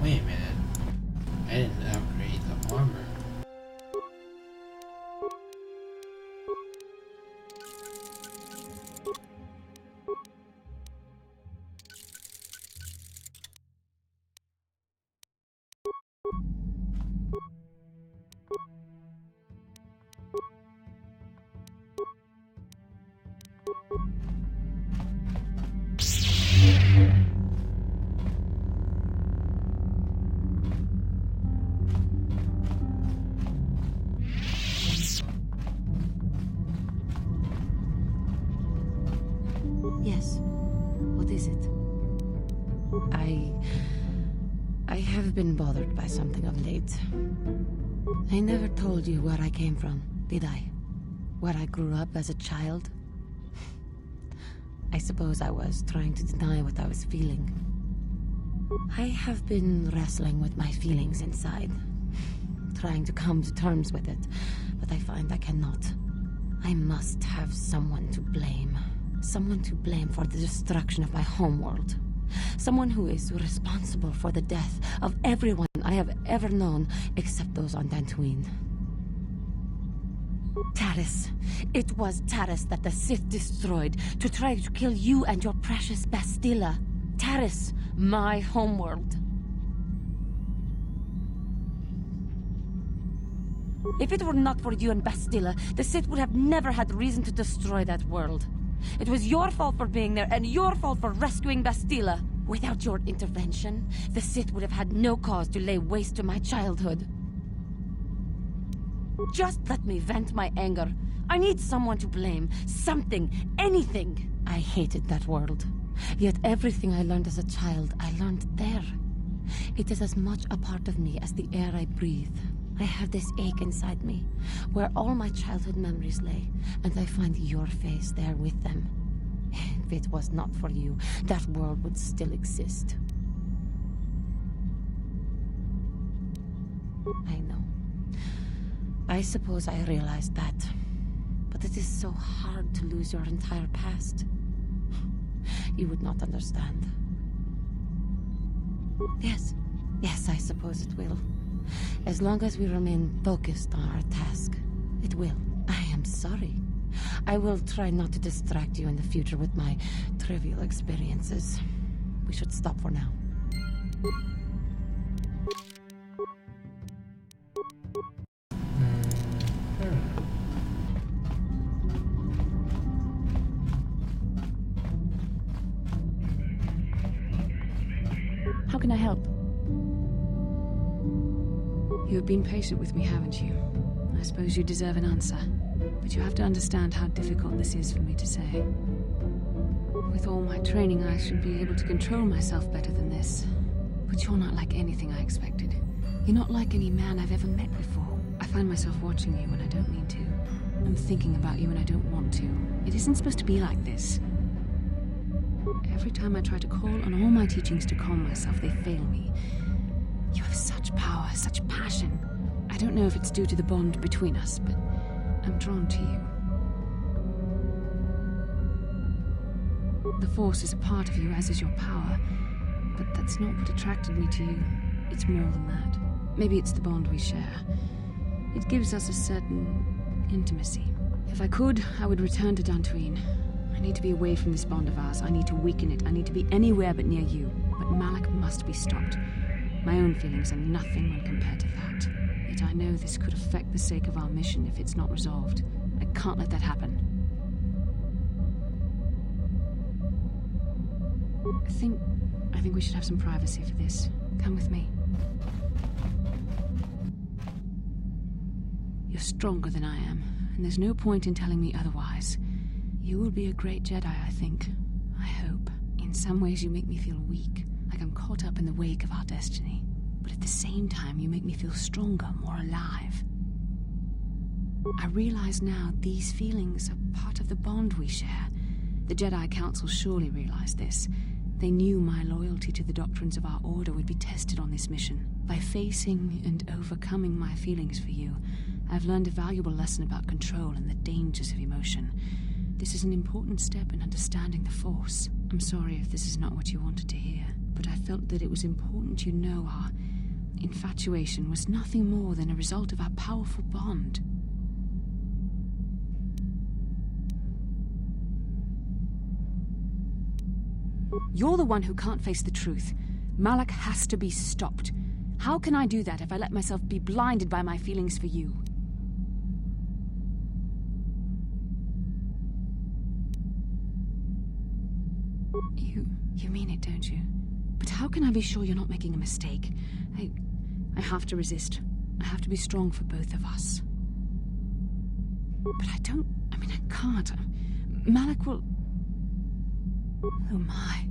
Wait a minute. I didn't upgrade the armor. I have been bothered by something of late. I never told you where I came from, did I? Where I grew up as a child? I suppose I was trying to deny what I was feeling. I have been wrestling with my feelings inside, trying to come to terms with it, but I find I cannot. I must have someone to blame. Someone to blame for the destruction of my homeworld. Someone who is responsible for the death of everyone I have ever known, except those on Dantooine. Taris. It was Taris that the Sith destroyed to try to kill you and your precious Bastila. Taris, my homeworld. If it were not for you and Bastila, the Sith would have never had reason to destroy that world. It was your fault for being there, and your fault for rescuing Bastila. Without your intervention, the Sith would have had no cause to lay waste to my childhood. Just let me vent my anger. I need someone to blame. Something. Anything. I hated that world. Yet everything I learned as a child, I learned there. It is as much a part of me as the air I breathe. I have this ache inside me, where all my childhood memories lay, and I find your face there with them. If it was not for you, that world would still exist. I know. I suppose I realized that. But it is so hard to lose your entire past. You would not understand. Yes, I suppose it will. As long as we remain focused on our task, it will. I am sorry. I will try not to distract you in the future with my trivial experiences. We should stop for now. How can I help? You have been patient with me, haven't you? I suppose you deserve an answer. But you have to understand how difficult this is for me to say. With all my training, I should be able to control myself better than this. But you're not like anything I expected. You're not like any man I've ever met before. I find myself watching you when I don't mean to. I'm thinking about you when I don't want to. It isn't supposed to be like this. Every time I try to call on all my teachings to calm myself, they fail me. You have such power, such passion. I don't know if it's due to the bond between us, but I'm drawn to you. The Force is a part of you, as is your power. But that's not what attracted me to you. It's more than that. Maybe it's the bond we share. It gives us a certain intimacy. If I could, I would return to Dantooine. I need to be away from this bond of ours. I need to weaken it. I need to be anywhere but near you. But Malak must be stopped. My own feelings are nothing when compared to that. Yet I know this could affect the sake of our mission if it's not resolved. I can't let that happen. I think we should have some privacy for this. Come with me. You're stronger than I am, and there's no point in telling me otherwise. You will be a great Jedi, I think. I hope. In some ways you make me feel weak, like I'm caught up in the wake of our destiny. But at the same time, you make me feel stronger, more alive. I realize now these feelings are part of the bond we share. The Jedi Council surely realized this. They knew my loyalty to the doctrines of our order would be tested on this mission. By facing and overcoming my feelings for you, I've learned a valuable lesson about control and the dangers of emotion. This is an important step in understanding the Force. I'm sorry if this is not what you wanted to hear, but I felt that it was important you know our infatuation was nothing more than a result of our powerful bond. You're the one who can't face the truth. Malak has to be stopped. How can I do that if I let myself be blinded by my feelings for you? You mean it, don't you? But how can I be sure you're not making a mistake? I have to resist. I have to be strong for both of us. But I can't. Malak will... Oh my.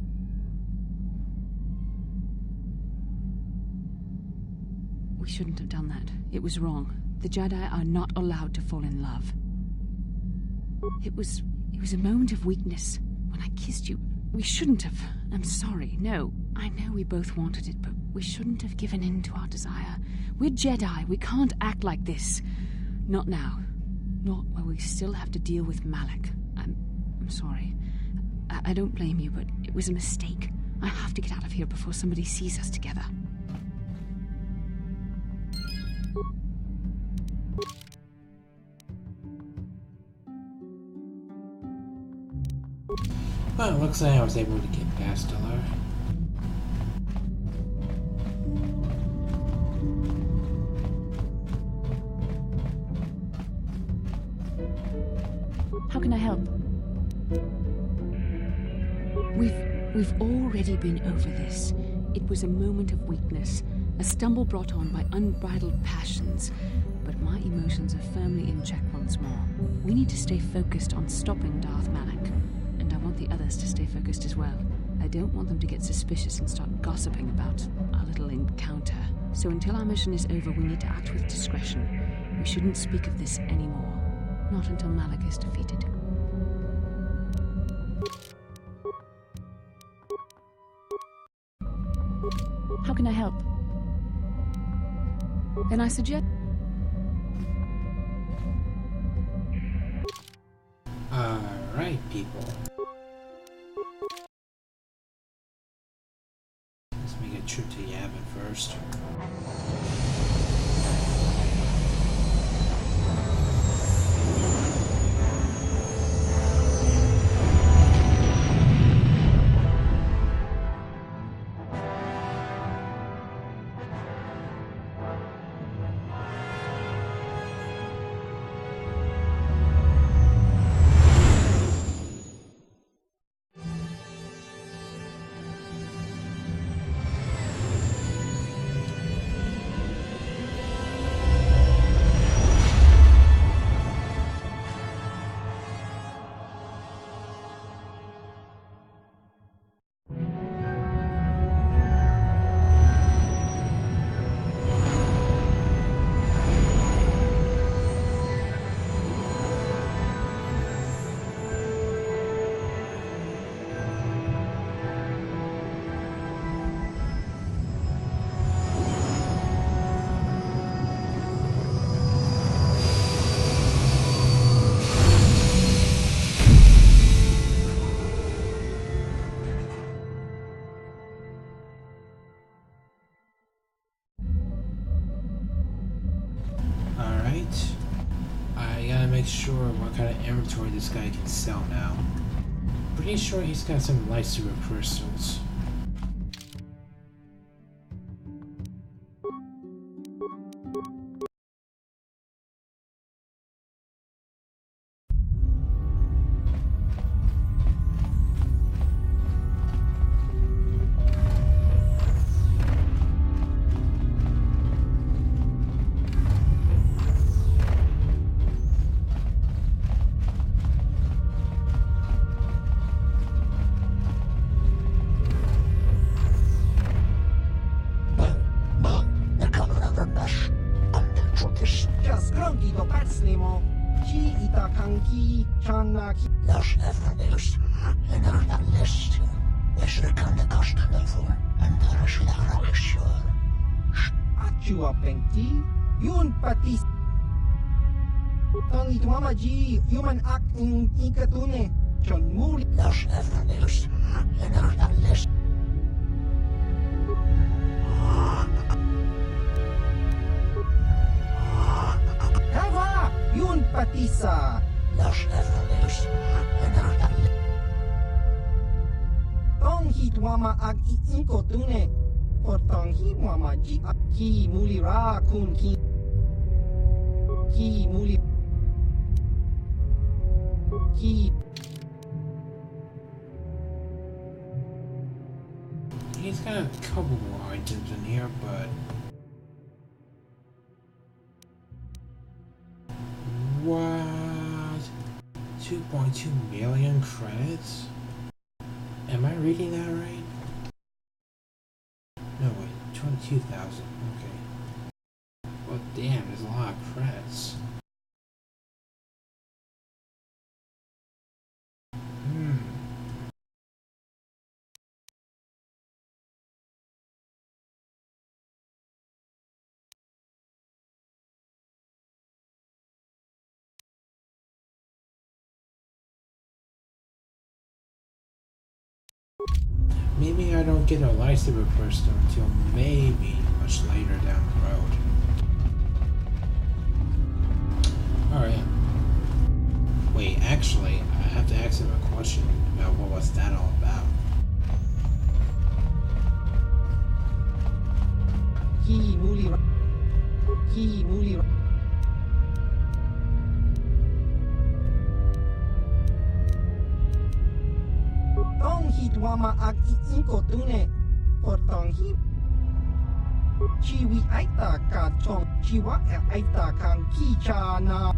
We shouldn't have done that. It was wrong. The Jedi are not allowed to fall in love. It was a moment of weakness. When I kissed you, we shouldn't have. I'm sorry. No, I know we both wanted it, but we shouldn't have given in to our desire. We're Jedi. We can't act like this. Not now. Not while we still have to deal with Malak. I'm sorry. I don't blame you, but it was a mistake. I have to get out of here before somebody sees us together. Well, it looks like I was able to get past Stellar. How can I help? We've already been over this. It was a moment of weakness, a stumble brought on by unbridled passions. But my emotions are firmly in check once more. We need to stay focused on stopping Darth Malak. And I want the others to stay focused as well. I don't want them to get suspicious and start gossiping about our little encounter. So until our mission is over, we need to act with discretion. We shouldn't speak of this anymore. Not until Malak is defeated. How can I help? Then I suggest... Alright, people. Let's make a trip to Yavin first. I gotta make sure what kind of inventory this guy can sell now. Pretty sure he's got some lightsaber crystals. Human act in ikatune, John Moody. Los Everneus, Enardales. Kava, yun patisa. Los Everneus, Enardales. Tong hitwama ag iinkotune, portong hitwama ji aki mulira kun ki muli. He's got a couple more items in here, but what? 2.2 million credits? Am I reading that right? No, wait, 22,000. Okay. Damn, there's a lot of credits. Maybe I don't get a lightsaber burst until maybe much later down the road. Alright. Wait, actually, I have to ask him a question about what was that all about. Tong hitwama ag iinko tune portong hip chiwi aita ka chong chiwa aita kang kichana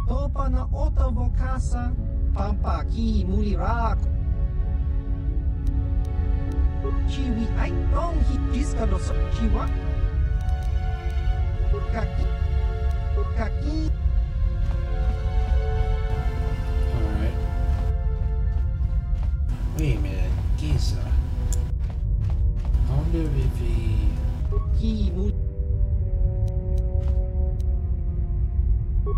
topa na ota vokasa pampa ki mulirak chiwi aitong hit diskado chiwa kaki Kaki. Alright. Wait a minute, Giza. I wonder if he...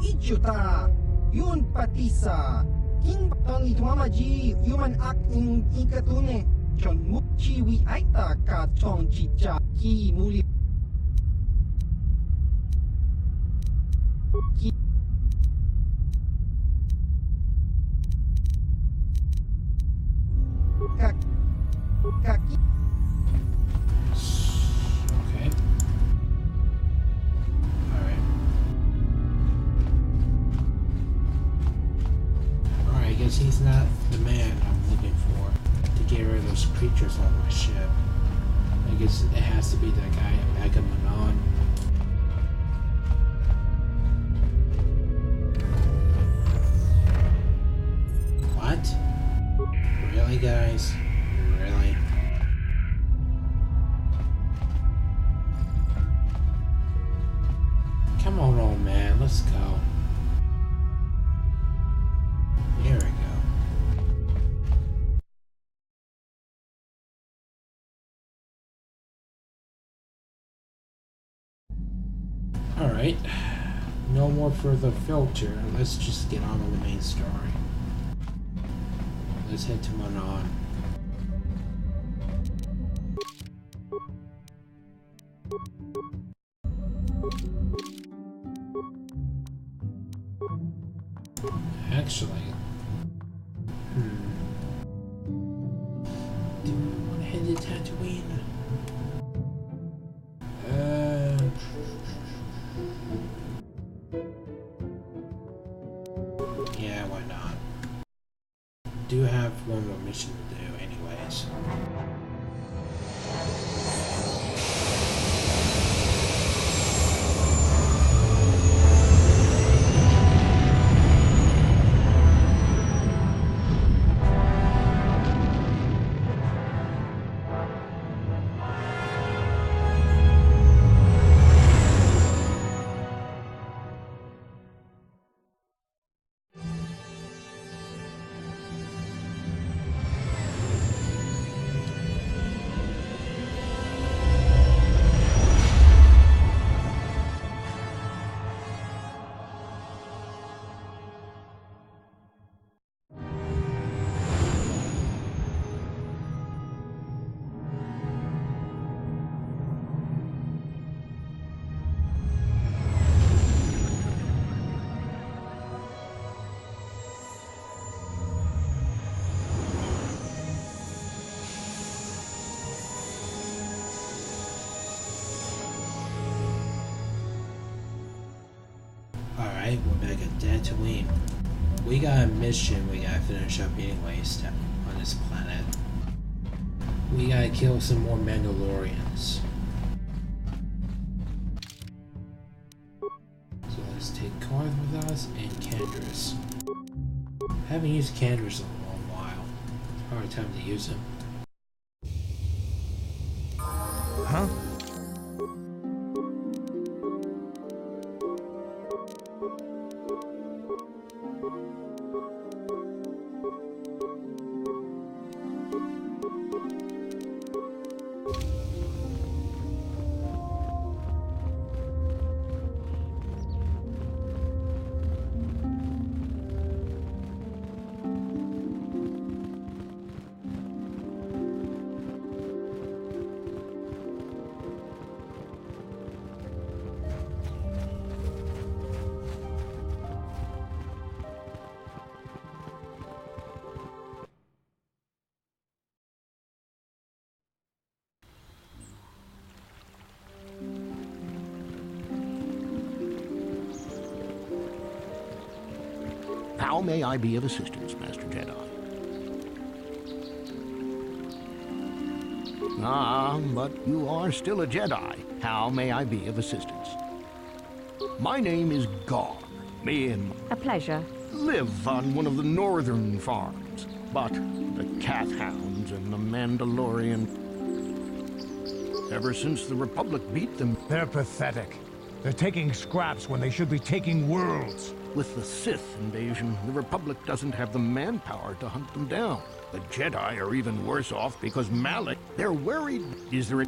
Ichuta, yun patisa. King tong itwamaji, human act in ikatune. Chon mu chiwi aita ka chong chicha ki muli. Kaki. Okay. Alright. Alright, I guess he's not the man I'm looking for to get rid of those creatures on my ship. I guess it has to be that guy back in Manon. What? Really, guys? Really? Come on, old man, let's go. Here we go. Alright. No more further filter. Let's just get on with the main story. Let's head to Manon. Actually, do I want to head to Tatooine? Yeah, why not? Do have one more mission to do, anyways. Alright, we're back at Tatooine. We got a mission we gotta finish up anyways on this planet. We gotta kill some more Mandalorians. So let's take Carth with us and Canderous. I haven't used Canderous in a long while. It's a hard time to use him. Huh? How may I be of assistance, Master Jedi? Ah, but you are still a Jedi. How may I be of assistance? My name is Gar. Me and... A pleasure. ...live on one of the northern farms. But the Kath Hounds and the Mandalorian... Ever since the Republic beat them... They're pathetic. They're taking scraps when they should be taking worlds. With the Sith invasion, the Republic doesn't have the manpower to hunt them down. The Jedi are even worse off because Malak, they're worried. Is there a...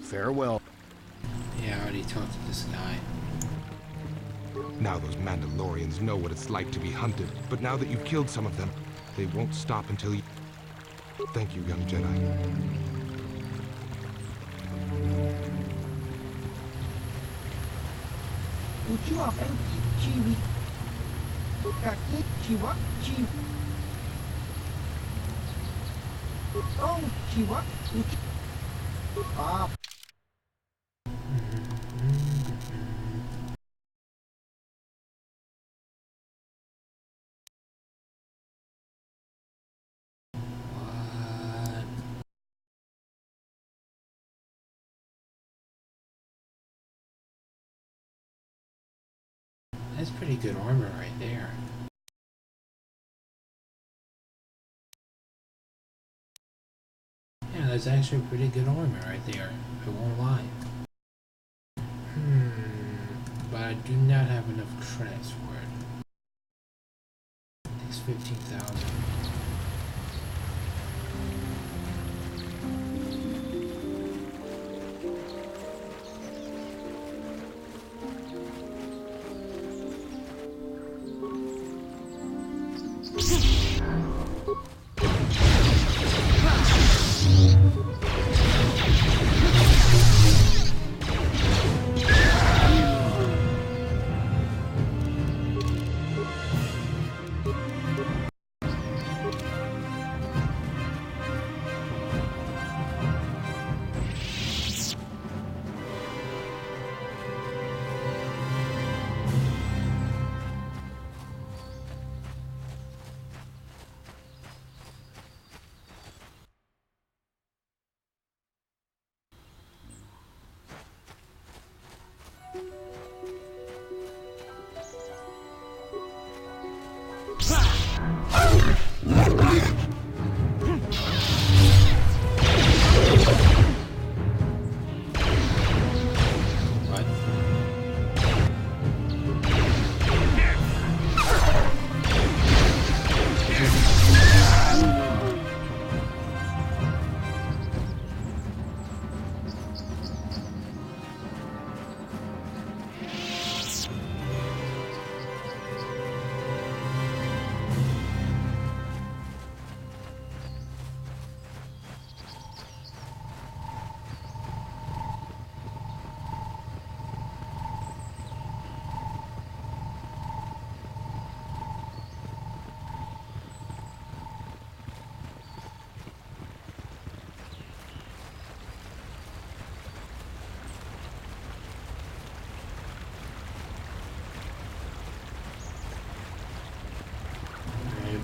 Farewell. Yeah, I already talked to this guy. Now those Mandalorians know what it's like to be hunted, but now that you've killed some of them, they won't stop until you... Thank you, young Jedi. That's pretty good armor right there. Yeah, that's actually pretty good armor right there. I won't lie. But I do not have enough credits for it. It's 15,000.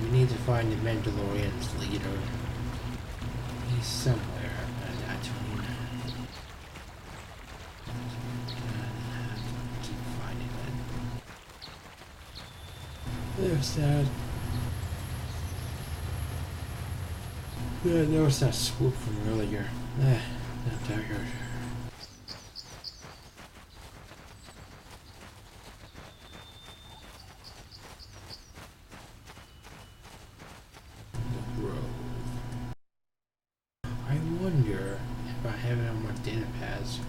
We need to find the Mandalorian's leader. He's somewhere on Tatooine. Keep finding it. There's that. Yeah, there was that swoop from earlier. Not dagger. The Grove. I wonder if I have it on my data pads.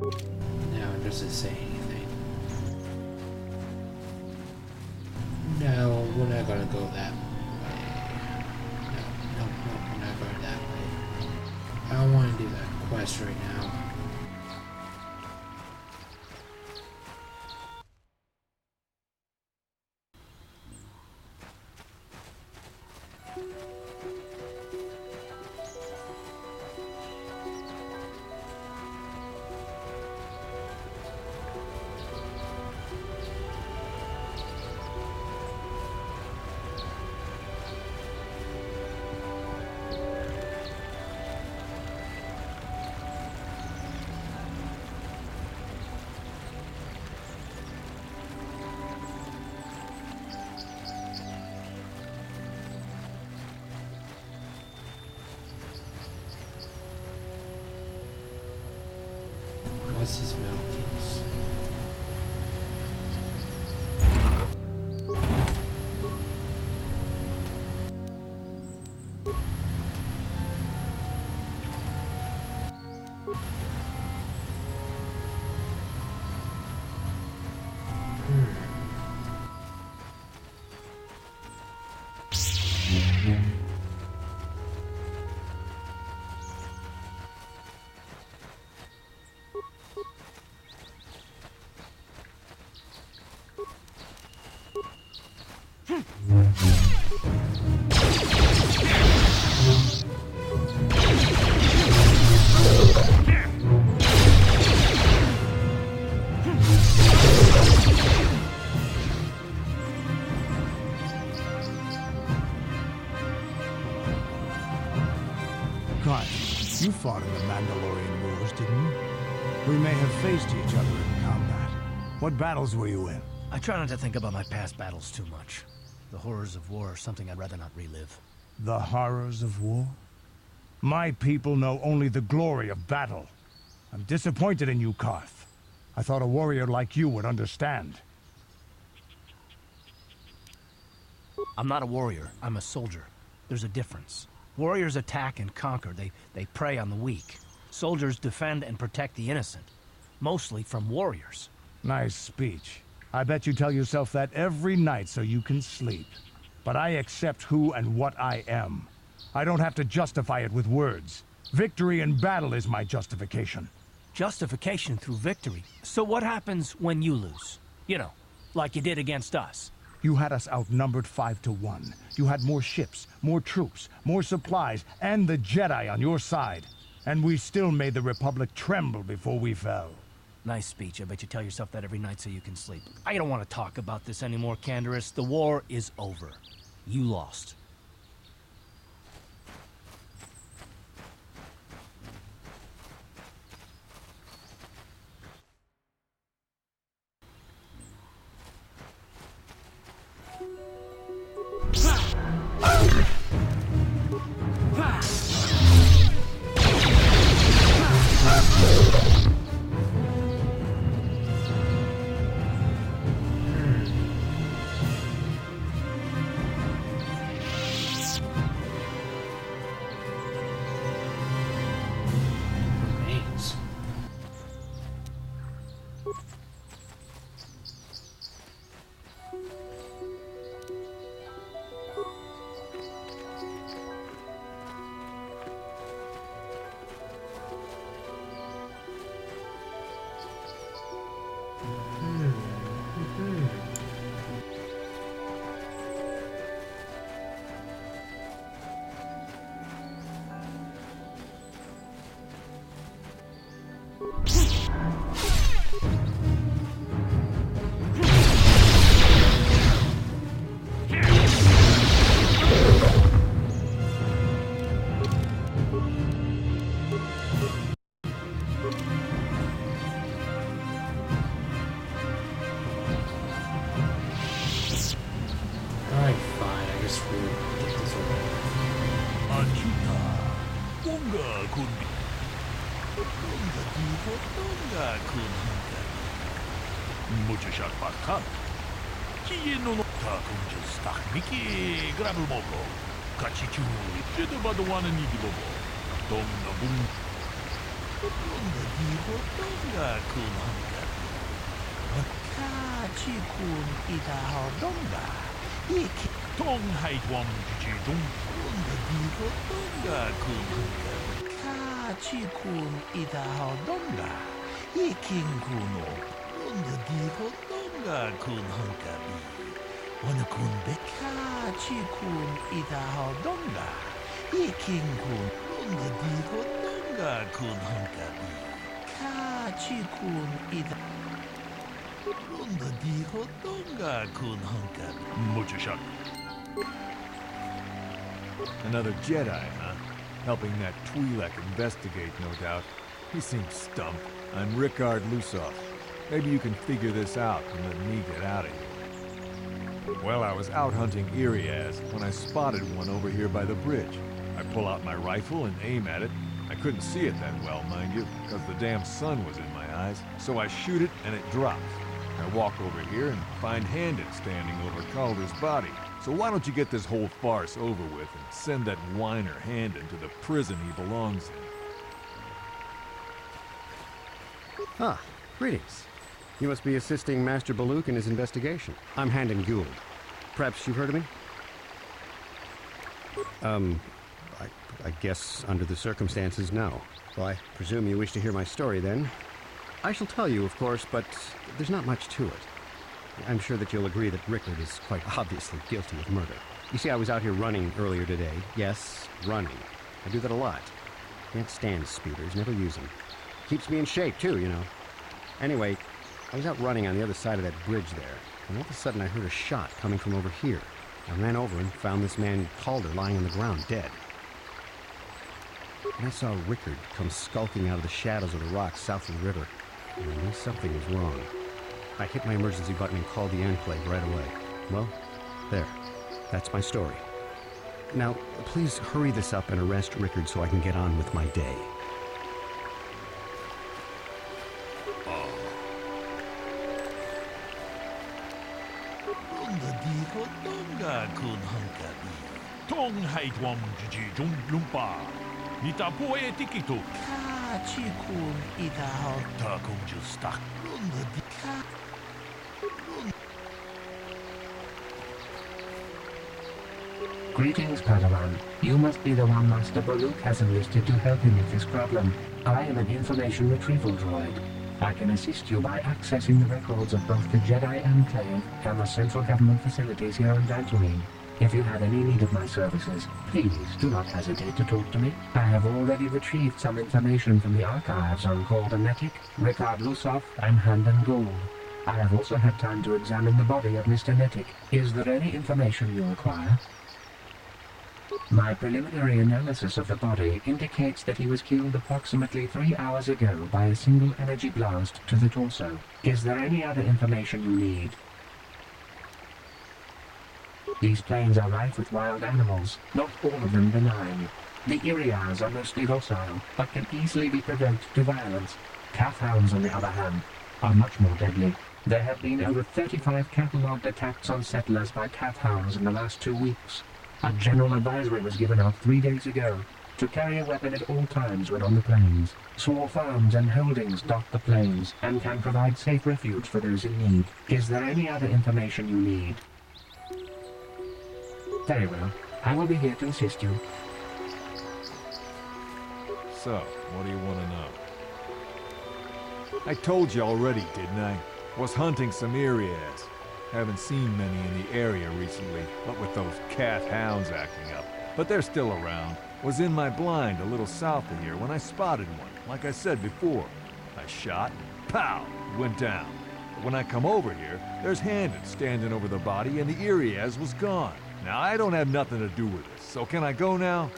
No, it doesn't say anything. No, we're not gonna go that way. No, we're not going that way. I don't want to do that quest right now. What's his mouthpiece? You fought in the Mandalorian Wars, didn't you? We may have faced each other in combat. What battles were you in? I try not to think about my past battles too much. The horrors of war are something I'd rather not relive. The horrors of war? My people know only the glory of battle. I'm disappointed in you, Carth. I thought a warrior like you would understand. I'm not a warrior. I'm a soldier. There's a difference. Warriors attack and conquer. They prey on the weak. Soldiers defend and protect the innocent. Mostly from warriors. Nice speech. I bet you tell yourself that every night so you can sleep. But I accept who and what I am. I don't have to justify it with words. Victory in battle is my justification. Justification through victory. So what happens when you lose? You know, like you did against us. You had us outnumbered 5-1. You had more ships, more troops, more supplies, and the Jedi on your side. And we still made the Republic tremble before we fell. Nice speech. I bet you tell yourself that every night so you can sleep. I don't want to talk about this anymore, Canderous. The war is over. You lost. hotonga kunhanka. Muchashak bakkan. Kieno no takunja stak miki grabel mogo. Kachichu jedabadwana nigibobo. Donga bum. Donga di hotonga kunhanka. Kachikun ita hodonga. Iki tong haitwam jidung. Donga di hotonga kunhanka. Kachikun ita hodonga. Ikin kuno. Donga di hotonga kunhanka bi. Wana kun beka chikun ita hodonga. Ikin kun. Donga di hotonga kunhanka bi. Kachikun ita. Donga di hotonga kunhanka bi. Muchashak. Another Jedi, huh? Helping that Twi'lek investigate, no doubt. He seems stumped. I'm Rickard Lusov. Maybe you can figure this out and let me get out of here. Well, I was out hunting Iriaz when I spotted one over here by the bridge. I pull out my rifle and aim at it. I couldn't see it that well, mind you, because the damn sun was in my eyes. So I shoot it and it drops. I walk over here and find Handon standing over Calder's body. So why don't you get this whole farce over with and send that whiner Handon to the prison he belongs in? Ah, greetings. You must be assisting Master Baluk in his investigation. I'm Handon Gould. Perhaps you've heard of me? I guess under the circumstances, no. Well, I presume you wish to hear my story, then. I shall tell you, of course, but there's not much to it. I'm sure that you'll agree that Rickard is quite obviously guilty of murder. You see, I was out here running earlier today. Yes, running. I do that a lot. Can't stand speeders, never use them. Keeps me in shape, too, you know. Anyway, I was out running on the other side of that bridge there, and all of a sudden I heard a shot coming from over here. I ran over and found this man Calder lying on the ground, dead. And I saw Rickard come skulking out of the shadows of the rocks south of the river, and I knew something was wrong. I hit my emergency button and called the Enclave right away. Well, there. That's my story. Now, please hurry this up and arrest Rickard so I can get on with my day. Tong haitwam jijung lumpa. Nita poe tikitu. Kachikun ita takung justak. Greetings, Padawan. You must be the one Master Baluk has enlisted to help him with this problem. I am an information retrieval droid. I can assist you by accessing the records of both the Jedi Enclave and the central government facilities here on Dantooine. If you have any need of my services, please do not hesitate to talk to me. I have already retrieved some information from the archives on Calder Netic, Rickard Lusov, and Handon Gould. I have also had time to examine the body of Mr. Netic. Is there any information you require? My preliminary analysis of the body indicates that he was killed approximately 3 hours ago by a single energy blast to the torso. Is there any other information you need? These plains are rife with wild animals, not all of them benign. The Iriaz are mostly docile, but can easily be provoked to violence. Calf hounds, on the other hand, are much more deadly. There have been over 35 catalogued attacks on settlers by calf hounds in the last 2 weeks. A general advisory was given out 3 days ago to carry a weapon at all times when on the plains. Small farms and holdings dot the plains and can provide safe refuge for those in need. Is there any other information you need? Very well. I will be here to assist you. So, what do you want to know? I told you already, didn't I? Was hunting some Iriaz. Haven't seen many in the area recently, what with those calf hounds acting up. But they're still around. Was in my blind a little south of here when I spotted one, like I said before. I shot, pow, went down. But when I come over here, there's Handon standing over the body and the Iriaz was gone. Now, I don't have nothing to do with this, so can I go now?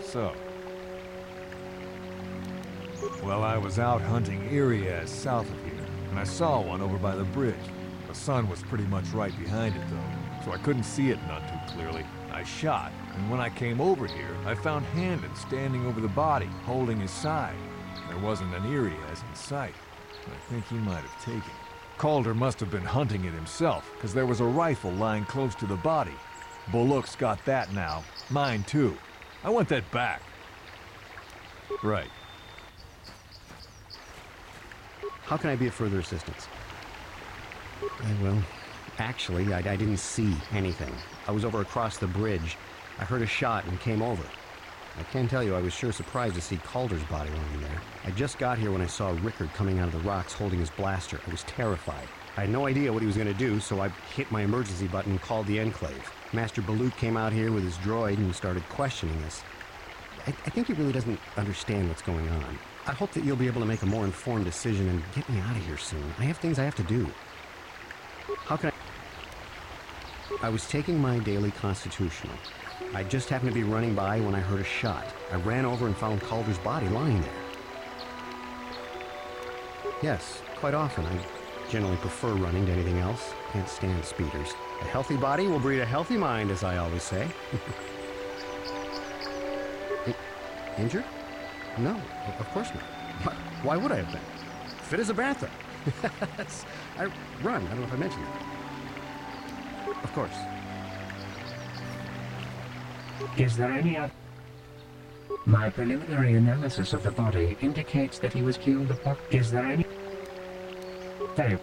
So. Well, I was out hunting Iriaz south of here, and I saw one over by the bridge. The sun was pretty much right behind it, though, so I couldn't see it none too clearly. I shot, and when I came over here, I found Handon standing over the body, holding his side. There wasn't an Irias in sight. I think he might have taken it. Calder must have been hunting it himself, because there was a rifle lying close to the body. Bullock's got that now. Mine too. I want that back. Right. How can I be of further assistance? Well, actually, I didn't see anything. I was over across the bridge. I heard a shot and came over. I can tell you I was sure surprised to see Calder's body lying there. I just got here when I saw Rickard coming out of the rocks holding his blaster. I was terrified. I had no idea what he was going to do, so I hit my emergency button and called the Enclave. Master Baluk came out here with his droid and started questioning us. I think he really doesn't understand what's going on. I hope that you'll be able to make a more informed decision and get me out of here soon. I have things I have to do. How can I was taking my daily constitutional. I just happened to be running by when I heard a shot. I ran over and found Calder's body lying there. Yes, quite often. I generally prefer running to anything else. Can't stand speeders. A healthy body will breed a healthy mind, as I always say. Injured? No, of course not. Why would I have been? Fit as a bantha. I run. I don't know if I mentioned it. Of course. Is there any other... My preliminary analysis of the body indicates that he was killed upon... Is there any... Very...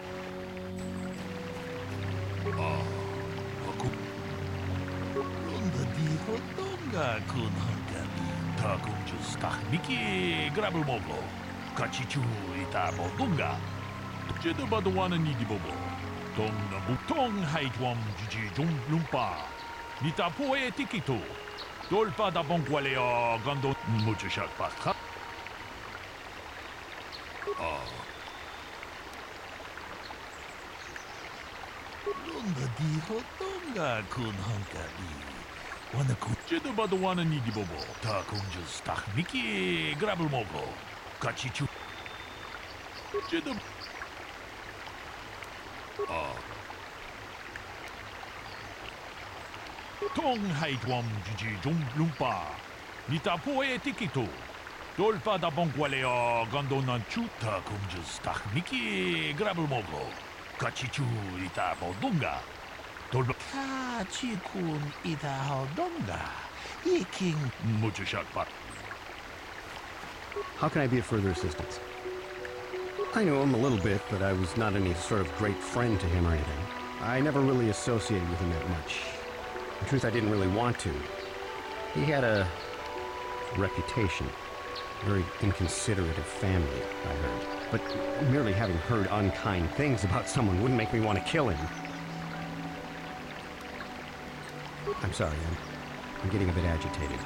Mickey grab을 먹어 같이 주이다 보던가 제도 봐도 와는 이디 보고 동나 북통 하이주엄 주지 좀 룸파 니타 포에 티키토 돌파다 봉qualeo 간도 무주샥 바카 론다 디호 동가 군 한가비 Wanna 제도 봐도 와는 이디 보고 다 공주스 딱 미끼 그랍을 먹어 같이 주 제도 통하이투엄 주지 좀 룸파 니타 포에 티키토 돌파다 봉qualeo 간도난 추타 공주스 딱 미끼 그랍을 먹어 같이 주이다 보던가 같이군 이다하던가 이킹 무주샥 바. How can I be of further assistance? I knew him a little bit, but I was not any sort of great friend to him or anything. I never really associated with him that much. In truth, I didn't really want to. He had a reputation. Very inconsiderate of family, I heard. But merely having heard unkind things about someone wouldn't make me want to kill him. I'm sorry, I'm getting a bit agitated.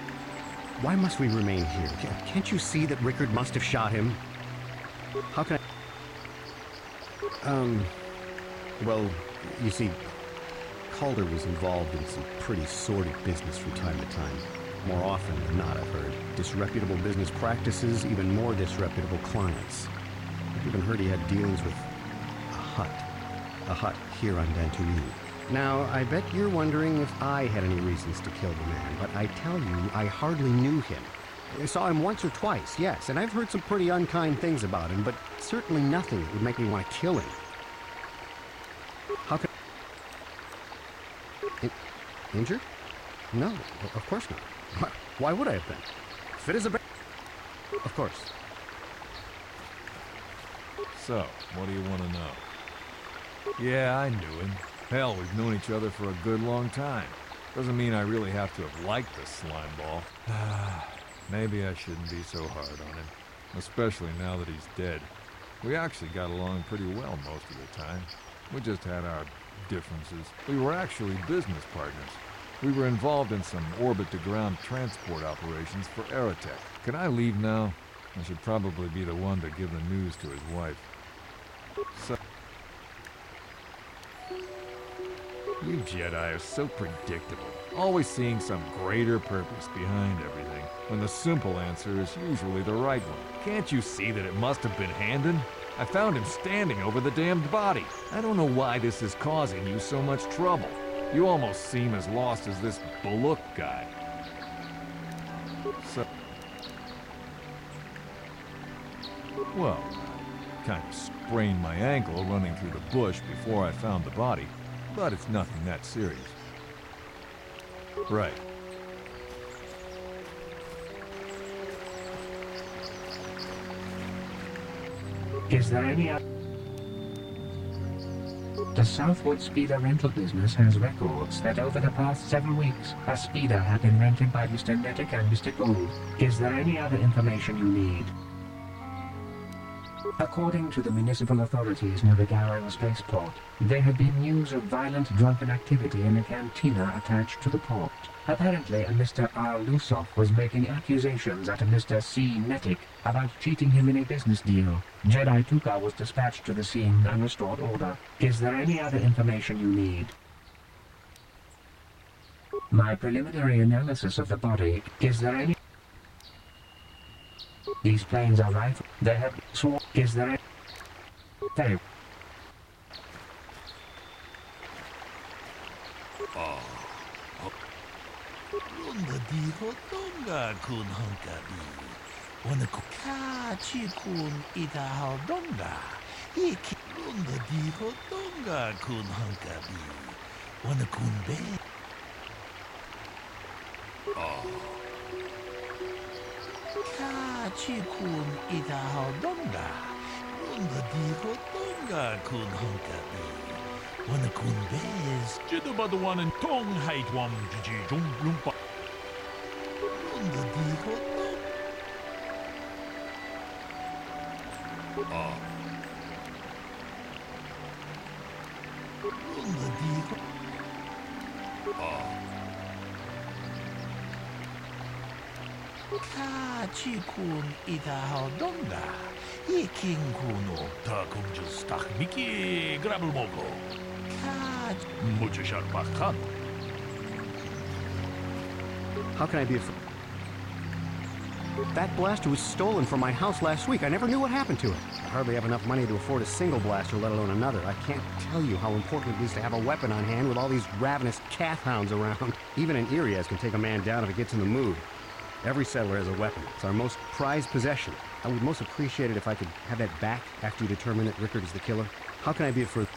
Why must we remain here? Can't you see that Rickard must have shot him? How can I... Well, you see, Calder was involved in some pretty sordid business from time to time. More often than not, I've heard. Disreputable business practices, even more disreputable clients. I've even heard he had dealings with a hut here on Dantooine. Now, I bet you're wondering if I had any reasons to kill the man, but I tell you, I hardly knew him. I saw him once or twice, yes, and I've heard some pretty unkind things about him, but certainly nothing that would make me want to kill him. How can... Injured? No, of course not. Why would I have been? Fit as a... Of course. So, what do you want to know? Yeah, I knew him. Hell, we've known each other for a good long time. Doesn't mean I really have to have liked the slimeball. Maybe I shouldn't be so hard on him. Especially now that he's dead. We actually got along pretty well most of the time. We just had our differences. We were actually business partners. We were involved in some orbit-to-ground transport operations for Aerotech. Can I leave now? I should probably be the one to give the news to his wife. So... You Jedi are so predictable, always seeing some greater purpose behind everything, when the simple answer is usually the right one. Can't you see that it must have been Handon? I found him standing over the damned body. I don't know why this is causing you so much trouble. You almost seem as lost as this Baluk guy. So... Well, kind of sprained my ankle running through the bush before I found the body, but it's nothing that serious. Right. Is there any other... The Southwood Speeder rental business has records that over the past 7 weeks, a speeder had been rented by Mr. Nettic and Mr. Gould. Is there any other information you need? According to the municipal authorities near the Garrow spaceport, there had been news of violent drunken activity in a cantina attached to the port. Apparently, a Mr. R. Lusoff was making accusations at a Mr. C. Nettic about cheating him in a business deal. Jedi Tuka was dispatched to the scene and restored order. Is there any other information you need? My preliminary analysis of the body, is there any... These planes are right. They have sworn. Is there a... Very... Runda di hotonga kun honkabi. Wana kukachi kun ita hodonga. Iki runda di hotonga kun honkabi. Wana kun be. Kachi kun ita hodonga. Runda di hotonga kun honkabi. Wana kun bez. Jidaba the one in Tong Hait Wam Jiji Jung Lumpa. Runda di hotonga. Runda di Kachi kun ita hodonga. Iking kuno Ta kunjus tak Miki Grabble Mogo. Mujashar Bakhan. How can I be afraid? That blaster was stolen from my house last week. I never knew what happened to it. I hardly have enough money to afford a single blaster, let alone another. I can't tell you how important it is to have a weapon on hand with all these ravenous calf hounds around. Even an Irias can take a man down if it gets in the mood. Every settler has a weapon. It's our most prized possession. I would most appreciate it if I could have that back after you determine that Rickard is the killer. How can I be afraid?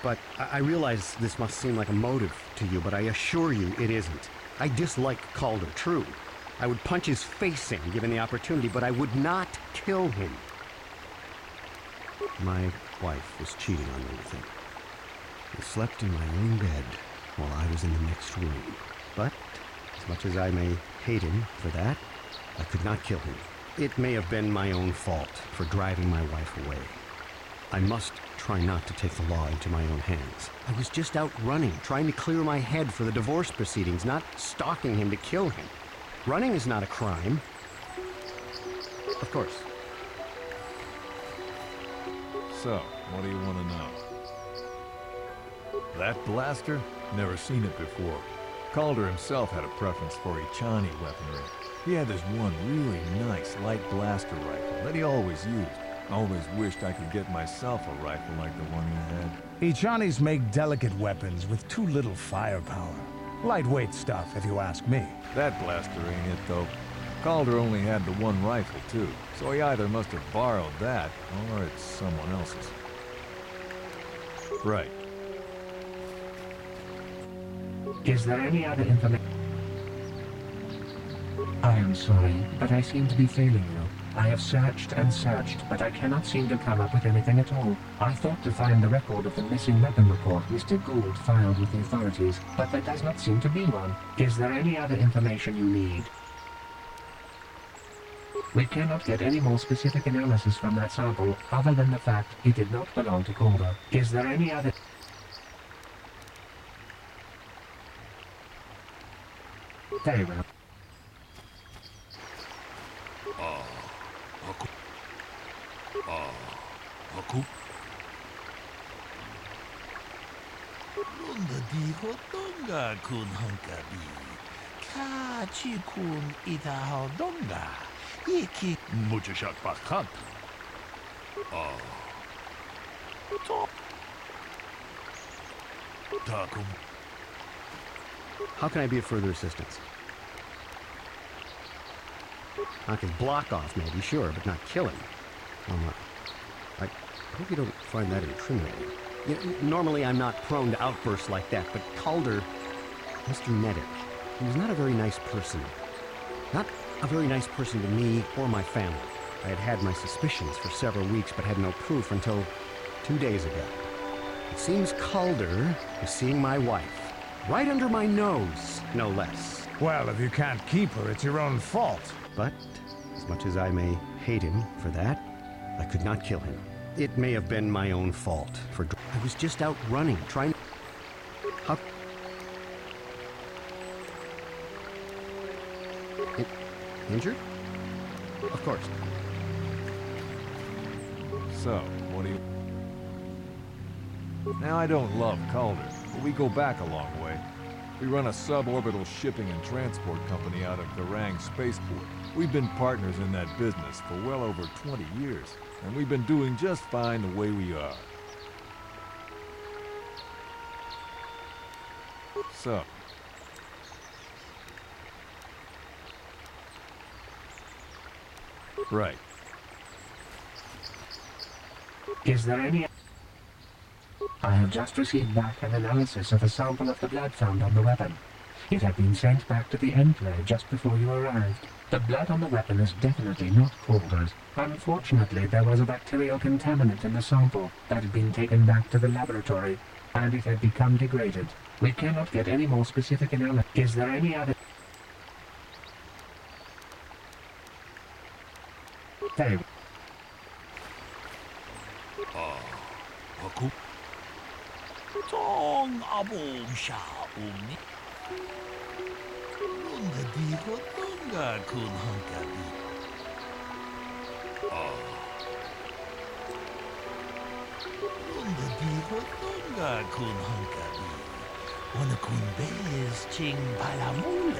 But I realize this must seem like a motive to you, but I assure you it isn't. I dislike Calder, true. I would punch his face in, given the opportunity, but I would not kill him. My wife was cheating on me with him. He slept in my own bed while I was in the next room. But, as much as I may hate him for that, I could not kill him. It may have been my own fault for driving my wife away. I must try not to take the law into my own hands. I was just out running, trying to clear my head for the divorce proceedings, not stalking him to kill him. Running is not a crime. Of course. So, what do you want to know? That blaster? Never seen it before. Calder himself had a preference for Echani weaponry. He had this one really nice light blaster rifle that he always used. Always wished I could get myself a rifle like the one he had. Echanis make delicate weapons with too little firepower. Lightweight stuff, if you ask me. That blaster ain't it, though. Calder only had the one rifle, too, so he either must have borrowed that, or it's someone else's. Right. Is there any other information? I am sorry, but I seem to be failing you. I have searched and searched, but I cannot seem to come up with anything at all. I thought to find the record of the missing weapon report Mr. Gould filed with the authorities, but there does not seem to be one. Is there any other information you need? We cannot get any more specific analysis from that sample, other than the fact it did not belong to Calder. Is there any other... Very well. Runda di hotonga kun honkabi. Kachi kun ita hodonga. Iki Mujashak Bakhan. How can I be of further assistance? I can block off, maybe, sure, but not kill him. I hope you don't find that incriminating. You know, normally I'm not prone to outbursts like that, but Calder, Mr. Nedick, he was not a very nice person. Not a very nice person to me or my family. I had had my suspicions for several weeks, but had no proof until 2 days ago. It seems Calder is seeing my wife. Right under my nose, no less. Well, if you can't keep her, it's your own fault. But, as much as I may hate him for that, I could not kill him. It may have been my own fault for... I was just out running, trying... How... Injured? Of course. So, what do you... Now, I don't love Calder, but we go back a long way. We run a suborbital shipping and transport company out of Garang Spaceport. We've been partners in that business for well over 20 years, and we've been doing just fine the way we are. So... Right. Is there any... I have just received back an analysis of a sample of the blood found on the weapon. It had been sent back to the Enclave just before you arrived. The blood on the weapon is definitely not Calder's. Unfortunately, there was a bacterial contaminant in the sample that had been taken back to the laboratory, and it had become degraded. We cannot get any more specific analysis. Is there any other... Very well. 정 아봄샤옴니 룬드디고 떤가 근한가비 룬드디고 떤가 근한가비 오늘 군베스 징 발라몰레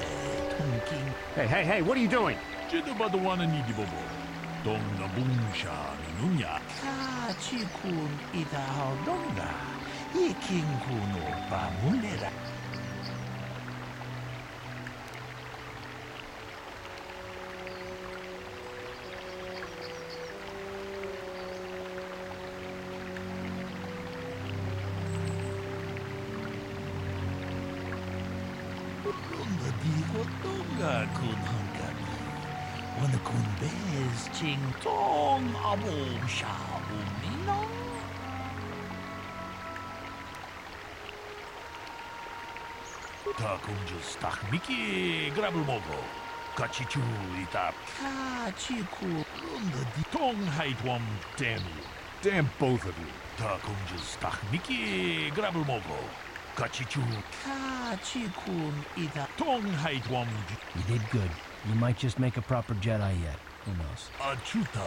통킹 Hey, what are you doing? 쟤도 와는 이디보보 동나붕샤 미누냐 카치군 이다하던가 이킹군오 바물레라 룬드디고 똥가 군한가비 오늘 군베스 징똥 아봄샤옴니나 다 공주 스타크미키 그랍을 먹어 같이 주이다 같이 구름드디 동하이트웜 damn you Damn both of you. 다 공주 스타크미키 그랍을 먹어 같이 주 같이 군이다 동하이트웜 You did good. You might just make a proper Jedi yet. Who knows? 아추타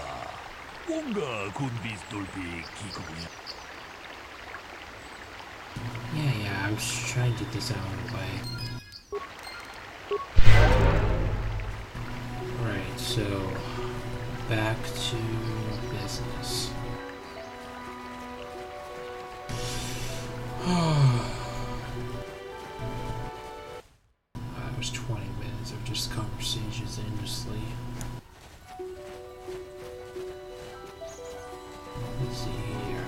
뭔가 군비스 돌비 기구냐 Yeah, I was trying to get this out of the way. Right, so back to business. That was 20 minutes of just conversations endlessly. Let's see here.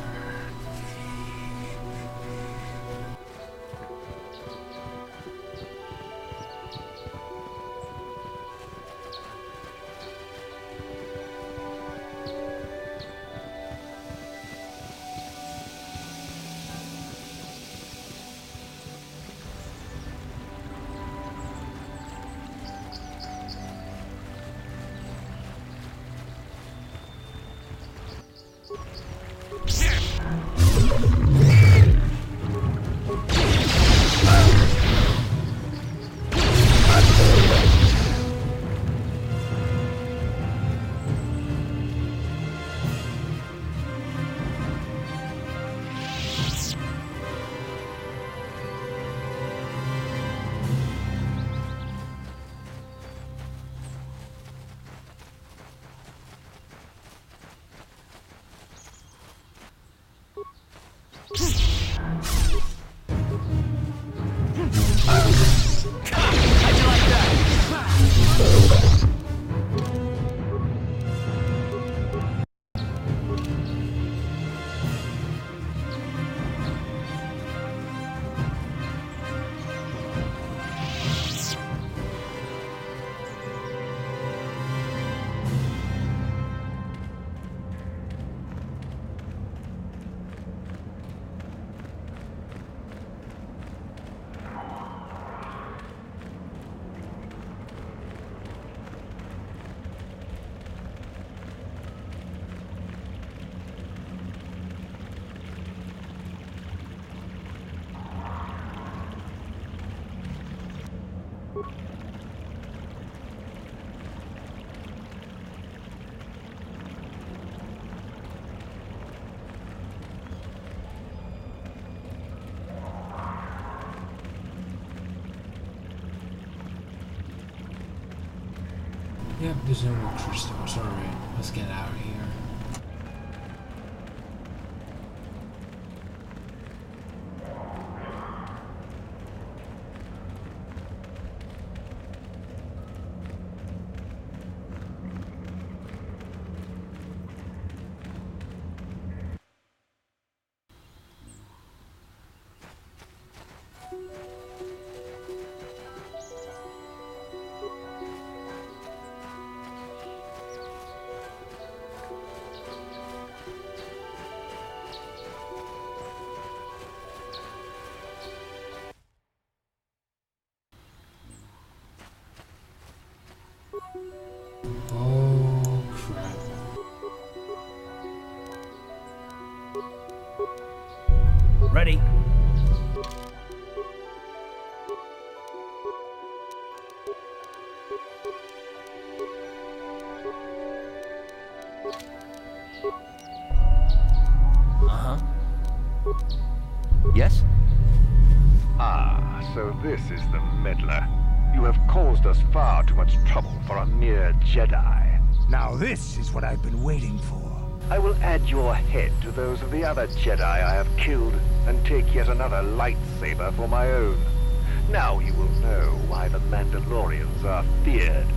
Yep, there's no more crystals. Alright, let's get out of here. Oh, crap. Ready. Uh-huh. Yes? Ah, so this is the meddler. You have caused us far too much trouble for a mere Jedi. Now this is what I've been waiting for. I will add your head to those of the other Jedi I have killed, and take yet another lightsaber for my own. Now you will know why the Mandalorians are feared.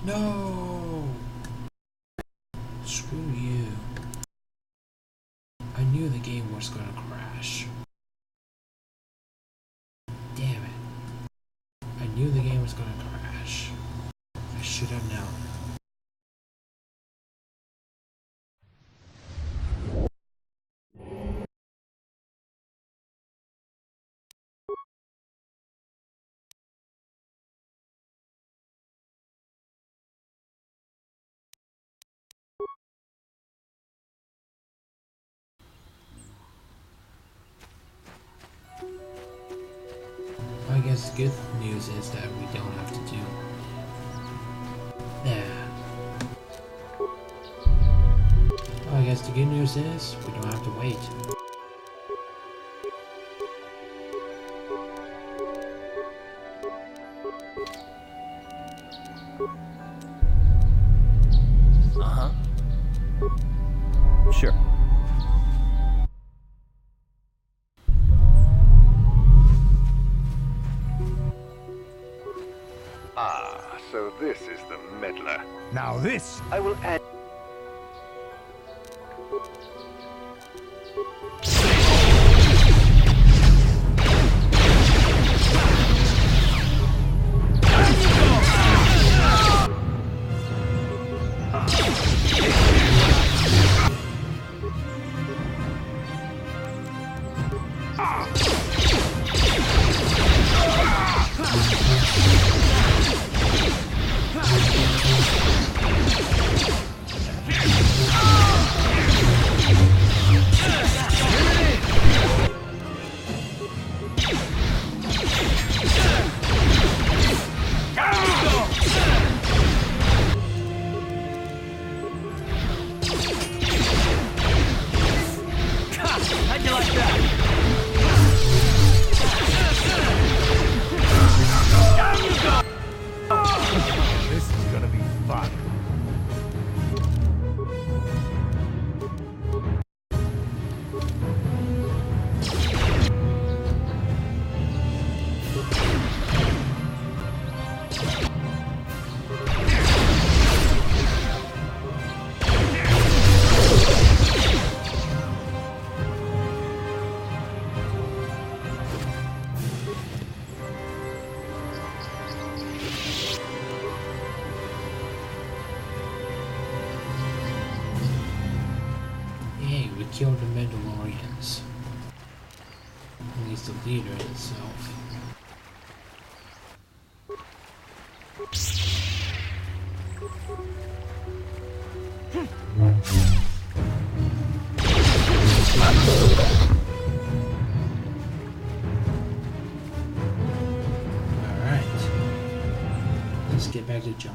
No! Screw you. I knew the game was gonna crash. Damn it. I knew the game was gonna crash. I should have known. I guess the good news is that we don't have to do that. I guess the good news is we don't have to wait. Uh-huh. Sure. Ah, so this is the meddler. Now this... I will add... How'd you like that? Down you go! kill the Mandalorians. At least the leader itself. Alright. Let's get back to John.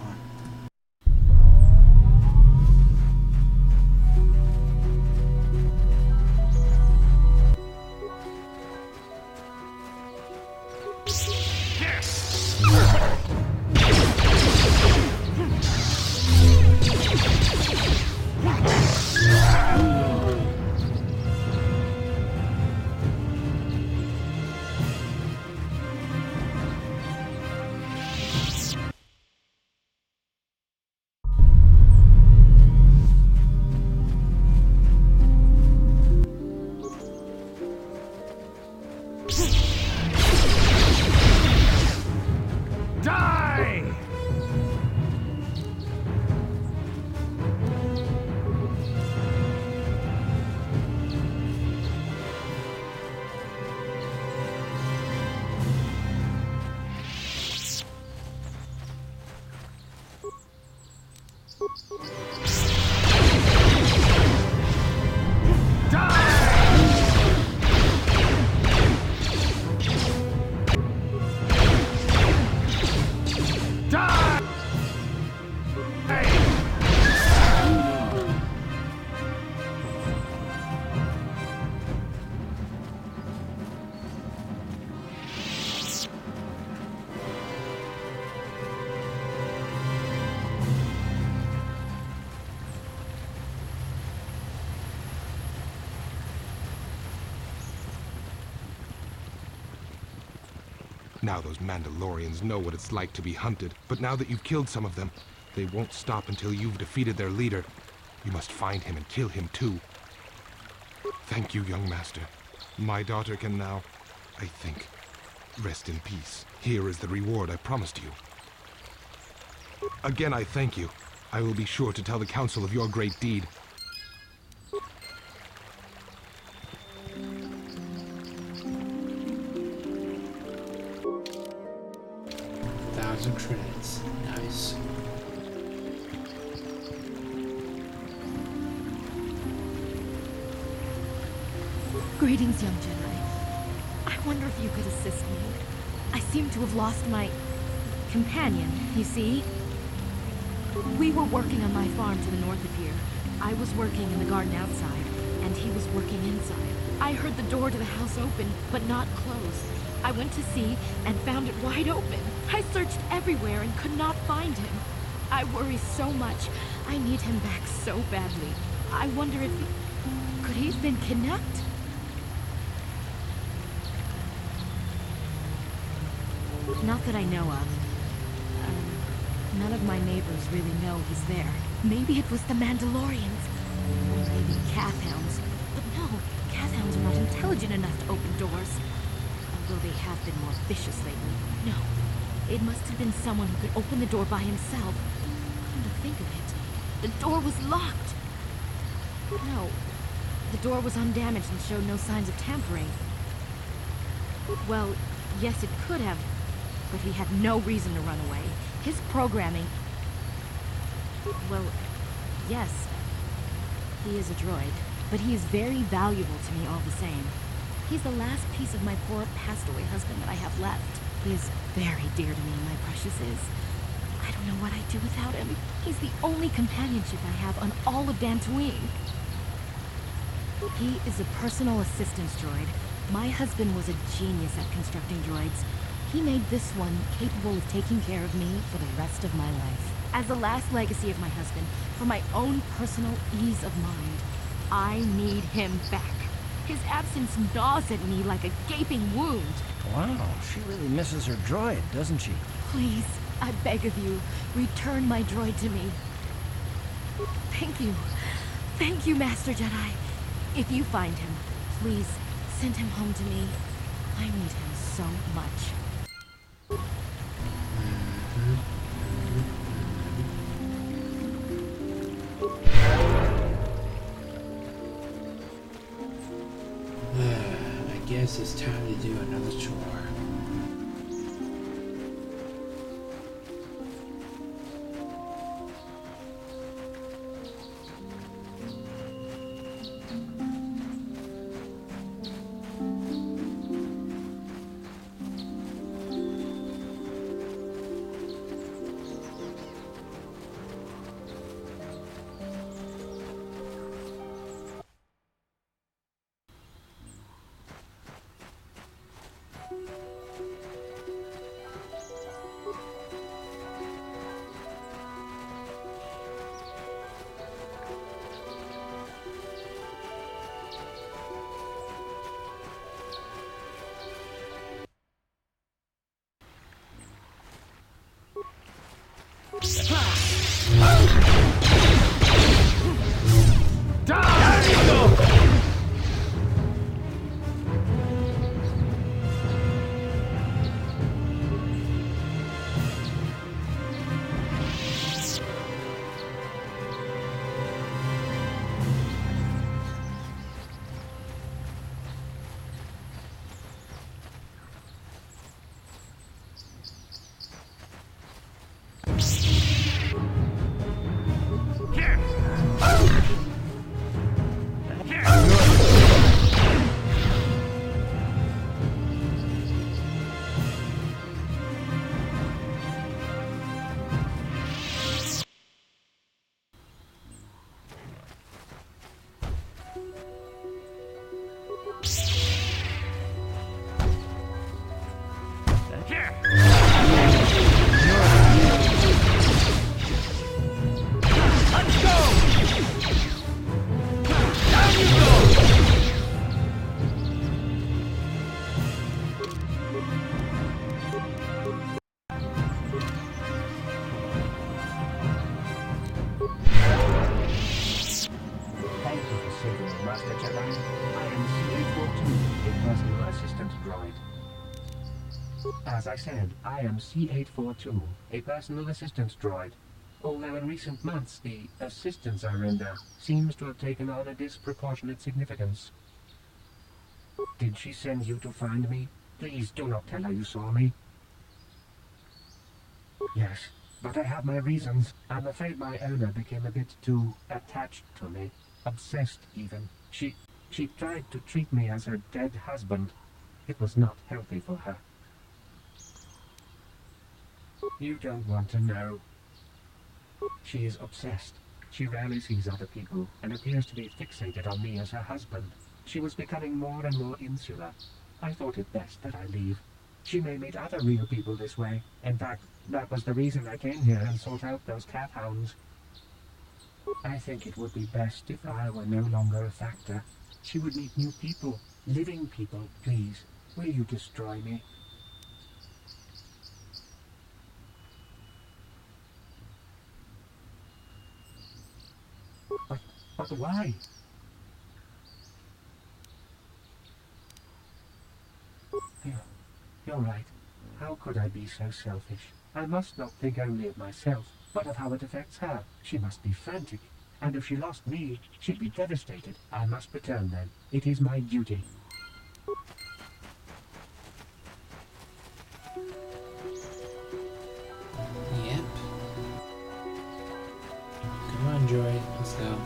Now those Mandalorians know what it's like to be hunted, but now that you've killed some of them, they won't stop until you've defeated their leader. You must find him and kill him too. Thank you, young master. My daughter can now, I think, rest in peace. Here is the reward I promised you. Again, I thank you. I will be sure to tell the council of your great deed. 1,000 credits. Nice. Greetings, young Jedi. I wonder if you could assist me. I seem to have lost my companion, you see? We were working on my farm to the north of here. I was working in the garden outside, and he was working inside. I heard the door to the house open, but not close. I went to see and found it wide open. I searched everywhere and could not find him. I worry so much. I need him back so badly. I wonder if could he have been kidnapped? Not that I know of. None of my neighbors really know he's there. Maybe it was the Mandalorians. Or maybe Kath-hounds. But no, Kath-hounds are not intelligent enough to open doors. Although they have been more vicious lately. No, it must have been someone who could open the door by himself. Come to think of it, the door was locked. No, the door was undamaged and showed no signs of tampering. Well, yes, it could have, but he had no reason to run away. His programming... Well, yes, he is a droid, but he is very valuable to me all the same. He's the last piece of my poor passed-away husband that I have left. He is very dear to me, my precious is. I don't know what I'd do without him. He's the only companionship I have on all of Dantooine. He is a personal assistance droid. My husband was a genius at constructing droids. He made this one capable of taking care of me for the rest of my life. As the last legacy of my husband, for my own personal ease of mind, I need him back. His absence gnaws at me like a gaping wound. Wow, she really misses her droid, doesn't she? Please, I beg of you, return my droid to me. Thank you. Thank you, Master Jedi. If you find him, please send him home to me. I need him so much. guess it's time to do another chore. As I said, I am C-842, a personal assistance droid. Although in recent months the assistance I render seems to have taken on a disproportionate significance. Did she send you to find me? Please do not tell her you saw me. Yes, but I have my reasons. I'm afraid my owner became a bit too attached to me. Obsessed, even. She tried to treat me as her dead husband. It was not healthy for her. You don't want to know. She is obsessed. She rarely sees other people and appears to be fixated on me as her husband. She was becoming more and more insular. I thought it best that I leave. She may meet other real people this way. In fact, that was the reason I came here and sought out those cat hounds. I think it would be best if I were no longer a factor. She would meet new people, living people. Please, will you destroy me? But why? You're right. How could I be so selfish? I must not think only of myself, but of how it affects her. She must be frantic. And if she lost me, she'd be devastated. I must return then. It is my duty. Yep. Come on, droid. Let's go.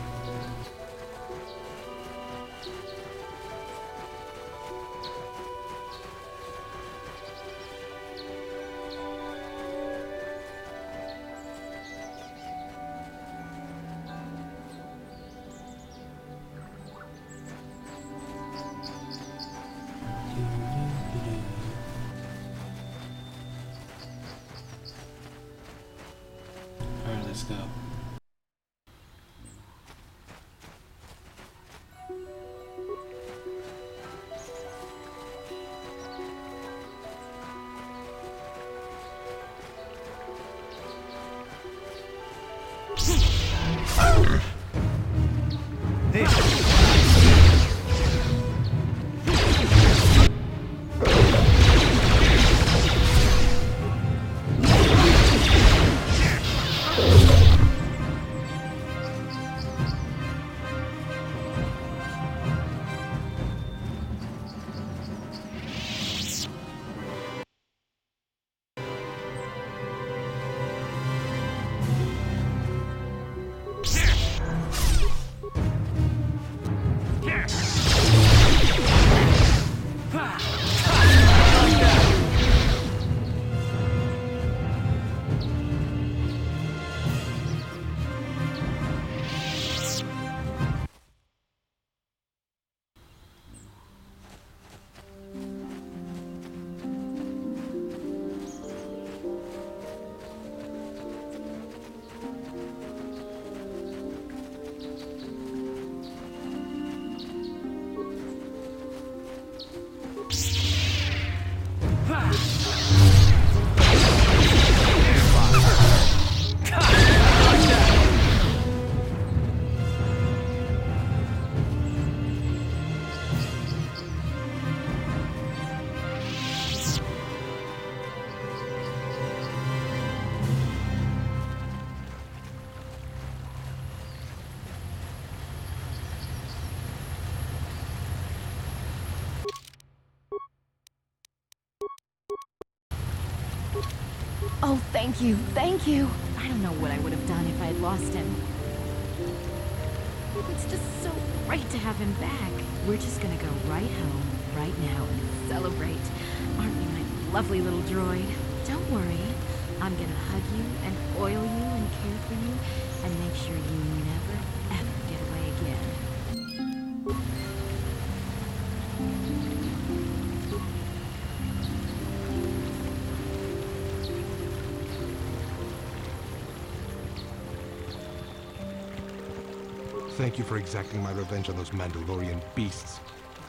Alright, let's go. Oh, thank you, thank you. I don't know what I would have done if I had lost him. It's just so great to have him back. We're just gonna go right home, right now, and celebrate. Aren't we my lovely little droid? Don't worry. I'm gonna hug you and oil you and care for you and make sure you never, ever get away again. Thank you for exacting my revenge on those Mandalorian beasts.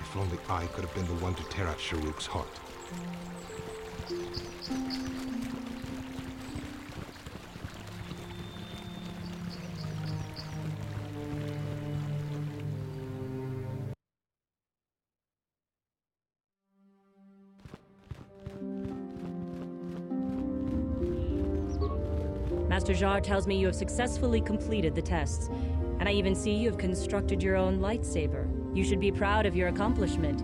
If only I could have been the one to tear out Sharuk's heart. Master Jar tells me you have successfully completed the tests, and I even see you have constructed your own lightsaber. You should be proud of your accomplishment,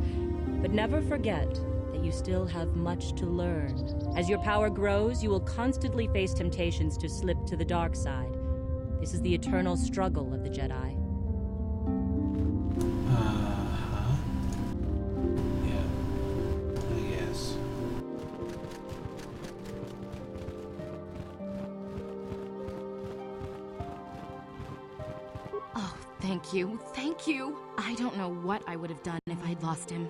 but never forget that you still have much to learn. As your power grows, you will constantly face temptations to slip to the dark side. This is the eternal struggle of the Jedi. Yeah. I guess. Oh, thank you, thank you. I don't know what I would have done if I'd lost him.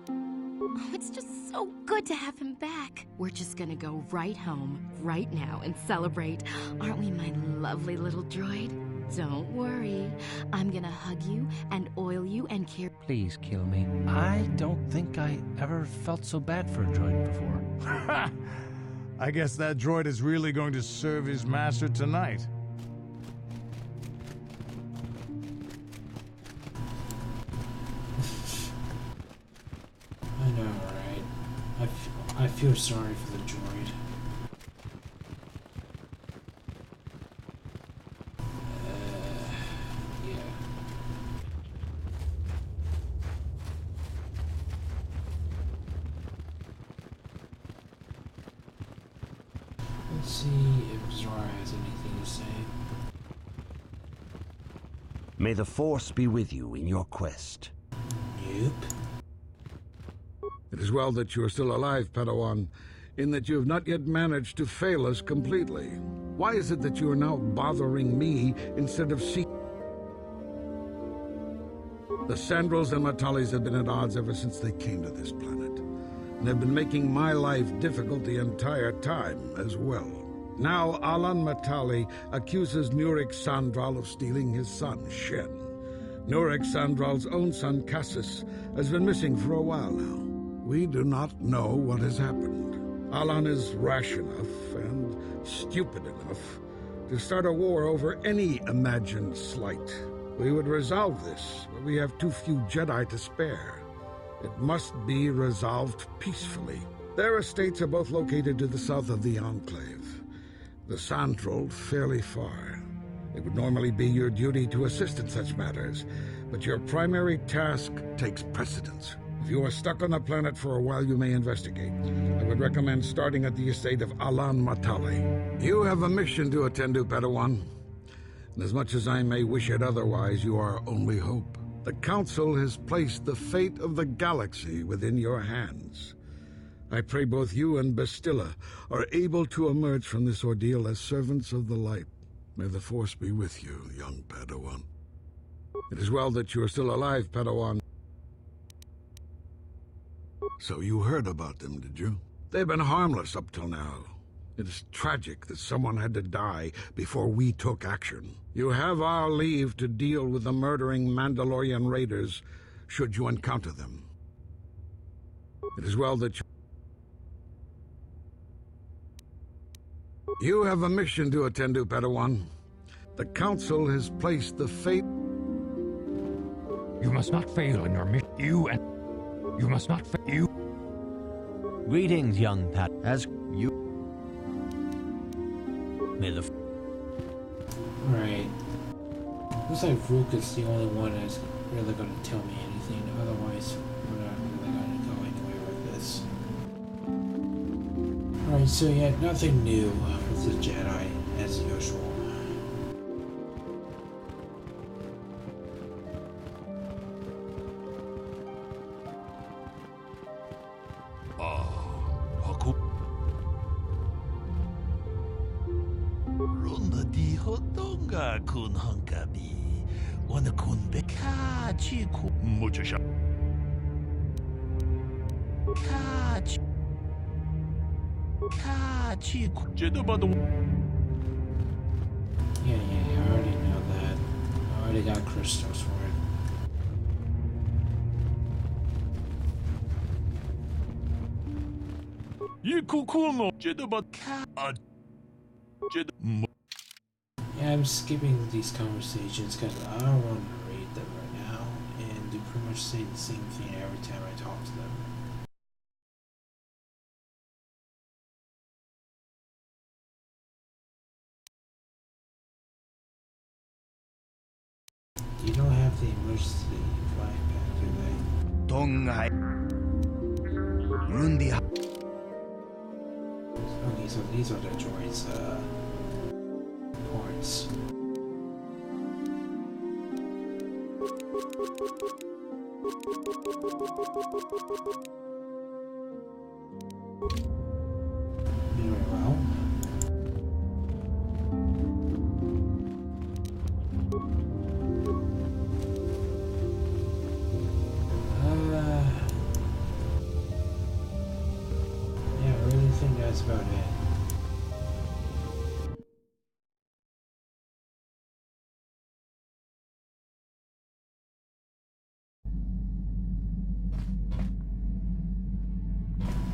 Oh, it's just so good to have him back. We're just gonna go right home, right now, and celebrate. Aren't we my lovely little droid? Don't worry. I'm gonna hug you and oil you and care. Please kill me. I don't think I ever felt so bad for a droid before. I guess that droid is really going to serve his master tonight. I know, right? I feel sorry for the droid. Yeah. Let's see if Zara has anything to say. May the Force be with you in your quest. Nope. It is well that you are still alive, Padawan, in that you have not yet managed to fail us completely. Why is it that you are now bothering me instead of seeking? The Sandrals and Matalis have been at odds ever since they came to this planet, and have been making my life difficult the entire time as well. Now Alan Matali accuses Nurik Sandral of stealing his son, Shen. Nurik Sandral's own son, Cassis, has been missing for a while now. We do not know what has happened. Alan is rash enough and stupid enough to start a war over any imagined slight. We would resolve this, but we have too few Jedi to spare. It must be resolved peacefully. Their estates are both located to the south of the Enclave. The Sandral fairly far. It would normally be your duty to assist in such matters, but your primary task takes precedence. If you are stuck on the planet for a while, you may investigate. I would recommend starting at the estate of Alan Matali. You have a mission to attend to, Padawan. And as much as I may wish it otherwise, you are our only hope. The Council has placed the fate of the galaxy within your hands. I pray both you and Bastilla are able to emerge from this ordeal as servants of the light. May the Force be with you, young Padawan. It is well that you are still alive, Padawan. So you heard about them, did you? They've been harmless up till now. It is tragic that someone had to die before we took action. You have our leave to deal with the murdering Mandalorian raiders, should you encounter them. It is well that you have a mission to attend to, Padawan. The Council has placed the fate... You must not fail in your mission. You must not fail. Greetings, young Pat. As you... May the... Right. Looks like Rook is the only one that's really going to tell me anything. Otherwise, we're not really going to go anywhere with this. Alright, so yeah, nothing new with the Jedi as usual. Runda di hotonga kun hankabi. Wana kun bekachi ku muchasha. Kachi ku jedabado. Yeah, I already know that. I already got crystals for it. Yikukuno jedabad Yeah, I'm skipping these conversations because I don't want to read them right now, and they pretty much say the same thing every time I talk to them. You don't have the emergency flying pack, do they? Tongai. Rundi. Okay, so these are the droids' parts. Very well. Yeah, I really think that's about it.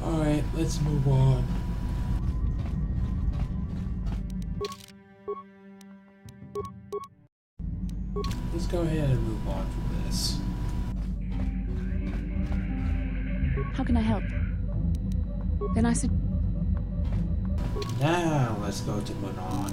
Alright, let's move on. Let's go ahead and move on from this. How can I help? Then I said... Now let's go to Manon.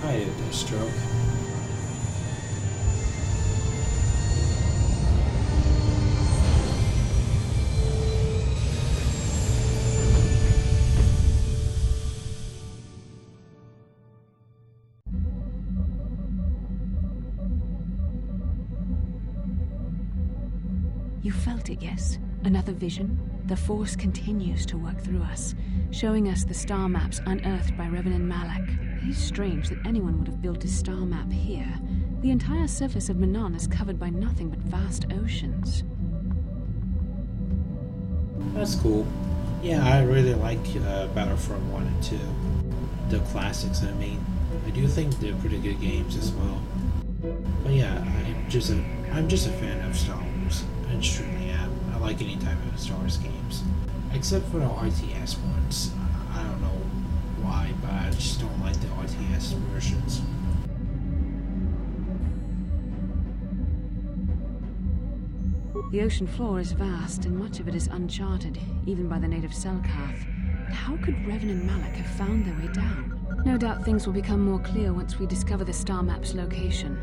I did this stroke. You felt it, yes? Another vision? The Force continues to work through us, showing us the star maps unearthed by Reverend Malak. It is strange that anyone would have built a star map here. The entire surface of Manon is covered by nothing but vast oceans. That's cool. Yeah, I really like Battlefront 1 and 2. The classics, I mean. I do think they're pretty good games as well. But yeah, I'm just a fan of Star Wars. I just truly am. I like any type of Star Wars games. Except for the RTS ones. I don't know why, but I just don't like the RTS versions. The ocean floor is vast, and much of it is uncharted, even by the native Selkath. But how could Revan and Malak have found their way down? No doubt things will become more clear once we discover the star map's location.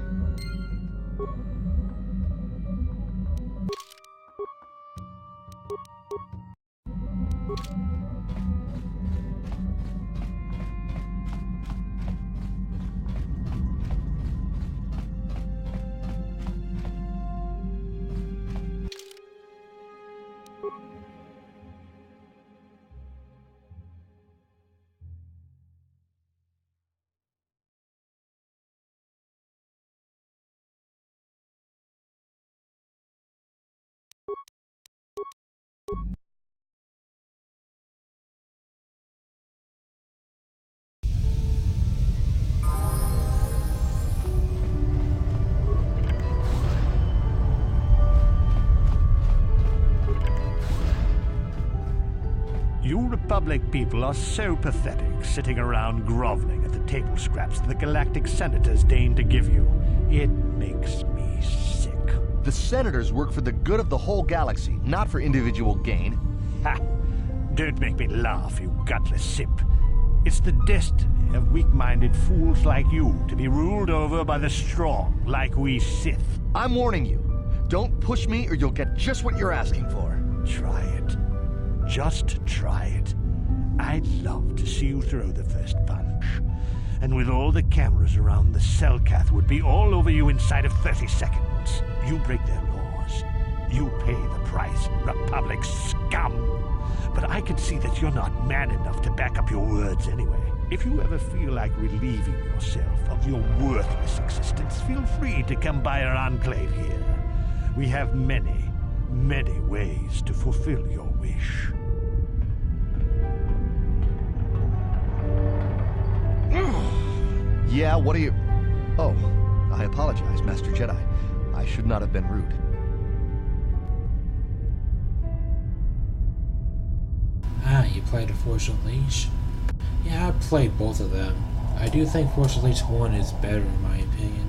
You Republic people are so pathetic, sitting around groveling at the table scraps the Galactic Senators deign to give you. It makes me sick. The Senators work for the good of the whole galaxy, not for individual gain. Ha! Don't make me laugh, you gutless simp. It's the destiny of weak-minded fools like you to be ruled over by the strong, like we Sith. I'm warning you. Don't push me or you'll get just what you're asking for. Try it. Just try it. I'd love to see you throw the first punch. And with all the cameras around, the Selkath would be all over you inside of 30 seconds. You break their laws. You pay the price, Republic scum. But I can see that you're not man enough to back up your words anyway. If you ever feel like relieving yourself of your worthless existence, feel free to come by our enclave here. We have many, many ways to fulfill your wish. Yeah, what are you... Oh, I apologize, Master Jedi. I should not have been rude. Ah, you played a Force Unleashed? Yeah, I played both of them. I do think Force Unleashed 1 is better in my opinion.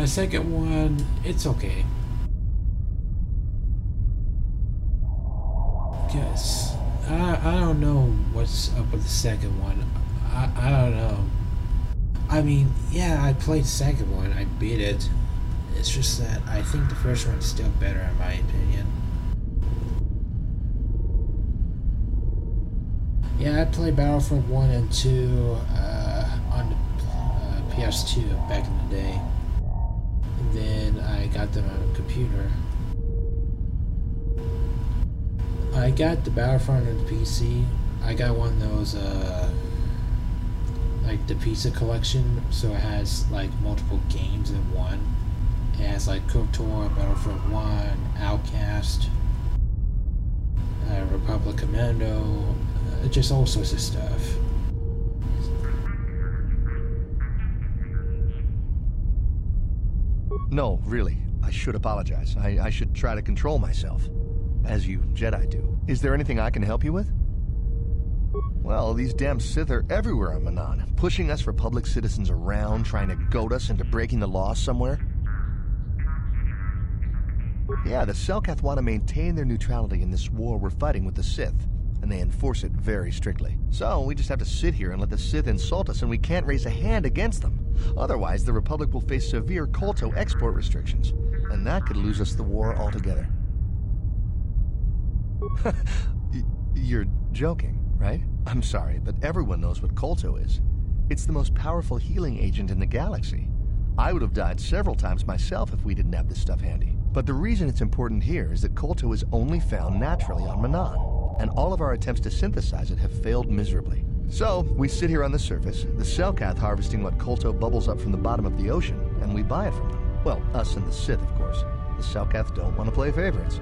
Second one, it's okay. Yes. I don't know what's up with the second one. I don't know. I mean, yeah, I played the second one. I beat it. It's just that I think the first one's still better in my opinion. Yeah, I played Battlefront 1 and 2 on the PS2 back in the day. And then I got them on a computer. I got the Battlefront on the PC. I got one of those, like the pizza collection, so it has like multiple games in one. It has like KOTOR, Battlefront 1, Outcast, Republic Commando, just all sorts of stuff. No, really, I should apologize. I should try to control myself, as you Jedi do. Is there anything I can help you with? Well, these damn Sith are everywhere on Manaan, pushing us Republic citizens around, trying to goad us into breaking the law somewhere. Yeah, the Selkath want to maintain their neutrality in this war we're fighting with the Sith, and they enforce it very strictly. So we just have to sit here and let the Sith insult us, and we can't raise a hand against them. Otherwise, the Republic will face severe Kolto export restrictions, and that could lose us the war altogether. You're joking, right? I'm sorry, but everyone knows what Kolto is. It's the most powerful healing agent in the galaxy. I would have died several times myself if we didn't have this stuff handy. But the reason it's important here is that Kolto is only found naturally on Manaan, and all of our attempts to synthesize it have failed miserably. So, we sit here on the surface, the Selkath harvesting what Kolto bubbles up from the bottom of the ocean, and we buy it from them. Well, us and the Sith, of course. The Selkath don't want to play favorites.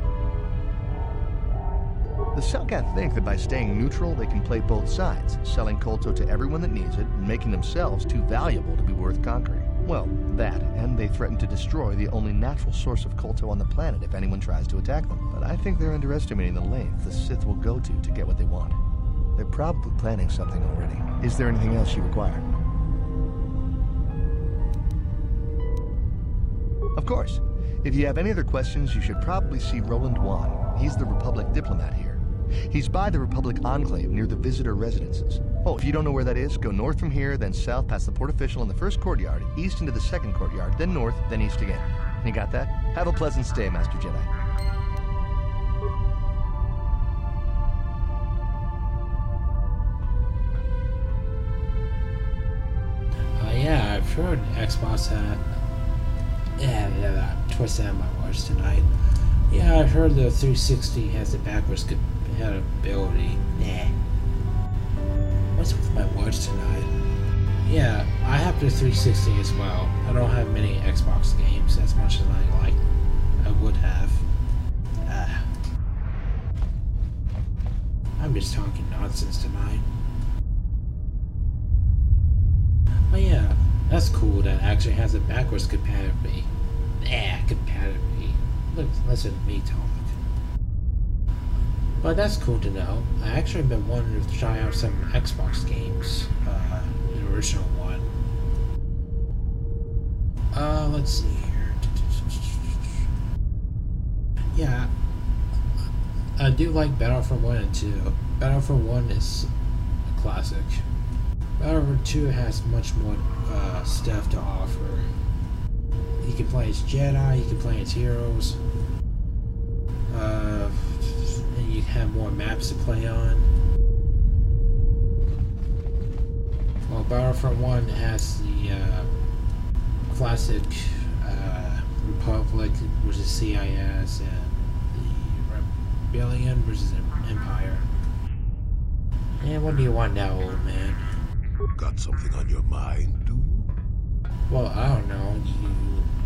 The Selkath think that by staying neutral, they can play both sides, selling Kolto to everyone that needs it, and making themselves too valuable to be worth conquering. Well, that, and they threaten to destroy the only natural source of Kolto on the planet if anyone tries to attack them. But I think they're underestimating the length the Sith will go to get what they want. They're probably planning something already. Is there anything else you require? Of course. If you have any other questions, you should probably see Roland Wan. He's the Republic diplomat here. He's by the Republic Enclave near the visitor residences. Oh, if you don't know where that is, go north from here, then south past the port official in the first courtyard, east into the second courtyard, then north, then east again. You got that? Have a pleasant stay, Master Jedi. Xbox had. Towards the end of my words tonight. Yeah, I heard the 360 has the backwards compatibility. Nah. What's with my words tonight? Yeah, I have the 360 as well. I don't have many Xbox games as much as I would have. I'm just talking nonsense tonight. But yeah, that's cool that it actually has a backwards compatibility. Compatibility. Listen to me talk. But that's cool to know. I actually been wanting to try out some Xbox games. The original one. Let's see here. Yeah, I do like Battlefront 1 and 2. Battlefront 1 is a classic. Battlefront 2 has much more stuff to offer. You can play as Jedi, you can play as heroes. And you have more maps to play on. Well, Battlefront 1 has the classic Republic versus CIS and the Rebellion versus Empire. And what do you want now, old man? Got something on your mind, do you? Well, I don't know.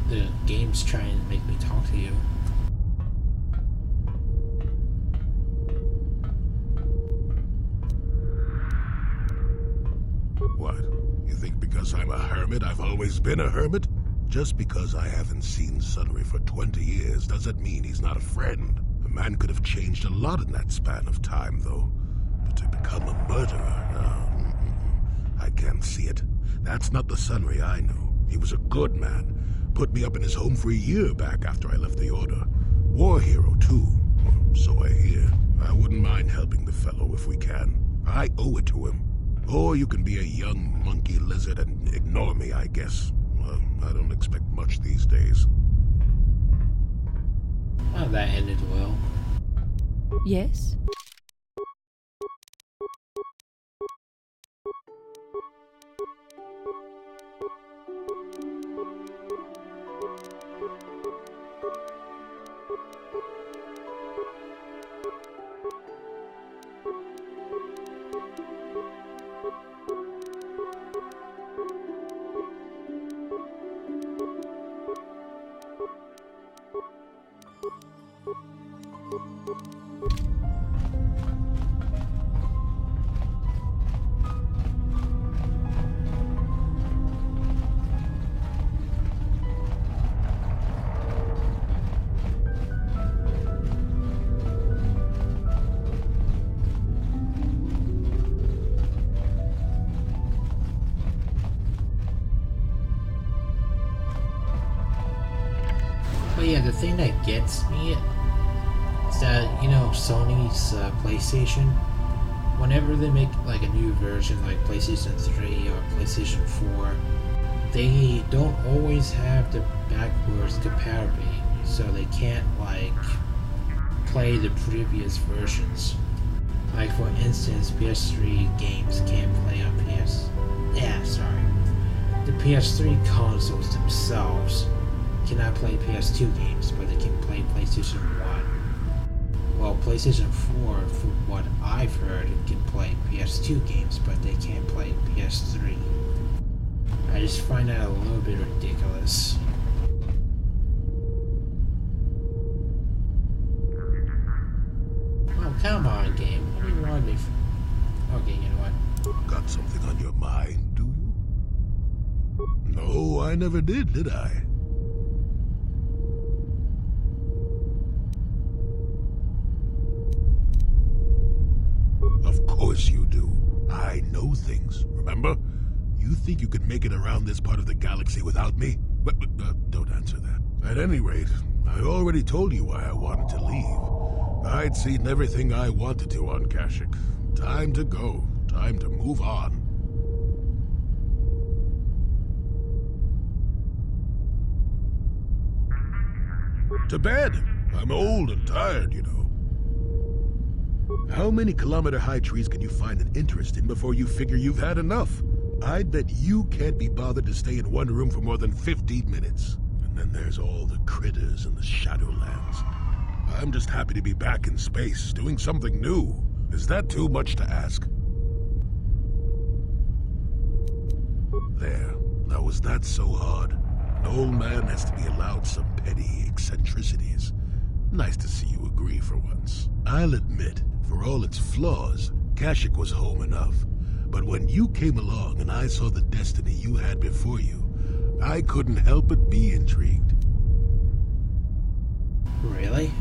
The game's trying to make me talk to you. What? You think because I'm a hermit, I've always been a hermit? Just because I haven't seen Sunray for 20 years doesn't mean he's not a friend. A man could have changed a lot in that span of time, though. But to become a murderer, I can't see it. That's not the Sunray I know. He was a good man. Put me up in his home for a year back after I left the Order. War hero, too. Or so I hear. I wouldn't mind helping the fellow if we can. I owe it to him. Or you can be a young monkey lizard and ignore me, I guess. Well, I don't expect much these days. Well, that ended well. Yes? But yeah, the thing that gets me is that, you know, Sony's PlayStation, whenever they make like a new version like PlayStation 3 or PlayStation 4, they don't always have the backwards compatibility, so they can't like play the previous versions. Like for instance, PS3 games can't play on the PS3 consoles themselves cannot play PS2 games, but they can play PlayStation 1. Well, PlayStation 4, from what I've heard, can play PS2 games, but they can't play PS3. I just find that a little bit ridiculous. Oh, come on, game. What do you want me for? Okay, you know what? Got something on your mind, do you? No, I never did I? Of course you do. I know things, remember? You think you could make it around this part of the galaxy without me? But don't answer that. At any rate, I already told you why I wanted to leave. I'd seen everything I wanted to on Kashyyyk. Time to go. Time to move on. To bed. I'm old and tired, you know. How many kilometer-high trees can you find an interest in before you figure you've had enough? I'd bet you can't be bothered to stay in one room for more than 15 minutes. And then there's all the critters in the Shadowlands. I'm just happy to be back in space, doing something new. Is that too much to ask? There. Now, was that so hard? An old man has to be allowed some petty eccentricities. Nice to see you agree for once. I'll admit, for all its flaws, Kashyyyk was home enough. But when you came along and I saw the destiny you had before you, I couldn't help but be intrigued. Really?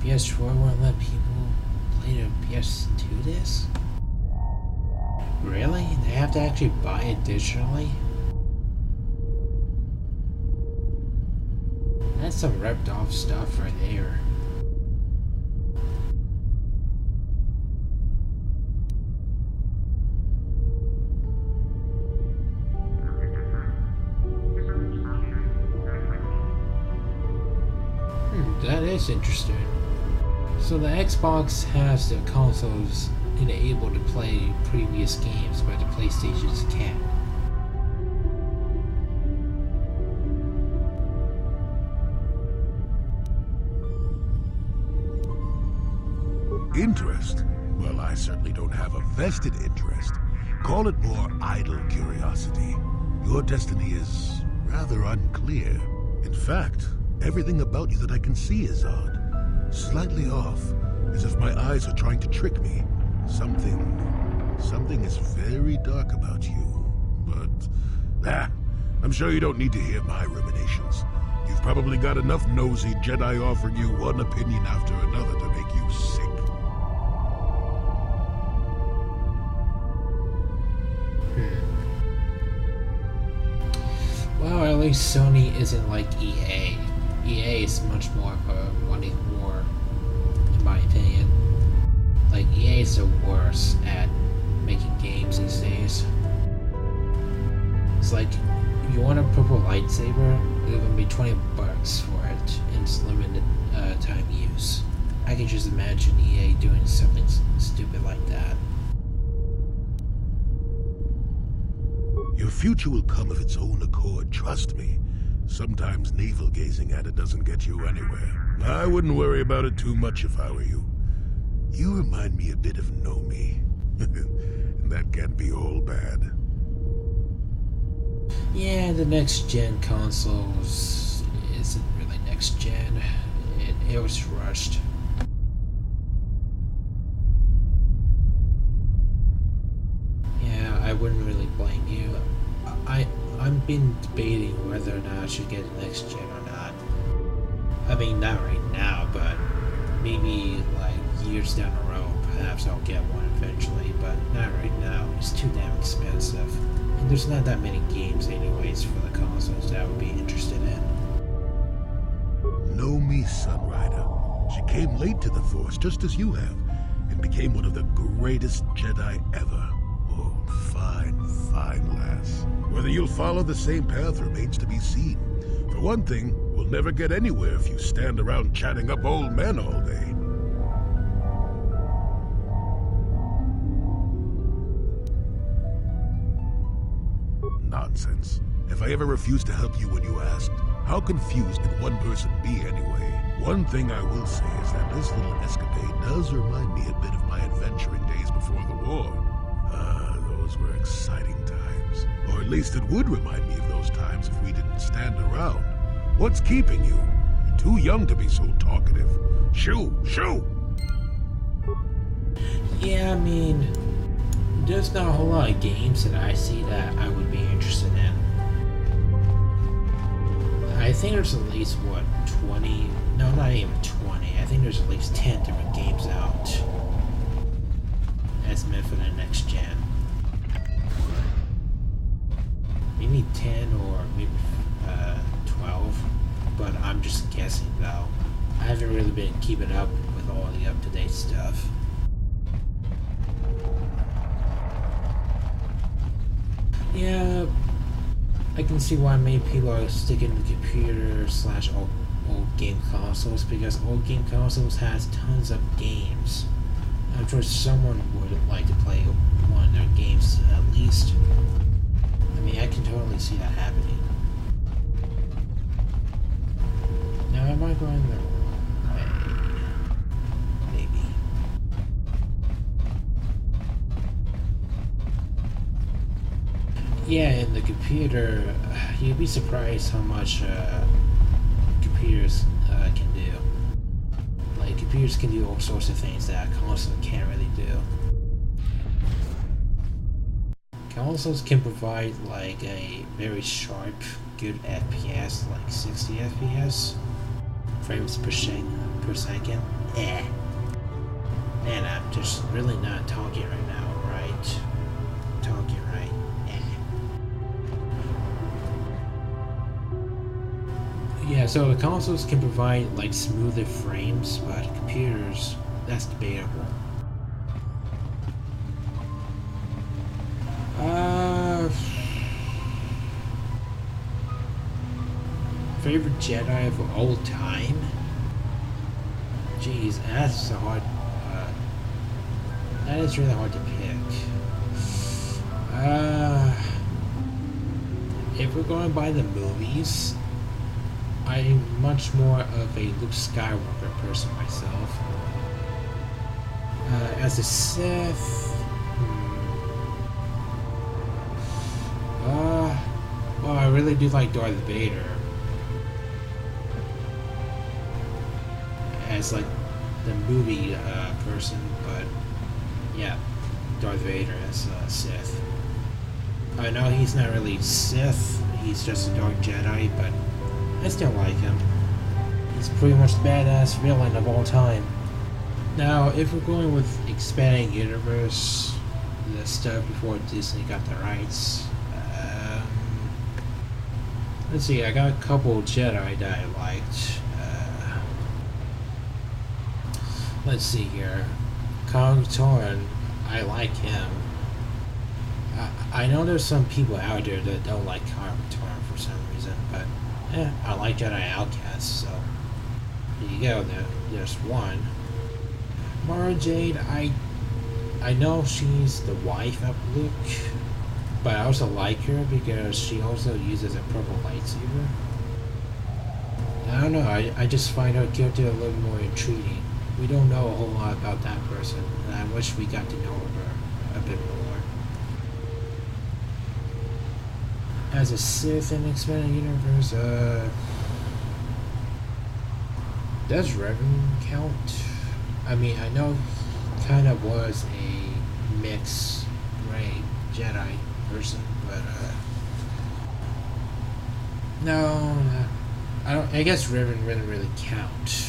PS4 won't let people play the PS2 disc? Really? They have to actually buy it digitally? That's some ripped off stuff right there. That is interesting. So the Xbox has the consoles enabled to play previous games, but the PlayStations can't. Interest? Well, I certainly don't have a vested interest. Call it more idle curiosity. Your destiny is rather unclear. In fact, everything about you that I can see is odd. Slightly off, as if my eyes are trying to trick me. Something is very dark about you. But, I'm sure you don't need to hear my ruminations. You've probably got enough nosy Jedi offering you one opinion after another to make you sick. Well, at least Sony isn't like EA. EA is much more of a money war, in my opinion. Like, EA is the worst at making games these days. It's like, if you want a purple lightsaber, it's gonna be $20 for it, and it's limited time use. I can just imagine EA doing something stupid like that. Your future will come of its own accord, trust me. Sometimes navel-gazing at it doesn't get you anywhere. I wouldn't worry about it too much if I were you. You remind me a bit of Nomi. And that can't be all bad. Yeah, the next-gen consoles isn't really next-gen. It was rushed. Yeah, I wouldn't really blame you. I've been debating whether or not I should get the next gen or not. I mean, not right now, but maybe like years down the road, perhaps I'll get one eventually, but not right now. It's too damn expensive. And there's not that many games anyways for the consoles that I would be interested in. Nomi Sunrider. She came late to the Force, just as you have, and became one of the greatest Jedi ever. Oh, fine lass. Whether you'll follow the same path remains to be seen. For one thing, we'll never get anywhere if you stand around chatting up old men all day. Nonsense. If I ever refused to help you when you asked, how confused can one person be anyway? One thing I will say is that this little escapade does remind me a bit of my adventuring days before the war. Those were exciting times. Or at least it would remind me of those times if we didn't stand around. What's keeping you? You're too young to be so talkative. Shoo! Yeah, I mean, there's not a whole lot of games that I see that I would be interested in. I think there's at least, what, 20? No, not even 20. I think there's at least 10 different games out that's meant for the next gen. Maybe 10 or maybe 12, but I'm just guessing though. I haven't really been keeping up with all the up-to-date stuff. Yeah, I can see why many people are sticking to computer / old game consoles, because old game consoles has tons of games. I'm sure someone would like to play one of their games at least. I mean, I can totally see that happening. Now, am I going the wrong way? Maybe. Yeah, in the computer, you'd be surprised how much computers can do. Like, computers can do all sorts of things that consoles can't really do. Consoles can provide like a very sharp, good FPS, like 60 FPS frames per second. Man, I'm just really not talking right now, right? Talking right. Yeah, so the consoles can provide like smoother frames, but computers, that's debatable. Favorite Jedi of all time? Jeez, that's a hard. That is really hard to pick. If we're going by the movies, I'm much more of a Luke Skywalker person myself. As a Sith, well, I really do like Darth Vader. As like the movie person, but yeah, Darth Vader as Sith. I know he's not really Sith, he's just a Dark Jedi, but I still like him. He's pretty much the badass villain of all time. Now, if we're going with expanding universe, the stuff before Disney got the rights, let's see, I got a couple Jedi that I liked. Let's see here. Kong Torn, I like him. I know there's some people out there that don't like Kong Torn for some reason, but I like Jedi Outcast, so there you go. There's one. Mara Jade, I know she's the wife of Luke, but I also like her because she also uses a purple lightsaber. I don't know, I just find her character a little more intriguing. We don't know a whole lot about that person, and I wish we got to know her a bit more. As a Sith in Expanded Universe, does Revan count? I mean, I know he kind of was a mixed gray Jedi person, but no, I don't. I guess Revan wouldn't really count.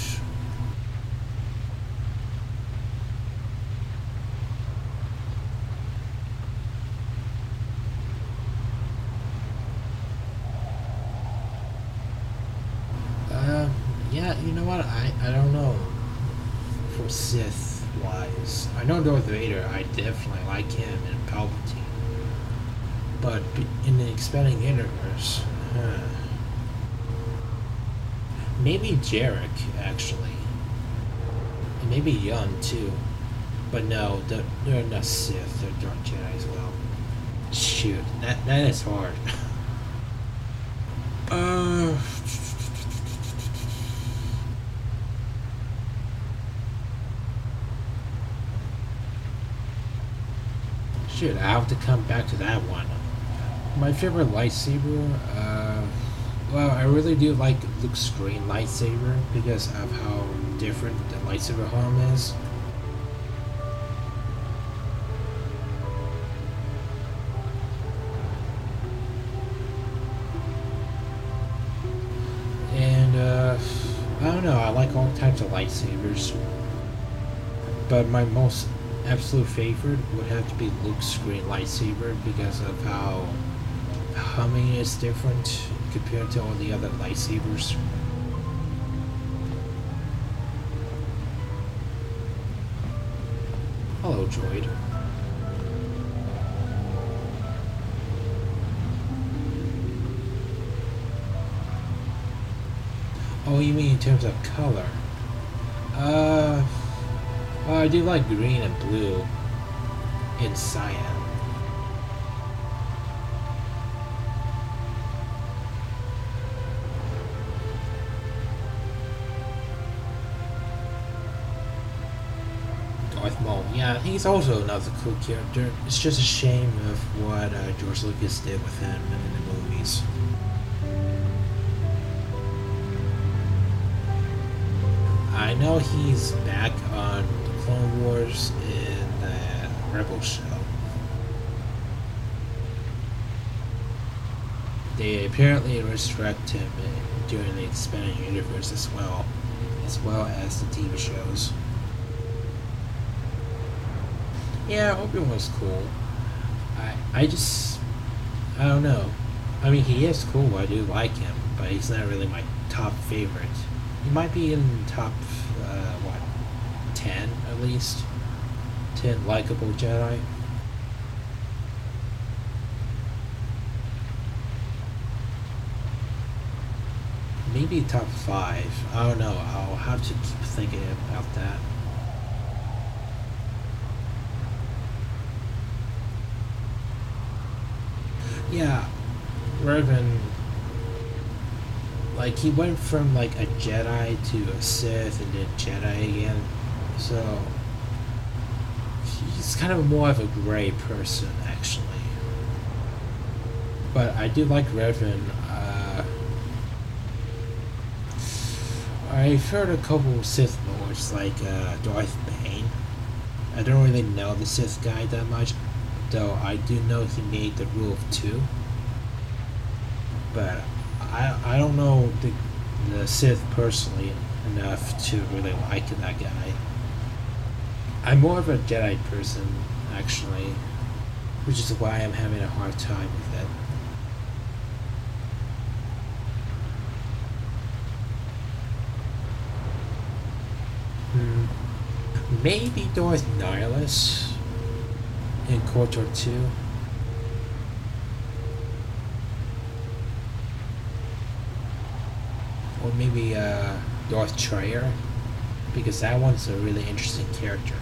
Yeah, you know what? I don't know. For Sith wise, I know Darth Vader. I definitely like him and Palpatine. But in the Expanding Universe, maybe Jarek actually, and maybe Yun too. But no, they're not Sith. They're Dark Jedi as well. Shoot, that is hard. Shit, I have to come back to that one. My favorite lightsaber, well, I really do like Luke's green lightsaber because of how different the lightsaber harm is. And, I don't know, I like all types of lightsabers. But my most absolute favorite would have to be Luke's green lightsaber because of how humming is different compared to all the other lightsabers. Hello, droid. Oh, you mean in terms of color? I do like green and blue in cyan. Darth Maul. Yeah, he's also another cool character. It's just a shame of what George Lucas did with him in the movies. I know he's back on the Clone Wars in the Rebels show. They apparently resurrect him during the expanded universe as well as the TV shows. Yeah, Obi-Wan's cool. I don't know. I mean, he is cool, I do like him, but he's not really my top favorite. He might be in top, 10 at least? 10 likable Jedi? Maybe top 5. I don't know. I'll have to keep thinking about that. Yeah, Revan, like, he went from, like, a Jedi to a Sith and then Jedi again, so he's kind of more of a gray person, actually. But I do like Revan. I've heard a couple Sith lords, like Darth Bane. I don't really know the Sith guy that much, though I do know he made the Rule of 2. But I don't know the Sith personally enough to really like that guy. I'm more of a Jedi person, actually, which is why I'm having a hard time with it. Maybe Darth Nihilus in KOTOR 2. Or maybe Darth Traitor, because that one's a really interesting character.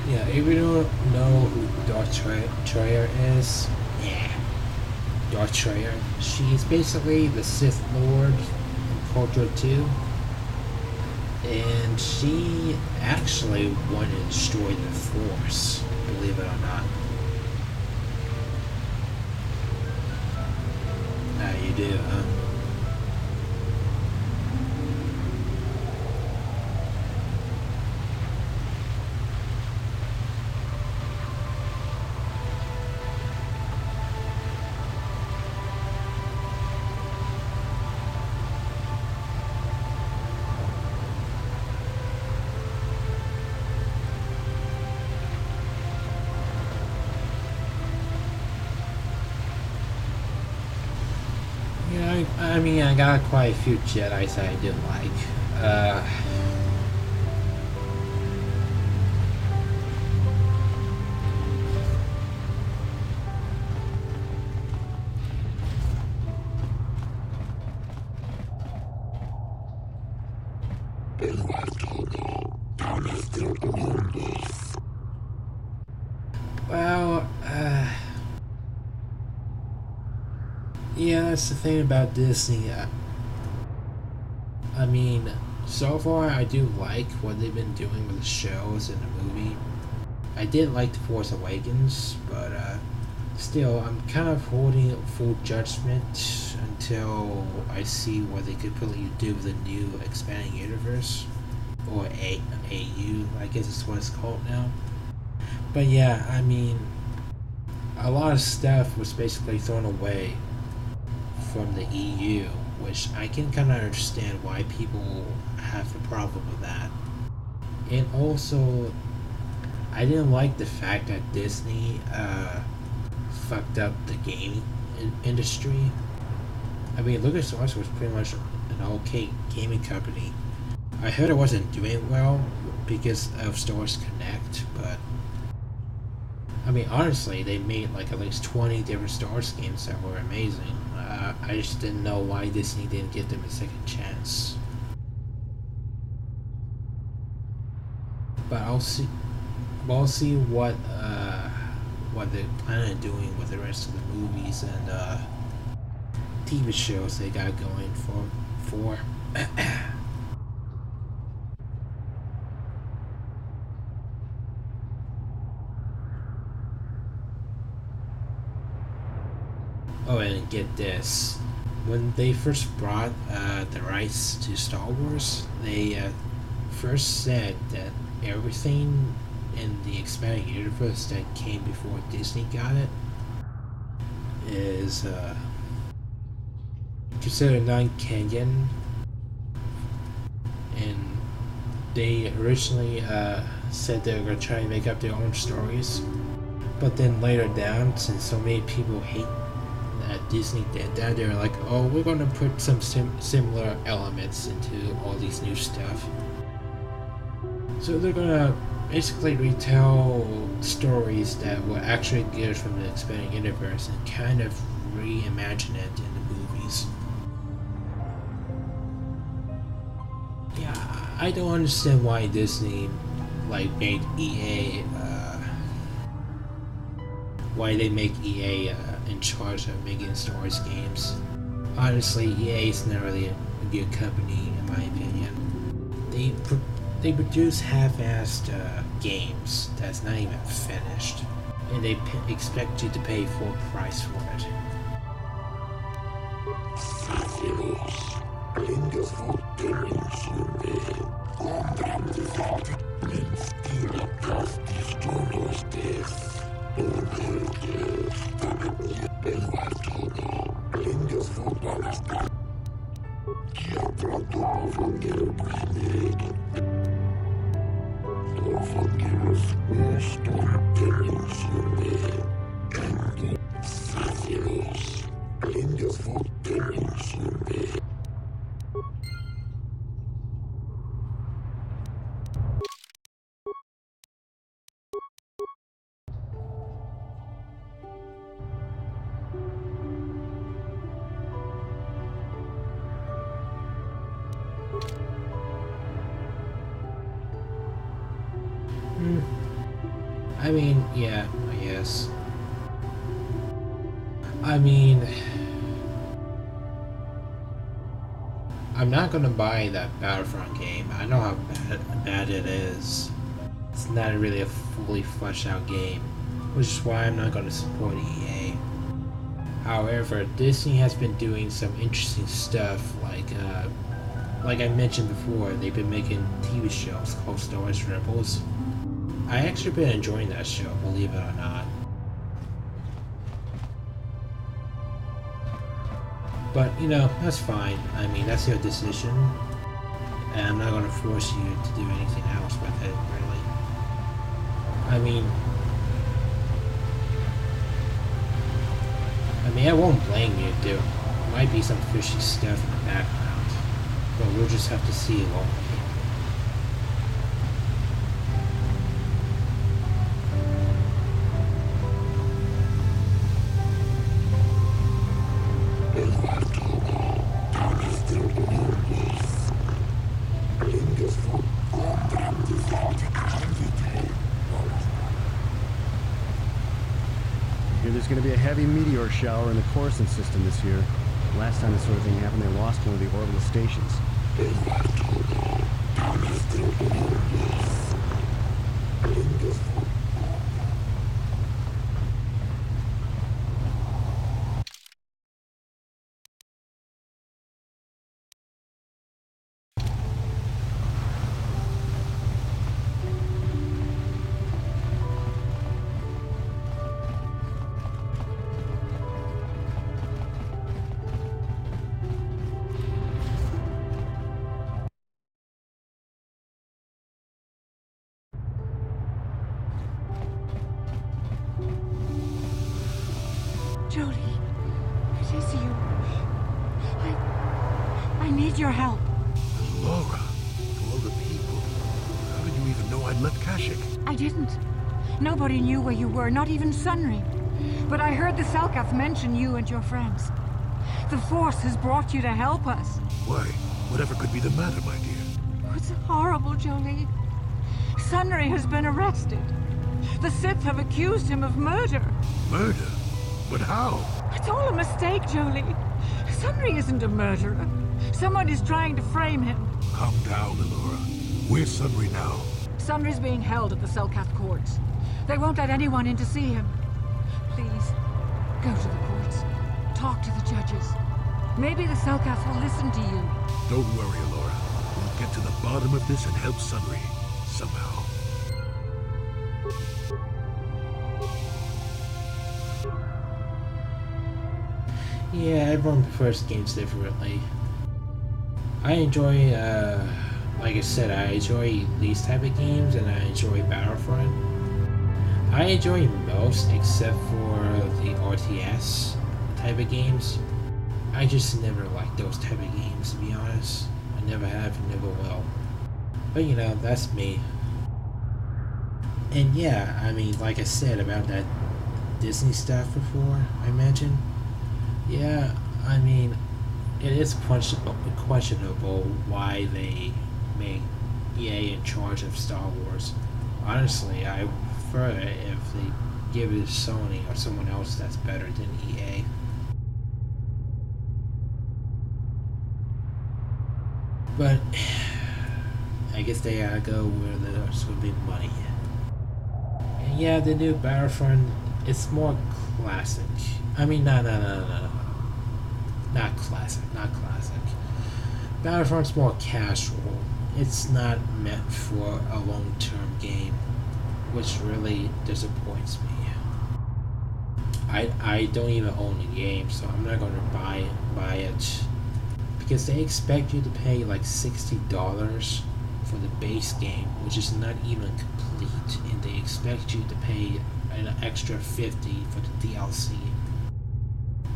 Yeah, if you don't know who Darth Traitor is, yeah. Darth Traitor. She's basically the Sith Lord in KOTOR 2. And she actually wanted to destroy the Force, believe it or not. You do, huh? I mean, I got quite a few Jedis I did like. Well, yeah, that's the thing about Disney. I mean, so far I do like what they've been doing with the shows and the movie. I did like The Force Awakens, but still, I'm kind of holding full judgment until I see what they could really do with the new expanding universe, or AU, I guess it's what it's called now. But yeah, I mean, a lot of stuff was basically thrown away from the EU, which I can kind of understand why people have a problem with that. And also, I didn't like the fact that Disney fucked up the gaming industry. I mean, LucasArts was pretty much an okay gaming company. I heard it wasn't doing well because of Star Wars Connect, but I mean, honestly, they made like at least 20 different Star Wars games that were amazing. I just didn't know why Disney didn't give them a second chance. But I'll see what they plan on doing with the rest of the movies and TV shows they got going for. Oh, and get this. When they first brought the rights to Star Wars, they first said that everything in the expanded universe that came before Disney got it is considered non-canon, and they originally said they were going to try and make up their own stories, but then later down, since so many people hate that Disney did that, they were like, oh, we're going to put some similar elements into all these new stuff. So they're going to basically retell stories that were actually good from the expanded universe and kind of reimagine it in the movies. Yeah, I don't understand why Disney made EA why they make EA in charge of making Star Wars games. Honestly, EA is not really a good company in my opinion. They produce half-assed games that's not even finished, and they expect you to pay full price for it. I mean, yeah, I guess. I mean, I'm not gonna buy that Battlefront game. I know how bad it is. It's not really a fully fleshed out game, which is why I'm not gonna support EA. However, Disney has been doing some interesting stuff, like I mentioned before, they've been making TV shows called Star Wars Rebels. I actually been enjoying that show, believe it or not. But, you know, that's fine. I mean, that's your decision. And I'm not going to force you to do anything else with it, really. I mean, I won't blame you, there might be some fishy stuff in the background. But we'll just have to see, won't we? There's going to be a heavy meteor shower in the Coruscant system this year. Last time this sort of thing happened, they lost one of the orbital stations. Jodie, it is you. I need your help. Laura, of all the people, how did you even know I'd left Kashyyyk? I didn't. Nobody knew where you were, not even Sunry. But I heard the Selkath mention you and your friends. The Force has brought you to help us. Why? Whatever could be the matter, my dear? Oh, it's horrible, Jolee. Sunry has been arrested. The Sith have accused him of murder. Murder? But how? It's all a mistake, Jolee. Sunry isn't a murderer. Someone is trying to frame him. Calm down, Elora. Where's Sunry now? Sunry's being held at the Selkath courts. They won't let anyone in to see him. Please, go to the courts. Talk to the judges. Maybe the Selkath will listen to you. Don't worry, Elora. We'll get to the bottom of this and help Sunry. Somehow. Yeah, everyone prefers games differently. I enjoy, like I said, I enjoy these type of games, and I enjoy Battlefront. I enjoy most, except for the RTS type of games. I just never like those type of games, to be honest. I never have and never will. But you know, that's me. And yeah, I mean, like I said about that Disney stuff before I mentioned, yeah, I mean, it is questionable why they made EA in charge of Star Wars. Honestly, I prefer it if they give it to Sony or someone else that's better than EA. But I guess they gotta go where there's gonna be money. And yeah, the new Battlefront, it's more classic. I mean, no. Not classic. Battlefront's more casual. It's not meant for a long-term game, which really disappoints me. I don't even own the game, so I'm not going to buy it. Because they expect you to pay like $60 for the base game, which is not even complete, and they expect you to pay an extra $50 for the DLC.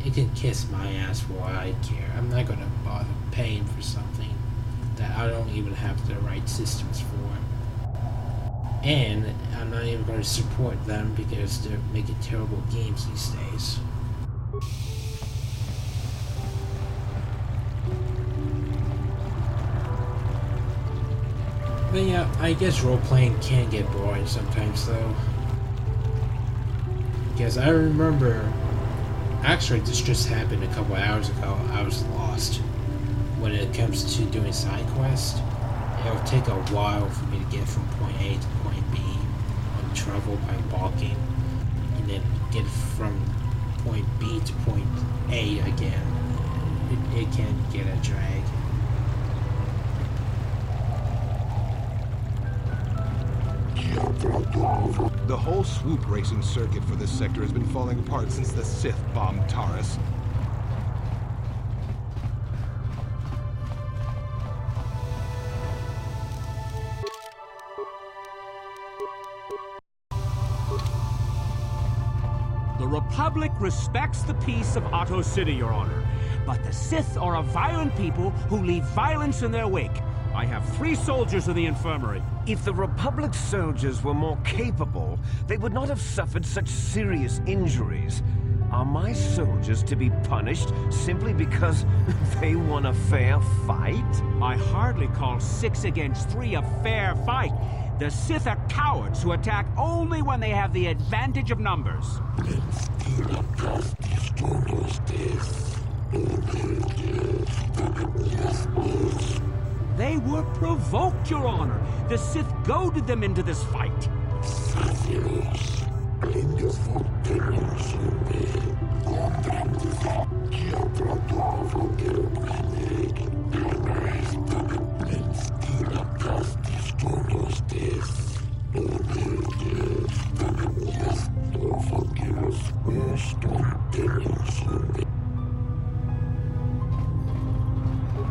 It can kiss my ass for all I care. I'm not gonna bother paying for something that I don't even have the right systems for. And I'm not even gonna support them because they're making terrible games these days. But yeah, I guess role-playing can get boring sometimes though. Because I remember, actually this just happened a couple hours ago, I was lost. When it comes to doing side quests, it'll take a while for me to get from point A to point B on travel by walking, and then get from point B to point A again. It can get a drag. The whole swoop racing circuit for this sector has been falling apart since the Sith bombed Taurus. The Republic respects the peace of Otto City, Your Honor. But the Sith are a violent people who leave violence in their wake. I have 3 soldiers in the infirmary. If the Republic soldiers were more capable, they would not have suffered such serious injuries. Are my soldiers to be punished simply because they won a fair fight? I hardly call 6 against 3 a fair fight. The Sith are cowards who attack only when they have the advantage of numbers. They were provoked, Your Honor. The Sith goaded them into this fight.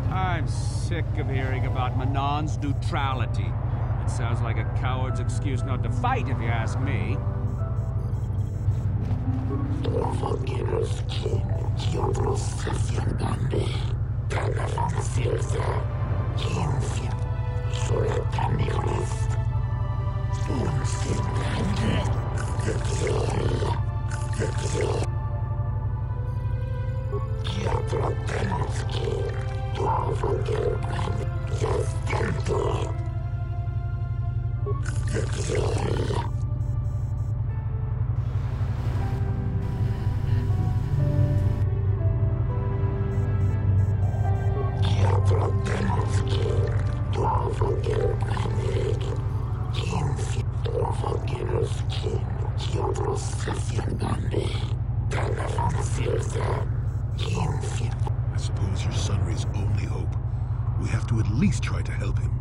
I'm sick of hearing about Manon's neutrality. It sounds like a coward's excuse not to fight, if you ask me. I suppose you're Sunry's only hope. We have to at least try to help him.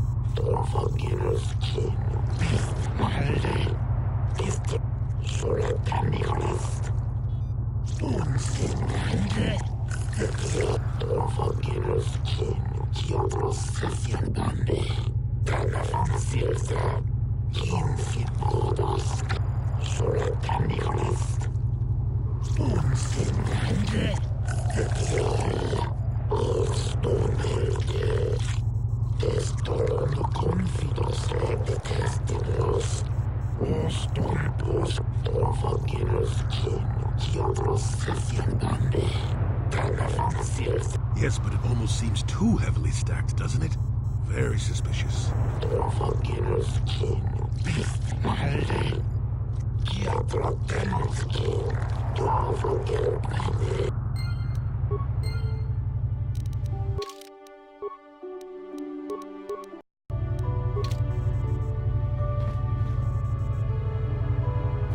Yes, but it almost seems too heavily stacked, doesn't it? Very suspicious.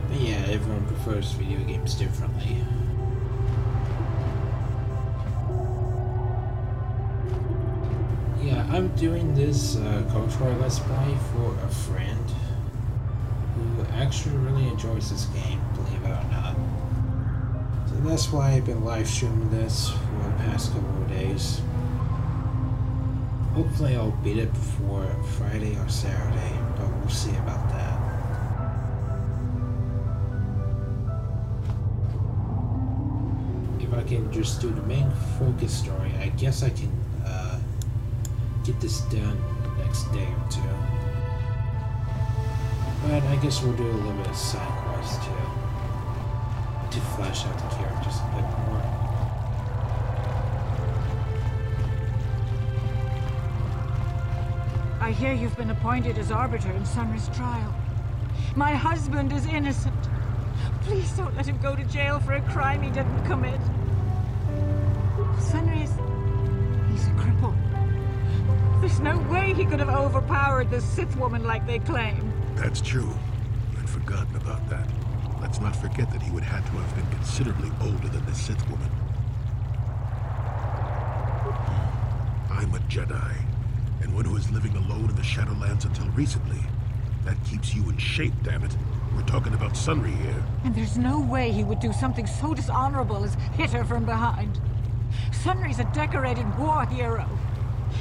But yeah, everyone prefers video games differently. Yeah, I'm doing this KOTOR Let's Play for a friend who actually really enjoys this game, believe it or not. So that's why I've been live streaming this for the past couple of days. Hopefully I'll beat it before Friday or Saturday, but we'll see about that. If I can just do the main focus story, I guess I can get this done next day or two. But I guess we'll do a little bit of side quests too, to flesh out the characters a bit more. I hear you've been appointed as arbiter in Sunry's trial. My husband is innocent. Please don't let him go to jail for a crime he didn't commit. Sunry is... he's a cripple. There's no way he could have overpowered the Sith woman like they claim. That's true. I'd forgotten about that. Let's not forget that he would have to have been considerably older than the Sith woman. I'm a Jedi, and one who is living alone in the Shadowlands until recently. That keeps you in shape, damn it. We're talking about Sunry here. And there's no way he would do something so dishonorable as hit her from behind. Sunry's a decorated war hero.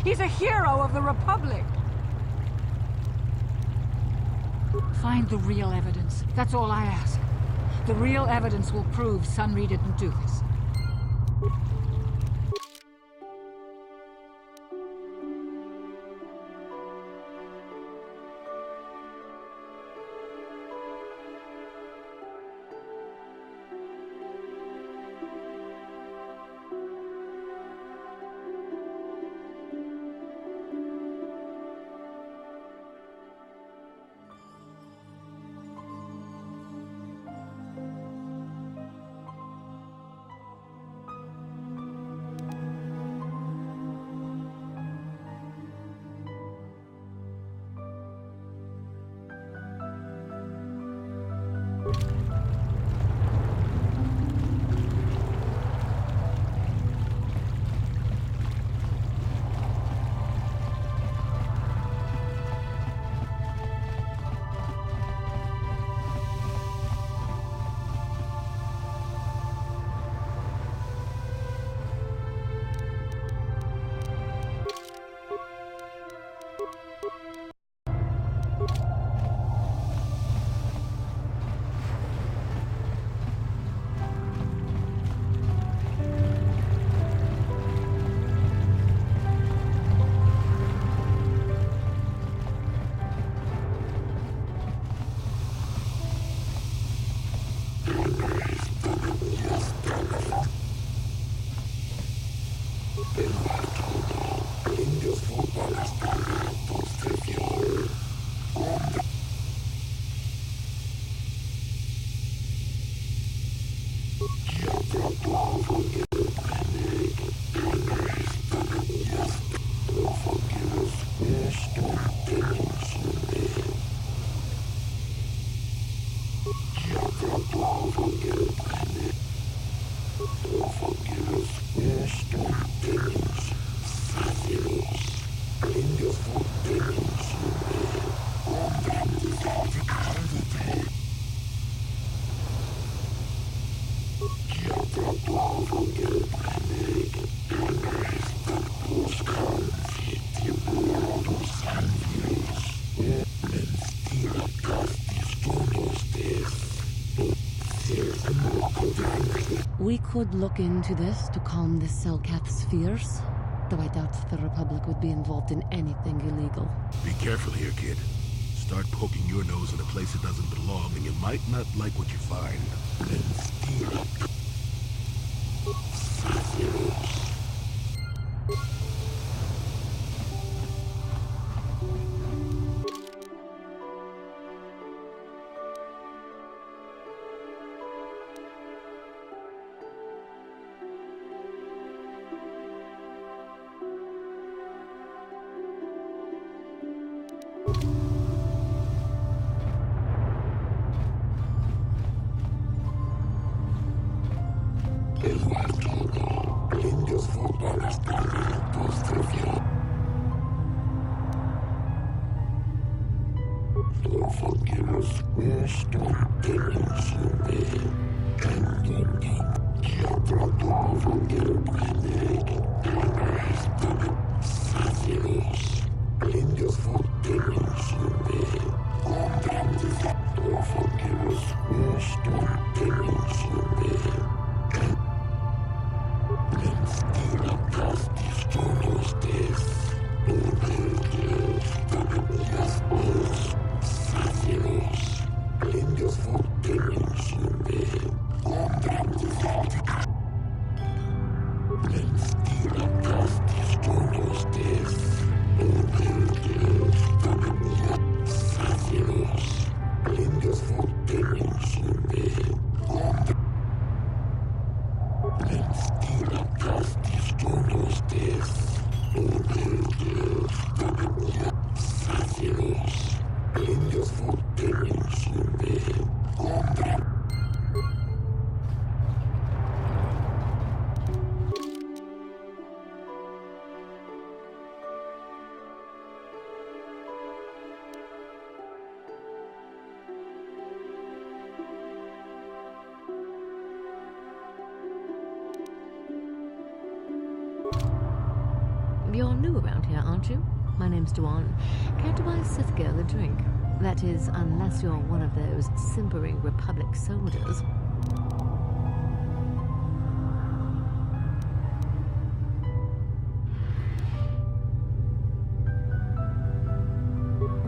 He's a hero of the Republic. Find the real evidence. That's all I ask. The real evidence will prove Sunry didn't do this. We could look into this to calm the Selkath's fears, though I doubt the Republic would be involved in anything illegal. Be careful here, kid. Start poking your nose in a place it doesn't belong, and you might not like what you find. Then steal it. You're new around here, aren't you? My name's Duan. Care to buy a Sith girl a drink? That is, unless you're one of those simpering Republic soldiers.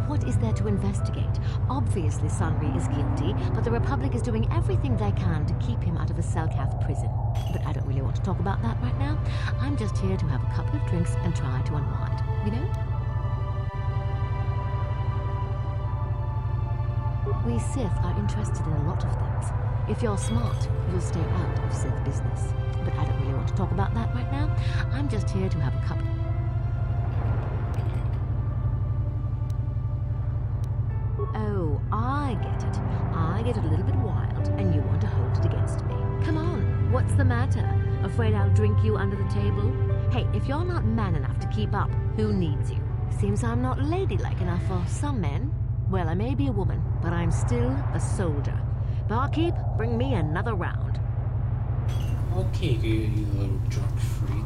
What is there to investigate? Obviously Sunry is guilty, but the Republic is doing everything they can to keep him out of a Selkath prison. But I don't really want to talk about that right now. I'm just here to have a couple of drinks and try to unwind, you know? We Sith are interested in a lot of things. If you're smart, you'll stay out of Sith business. But I don't really want to talk about that right now. I'm just here to have a couple. Oh, I get it. I get a little bit wild, and you want to hold it against me. Come on, what's the matter? Afraid I'll drink you under the table? Hey, if you're not man enough to keep up, who needs you? Seems I'm not ladylike enough for some men. Well, I may be a woman, but I'm still a soldier. Barkeep, bring me another round. Okay, you little drunk freak.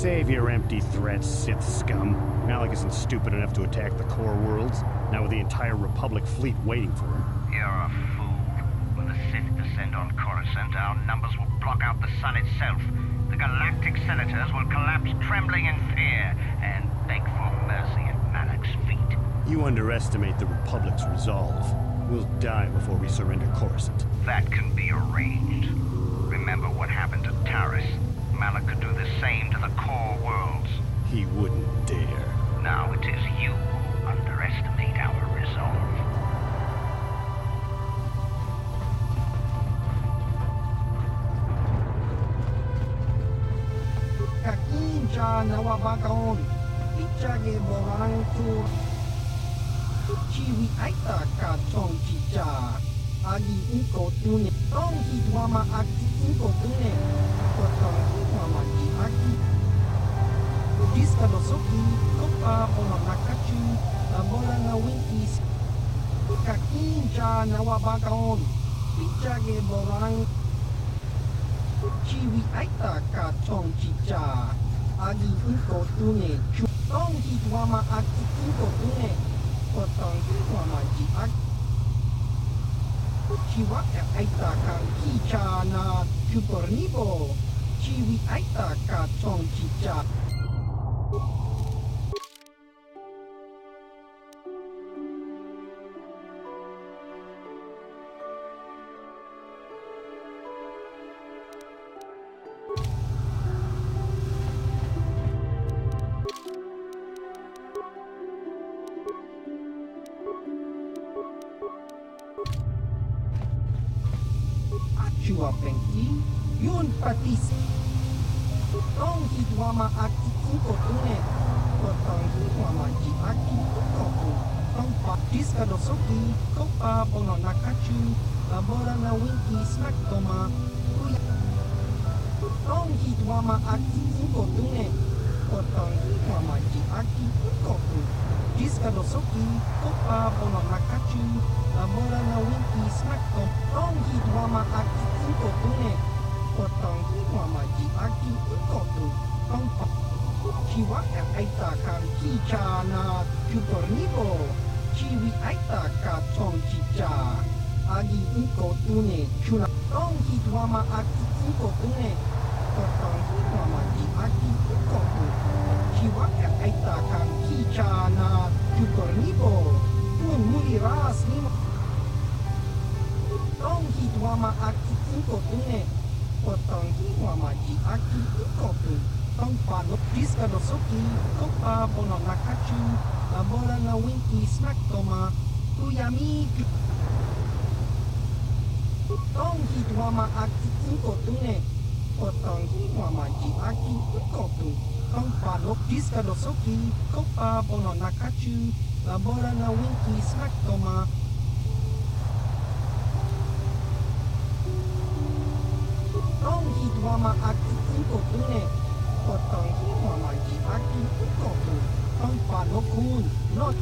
Save your empty threats, Sith scum. Malak isn't stupid enough to attack the core worlds, now with the entire Republic fleet waiting for him. You're a fool. When the Sith descend on Coruscant, our numbers will block out the sun itself. The galactic senators will collapse trembling in fear and beg for mercy at Malak's feet. You underestimate the Republic's resolve. We'll die before we surrender Coruscant. That can be arranged. Remember what happened to Taris. Malak could do the same to the core worlds. He wouldn't dare. Now it is you who underestimate our resolve. Kakinja nawabagaon, ichage borang tu, chiwi aita ka chong chicha, agi inko tune, tong hidwama aki inko tune, kotong hidwama ji aki. Diska dosoki, kopa pono nakachu, labora na winkis, kakinja nawabagaon, ichage borang. Chiwi aita ka chong chicha, agi inko tune, tong hidwama aki inko tune, kotong hidwama ji aki. Chiwa aita ka kicha na chupornibo, chiwi aita ka chong chicha. Chua pengki, yun patis. Tong hidwama aki inko tune, kotong hidwama ji aki koku. Tong patis kadosoki, kopa pono nakachu, labora na winki smack toma, kuya. Tong hidwama aki inko tune, kotong hidwama ji aki koku. Dis kadosoki, kopa pono nakachu, labora na winki smack toma. Tong hidwama aki inko tune, kotong hidwama ji aki koku. Tong pa. Chiwa aita kan kicha na chupornibo, chiwi aita ka chong chicha, agi inko tune chuna. Tong hidwama aki inko tune, kotong hidwama ji aki koku. Chiwa aita kan kicha na chupornibo, tun muri ras lima. Tong hidwama aki inko tune, kotong hidwama ji aki koku. Tong panok diska dosoki, kopa pono nakachu, labora na winki smack toma, tuyami. Tong hidwama aki inko tune, kotong hidwama ji aki koku. Tong panok diska dosoki, kopa pono nakachu, labora na winki smack toma. Tong hidwama aki inko tune, kotong hidwama ji aki koku. Tong panokun, not.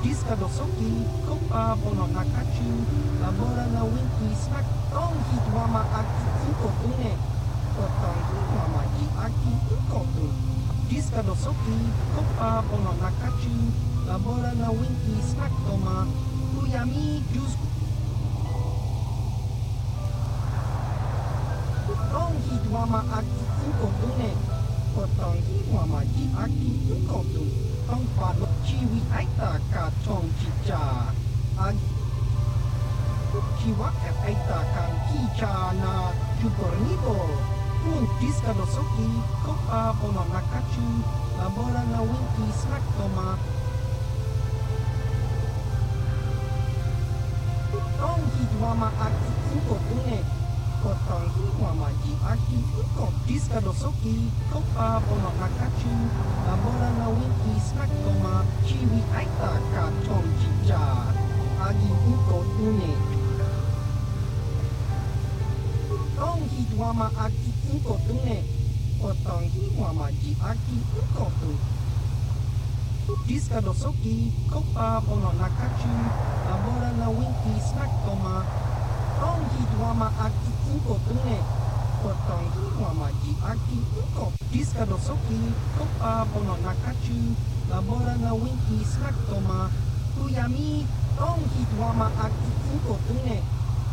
Diska dosoki, kopa pono nakachu, labora na winki smack. Tong hidwama aki inko tune, kotong hidwama ji aki koku. Diska dosoki, kopa pono nakachu, labora na winki smack toma, tuyami jus. Tong hidwama aki inko tune, kotong hidwama ji aki koku. Tong panok chiwi aita ka chong chicha, agi. Chiwa aita kan kicha na chupornibo, tun diska dosoki, kopa pono nakachu, labora na winki smack toma. Tong hidwama aki inko tune, kotong hidwama ji aki koku. Diska dosoki, kopa pono nakachu, labora na winki smack toma. Chiwi aita ka chong chicha, agi inko tune. Tong hidwama aki inko tune, kotong hidwama ji aki koku. Diska dosoki, kopa pono nakachu, labora na winki smack toma. Tong hidwama aki inko tune, potong hiwa maji aki uko diska dosoki kopa bono nakachu labora na winki smaktoma kuyami tong hitwama aki uko tune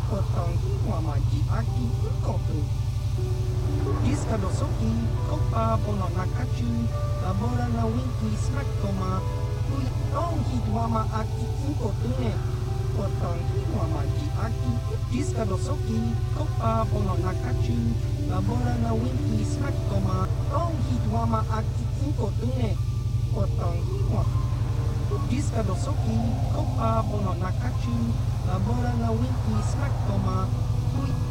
potong hiwa maji aki uko tu diska dosoki kopa bono nakachu labora na winki smaktoma tong hitwama aki uko tune potong hiwa maji aki diska dosoki kopa bono nakachu labora na winki smaktoma tong hitwama aki uko tune potong hiwa diska dosoki kopa bono nakachu labora na winki smaktoma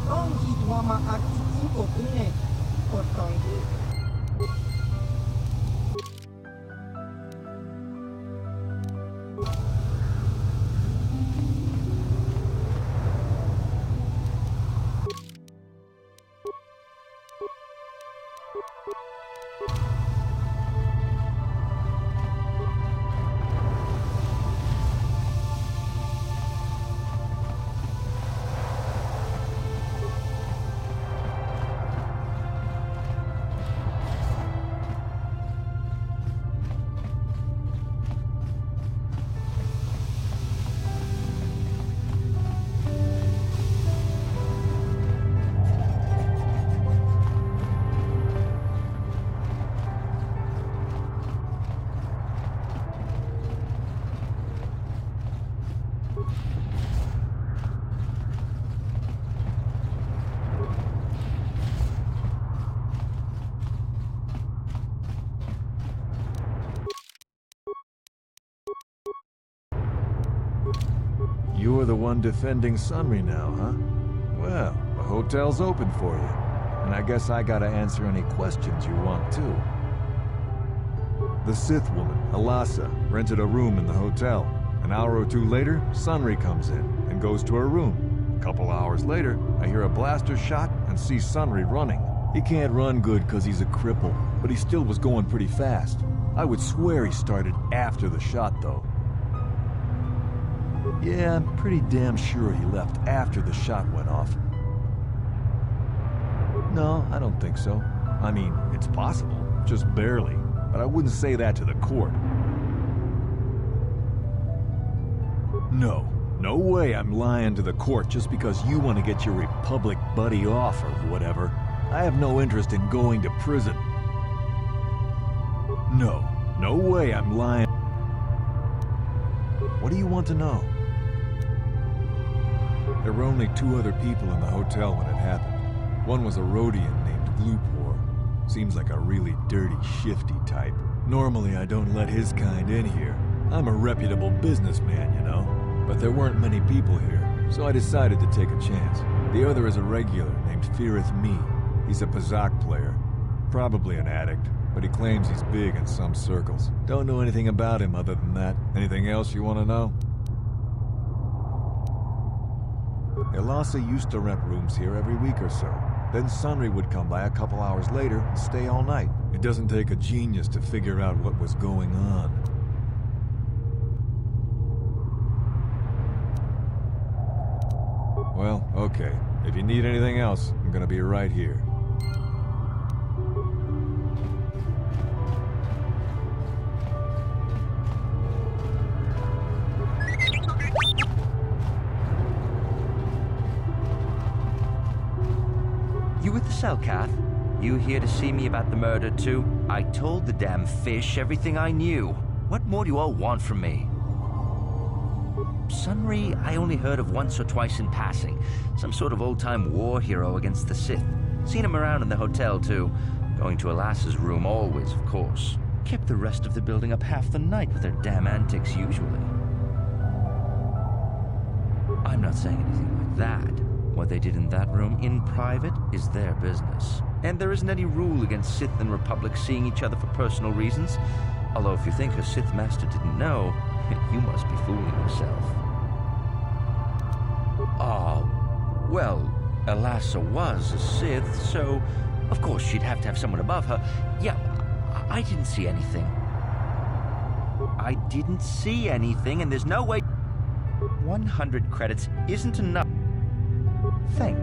tong hitwama aki uko tune potong You're the one defending Sunry now, huh? Well, the hotel's open for you. And I guess I gotta answer any questions you want, too. The Sith woman, Alasa, rented a room in the hotel. An hour or two later, Sunry comes in and goes to her room. A couple hours later, I hear a blaster shot and see Sunry running. He can't run good because he's a cripple, but he still was going pretty fast. I would swear he started after the shot, though. Yeah, I'm pretty damn sure he left after the shot went off. No, I don't think so. I mean, it's possible, just barely, but I wouldn't say that to the court. No way I'm lying to the court just because you want to get your Republic buddy off or whatever. I have no interest in going to prison. No way I'm lying. What do you want to know? There were only 2 other people in the hotel when it happened. One was a Rhodian named Glupor. Seems like a really dirty, shifty type. Normally I don't let his kind in here. I'm a reputable businessman, you know. But there weren't many people here, so I decided to take a chance. The other is a regular named Firith Me. He's a Pazak player. Probably an addict, but he claims he's big in some circles. Don't know anything about him other than that. Anything else you want to know? Alasa used to rent rooms here every week or so. Then Sunry would come by a couple hours later and stay all night. It doesn't take a genius to figure out what was going on. Well, okay. If you need anything else, I'm gonna be right here. You with the Selkath? You here to see me about the murder, too? I told the damn fish everything I knew. What more do you all want from me? Sunry, I only heard of once or twice in passing. Some sort of old-time war hero against the Sith. Seen him around in the hotel, too. Going to Alasa's room always, of course. Kept the rest of the building up half the night with their damn antics usually. I'm not saying anything like that. What they did in that room, in private, is their business. And there isn't any rule against Sith and Republic seeing each other for personal reasons. Although if you think a Sith Master didn't know, you must be fooling yourself. Well, Alasa was a Sith, so of course she'd have to have someone above her. Yeah, I didn't see anything. I didn't see anything, and there's no way 100 credits isn't enough. Thank.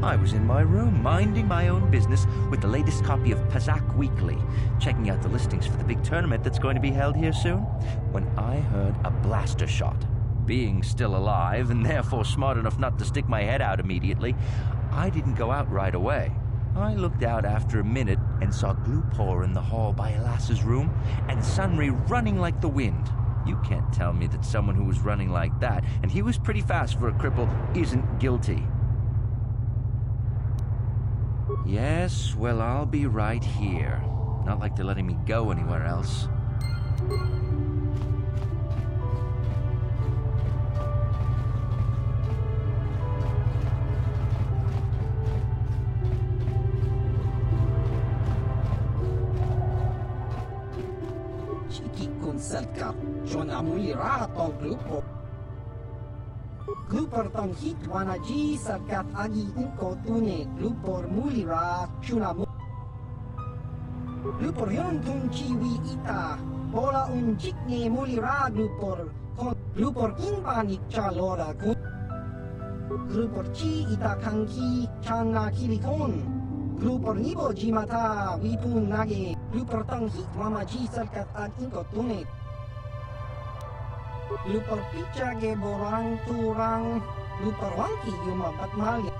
I was in my room, minding my own business with the latest copy of Pazak Weekly, checking out the listings for the big tournament that's going to be held here soon, when I heard a blaster shot. Being still alive, and therefore smart enough not to stick my head out immediately, I didn't go out right away. I looked out after a minute and saw Glupor in the hall by Elassa's room, and Sunry running like the wind. You can't tell me that someone who was running like that, and he was pretty fast for a cripple, isn't guilty. Yes, well, I'll be right here. Not like they're letting me go anywhere else. Chikikun Selkat, Jona Mulira tong Glupor. Glupor tong hit wanaji Selkat agi inko tune Glupor Mulira Chuna Glupor yon tun chiwi ita bola jikne Mulira Glupor kon Glupor inpanik chalora kun Glupor chi ita kanki chana kilikon Glupor nibo jimata wipun nage Glupor tong hit wamaji Selkat agi inko tune Lupor picha ge borang turang Lupor wangki yumabat mali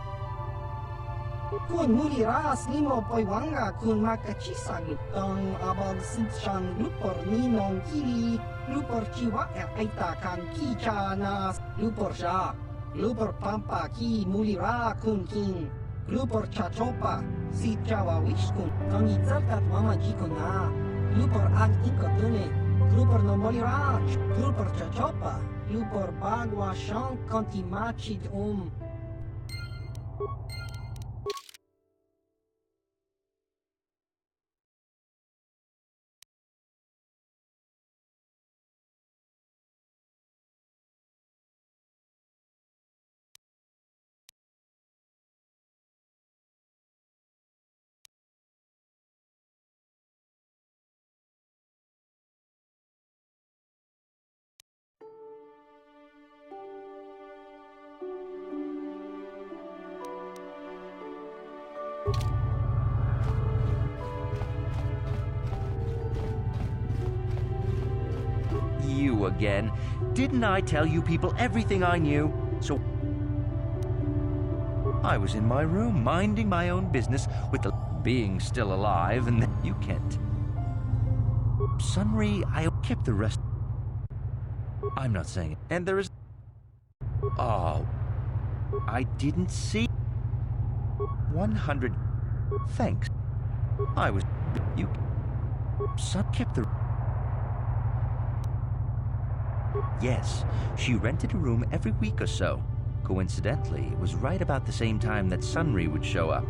Kun muli ras limo poi wanga kun makachisa Luptong abag sinchan Lupor ninong kili Lupor chiwa aita kan kicha nas Lupor sha Lupor pampa ki muli ra kun kin Lupor chachopa si chawa wish kun Tongi Selkat mama jikon na Lupor ag inkotune Lupor no moliraj, Lupor chachopa, Lupor bagwa shank konti machid You again. Didn't I tell you people everything I knew? So I was in my room, minding my own business with the being still alive, and you can't. Sunry, I kept the rest. I'm not saying it. And there is... Oh, I didn't see... 100... Thanks. I was... You... Sun kept the... Yes, she rented a room every week or so. Coincidentally, it was right about the same time that Sunry would show up.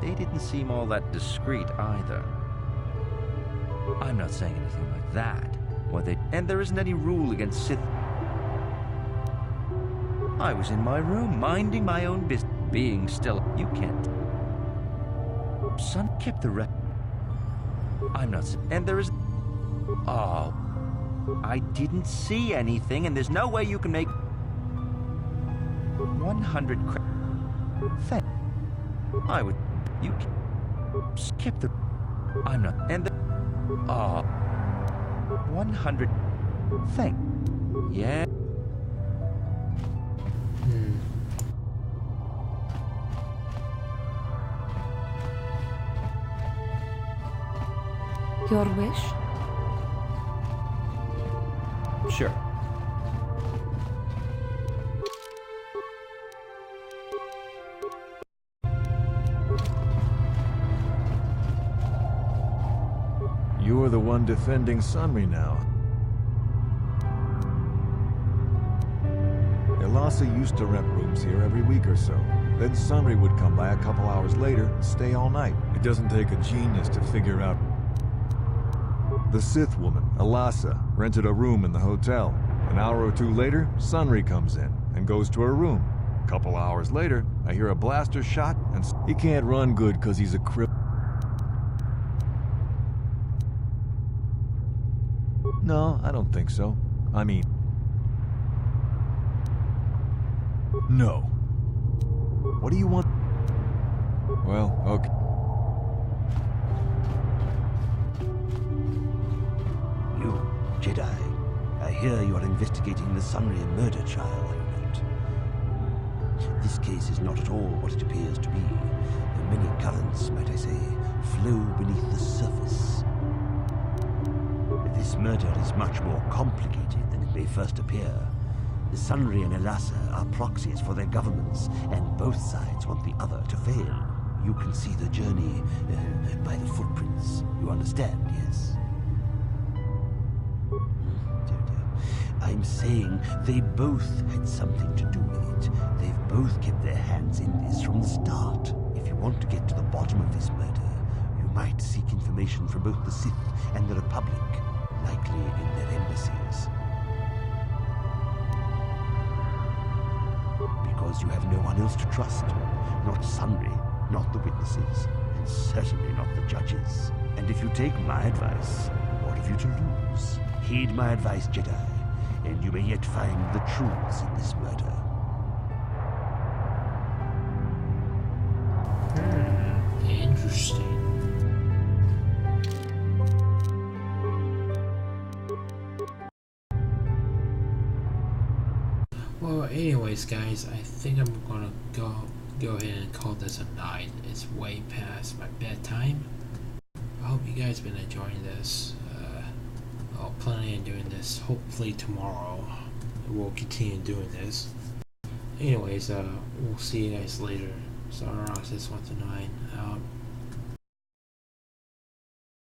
They didn't seem all that discreet either. I'm not saying anything like that. And there isn't any rule against Sith... I was in my room, minding my own business. Being still... You can't... Sun kept the I'm not... And there is... Oh... I didn't see anything, and there's no way you can make... 100 Thank... I would... You can... Skip the... I'm not... And the... Oh... 100... Thank... Yeah... Your wish? Sure. You're the one defending Sunry now. Elassa used to rent rooms here every week or so. Then Sunry would come by a couple hours later and stay all night. It doesn't take a genius to figure out. The Sith woman, Elassa, rented a room in the hotel. An hour or two later, Sunry comes in and goes to her room. A couple hours later, I hear a blaster shot, and he can't run good because he's a cripple. No, I don't think so. I mean... No. What do you want? Well, okay. You, Jedi. I hear you are investigating the Sunray murder trial, I note. This case is not at all what it appears to be. Many currents, might I say, flow beneath the surface. This murder is much more complicated than it may first appear. The Sunray and Elassa are proxies for their governments, and both sides want the other to fail. You can see the journey by the footprints. You understand, yes? I'm saying they both had something to do with it. They've both kept their hands in this from the start. If you want to get to the bottom of this murder, you might seek information from both the Sith and the Republic, likely in their embassies. Because you have no one else to trust. Not Sunray, not the witnesses, and certainly not the judges. And if you take my advice, what have you to lose? Heed my advice, Jedi, and you may yet find the truths in this murder. Interesting. Well, anyways, guys, I think I'm gonna go ahead and call this a night. It's way past my bedtime. I hope you guys been enjoying this. I'll plan on doing this hopefully tomorrow. We'll continue doing this. Anyways, we'll see you guys later. Star Roxas 129 out.